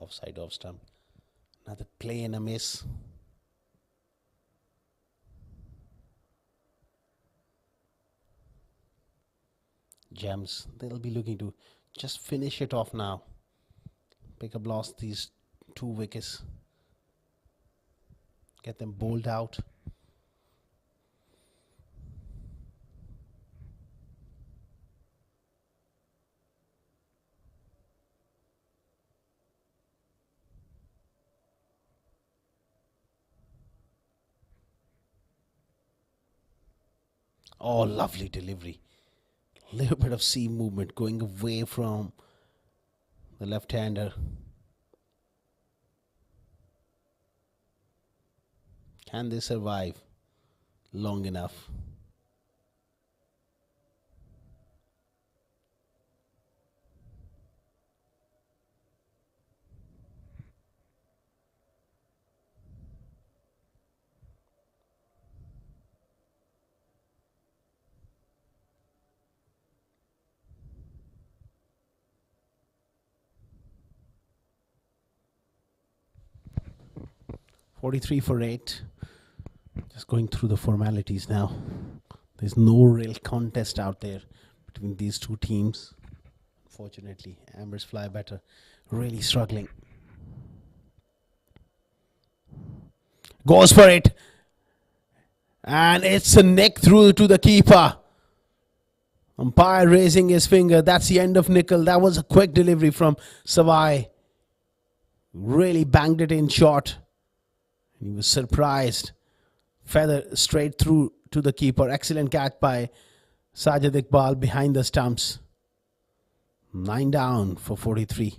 Offside off stump. Another play and a miss. Gems, they'll be looking to just finish it off now. Pick up lost these 2 wickets. Get them bowled out. Oh, lovely delivery. Little bit of seam movement going away from the left-hander. Can they survive long enough? .43 for 8. Just going through the formalities now. There's no real contest out there between these 2 teams. Unfortunately, Emirates-Fly better really struggling. Goes for it. And it's a neck through to the keeper. Umpire raising his finger. That's the end of Nikhil. That was a quick delivery from Savai. Really banged it in short. He was surprised. Feather straight through to the keeper. Excellent catch by Sajid Iqbal behind the stumps. 9 down for 43.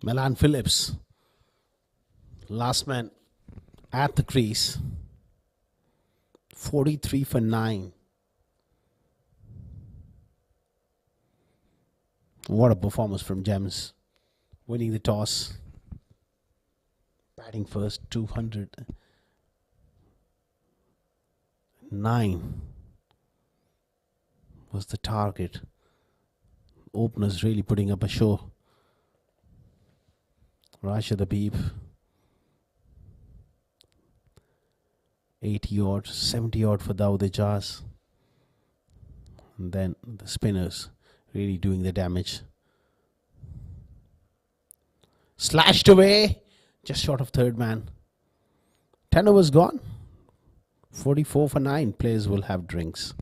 Milan Phillips, last man at the crease. 43 for 9. What a performance from Gems. Winning the toss. Batting first, 209 was the target. Openers really putting up a show. Rashid Habib 80 odd, 70 odd for Dawood Ijaz. And then the spinners really doing the damage. Slashed away, just short of third man. 10 overs gone. 44 for 9. Players will have drinks.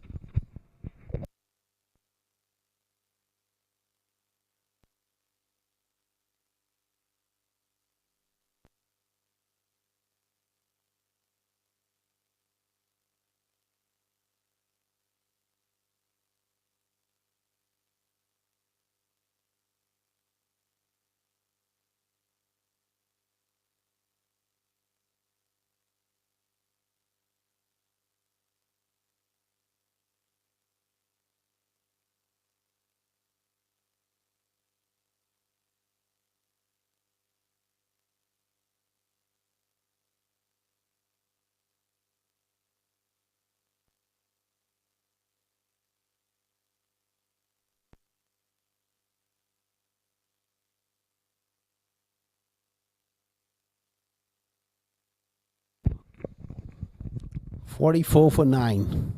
"44 for 9.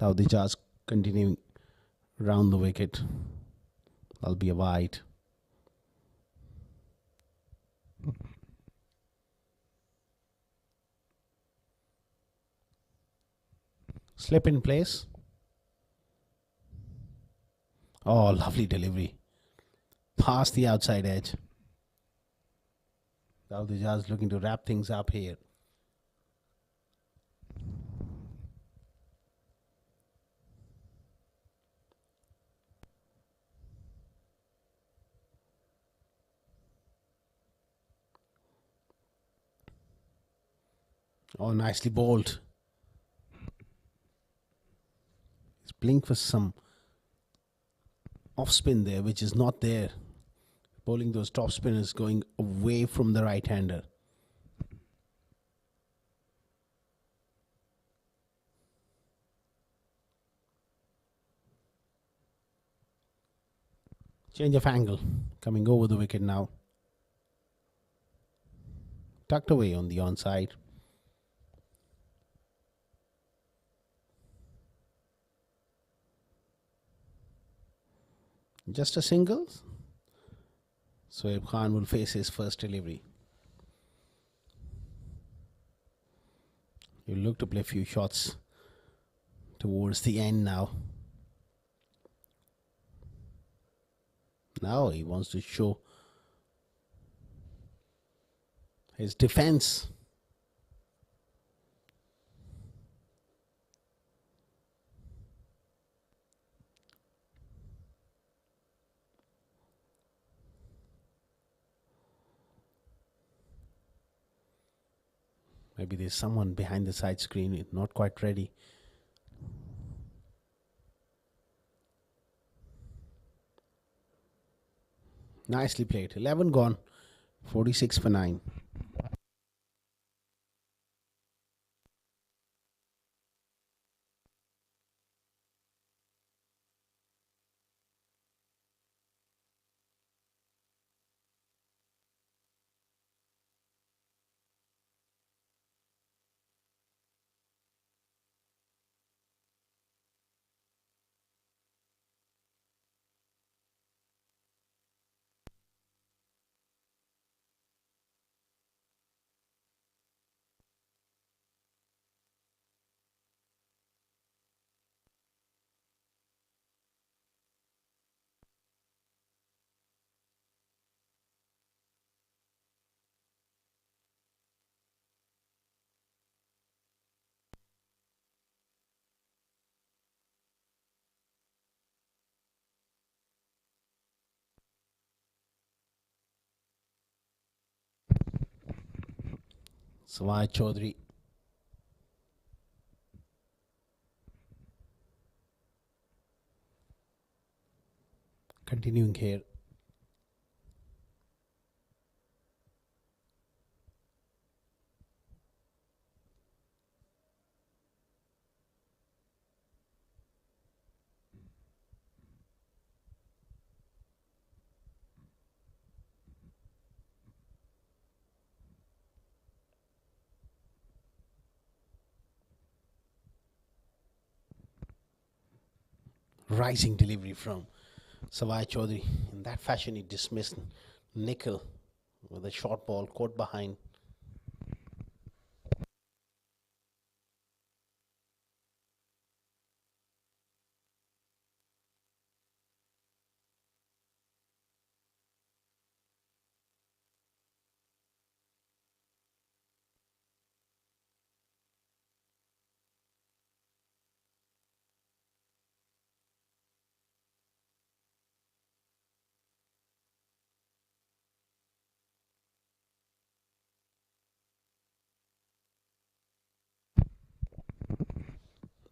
Now the Jazz continuing round the wicket. That'll be a wide. Slip in place. Oh, lovely delivery. Past the outside edge. Now the Jazz looking to wrap things up here. Oh, nicely bowled. He's playing for some off spin there, which is not there. Bowling those top spinners going away from the right hander. Change of angle. Coming over the wicket now. Tucked away on the onside. Just a single. Sohaib Khan will face his first delivery. He'll look to play a few shots towards the end now. Now he wants to show his defense. Maybe there's someone behind the side screen, not quite ready. Nicely played. 11 gone. 46 for 9. Sawai Chaudhary. Continuing here. rising delivery from Savai Chaudhary. In that fashion, he dismissed Nickel with a short ball caught behind.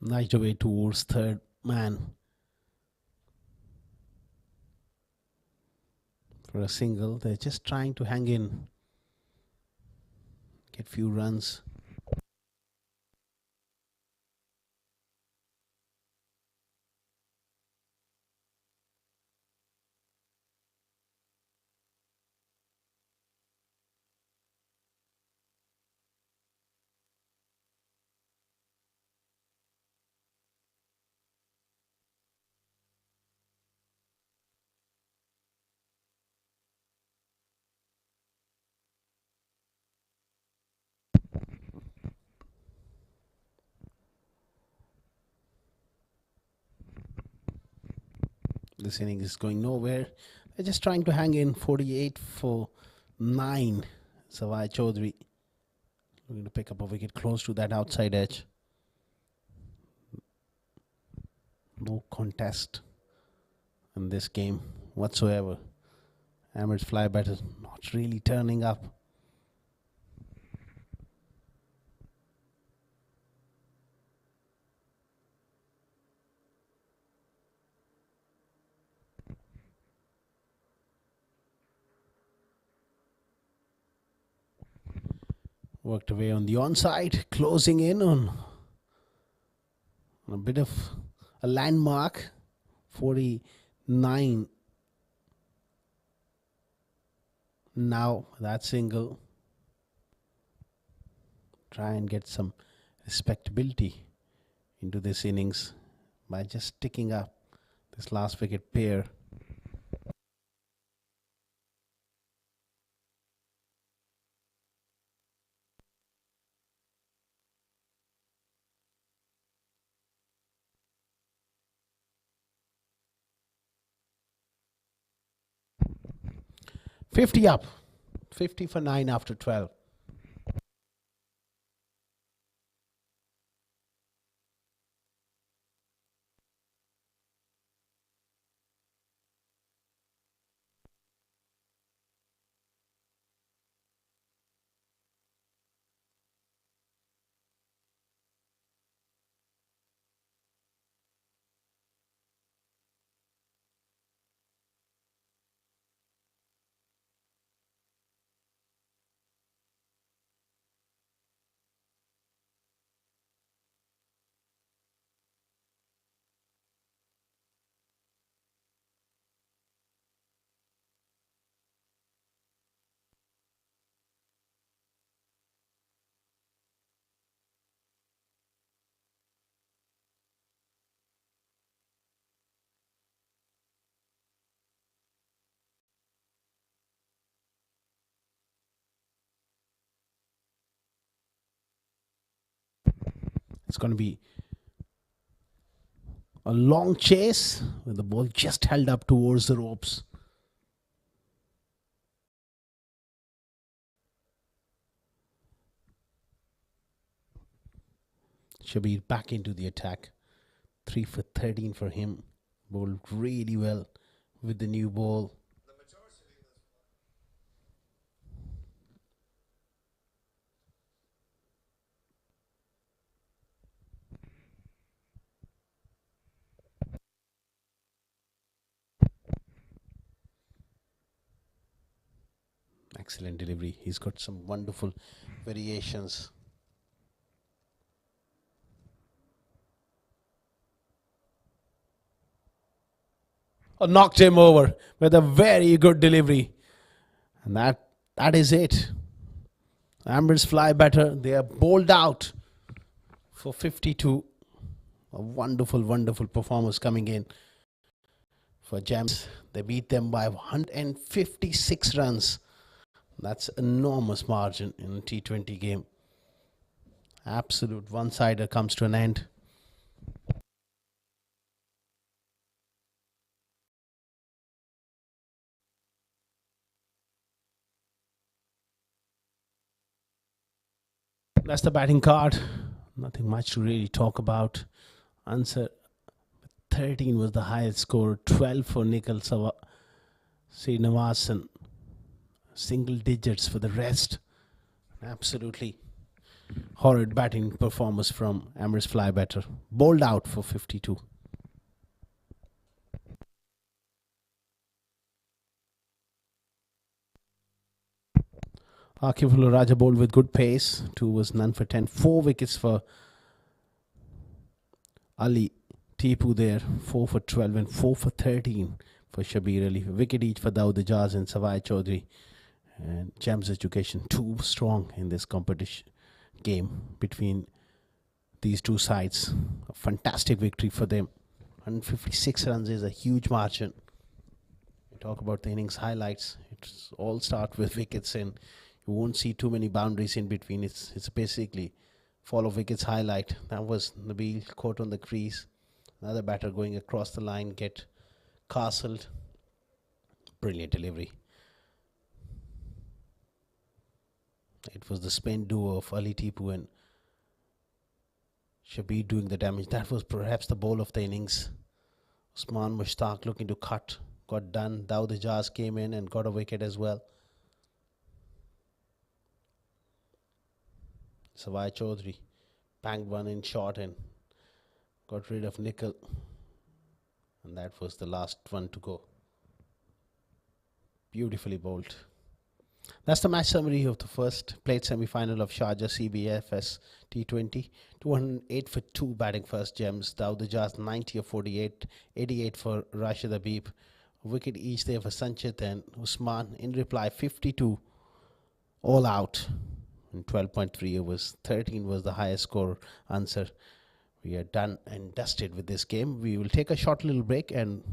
Nice away towards third man for a single. They're just trying to hang in, get few runs. This inning is going nowhere. They're just trying to hang in. 48 for 9. Savai Chaudhary looking to pick up a wicket close to that outside edge. No contest in this game whatsoever. Emirates-Fly batter not really turning up. Worked away on the onside, closing in on a bit of a landmark. 49. Now that single. Try and get some respectability into this innings by just sticking up this last wicket pair. $50 up. 50 for 9 after 12. It's going to be a long chase with the ball just held up towards the ropes. Shabir back into the attack. 3 for 13 for him. Bowled really well with the new ball. Excellent delivery. He's got some wonderful variations. Knocked him over with a very good delivery. And that is it. Emirates-Fly batter. They are bowled out for 52. A wonderful, wonderful performance coming in for Gems. They beat them by 156 runs. That's enormous margin in a T20 game. Absolute one-sider comes to an end. That's the batting card. Nothing much to really talk about. Answer 13 was the highest score. 12 for Nikhil Srinivasan. Single digits for the rest. Absolutely horrid batting performance from Emirates-Fly batter. Bowled out for 52. Akifullah Raja bowled with good pace. 2 was none for 10. 4 wickets for Ali Tipu there. 4 for 12 and 4 for 13 for Shabir Ali. Wicket each for Dawood Ijaz and Savai Chaudhary. And Gems Education, too strong in this competition game between these two sides. A fantastic victory for them. 156 runs is a huge margin. We talk about the innings highlights. It's all start with wickets, and you won't see too many boundaries in between. It's basically follow wickets highlight. That was Nabil caught on the crease. Another batter going across the line, get castled. Brilliant delivery. It was the spin duo of Ali Tipu and Shabir doing the damage. That was perhaps the ball of the innings. Usman Mushtaq looking to cut. Got done. Dawood Ijaz came in and got a wicket as well. Savai Chaudhary banged one in short and got rid of Nikhil. And that was the last one to go. Beautifully bowled. That's the match summary of the first played semi-final of Sharjah CBFS T20. 208 for 2 batting first Gems. Dawood Ijaz 90 of 48. 88 for Rashid Habib. A wicket each there for Sanchit and Usman. In reply, 52 all out in 12.3 overs. 13 was the highest score. Answer. We are done and dusted with this game. We will take a short little break and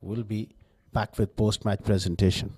we'll be back with post-match presentation.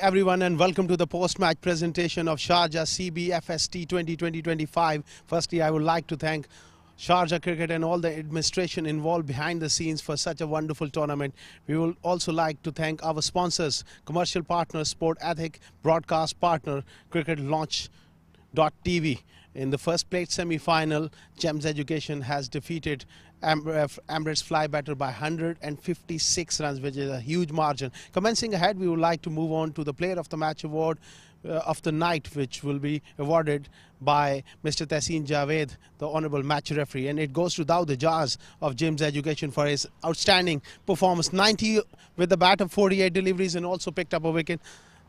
Everyone and welcome to the post-match presentation of Sharjah CBFS T20 2025. Firstly, I would like to thank Sharjah Cricket and all the administration involved behind the scenes for such a wonderful tournament. We will also like to thank our sponsors, commercial partner, Sport Ethic, broadcast partner, Cricket Launch.tv. In the first plate semi-final, Gems Education has defeated Emirates-Fly batter by 156 runs, which is a huge margin. Commencing ahead, we would like to move on to the Player of the Match award of the night, which will be awarded by Mr. Tehseen Javed, the honourable match referee. And it goes to Daud Ijaz of Gems Education for his outstanding performance. 90 with the bat of 48 deliveries and also picked up a wicket.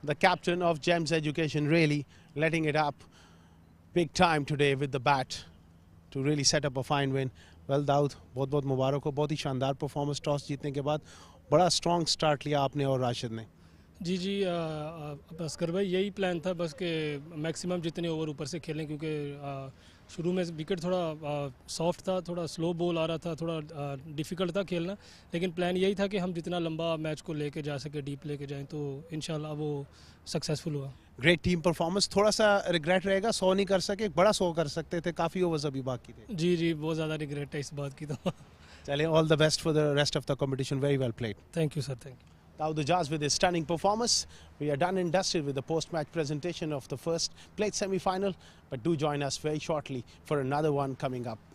The captain of Gems Education really letting it up big time today with the bat to really set up a fine win. Well, Daud, बहुत बहुत मुबारक हो, बहुत ही शानदार performance toss जीतने के बाद. बड़ा strong start लिया आपने और राशिद ने. जी असगर भाई यही प्लान था बस कि मैक्सिमम जितने ओवर ऊपर से खेलें, क्योंकि शुरू में विकेट थोड़ा सॉफ्ट था, थोड़ा स्लो बॉल आ रहा था, थोड़ा डिफ़िकल्ट था खेलना, लेकिन प्लान यही था कि हम जितना लंबा मैच को लेके जा सके, डीप लेके जाएं, तो इंशाल्लाह वो सक्सेसफुल हुआ. Great team performance. थोड़ा सा रिग्रेट रहेगा, 100 नहीं कर सके, बड़ा 100 कर सकते थे, काफ़ी ओवर्स अभी बाकी थे. जी बहुत ज़्यादा रिग्रेट है इस बात की. तो चलें, all the best for the rest of the competition. Very well played. Thank you sir, thank you. Daud Ijaz with his stunning performance. We are done and dusted with the post-match presentation of the first plate semi-final, but do join us very shortly for another one coming up.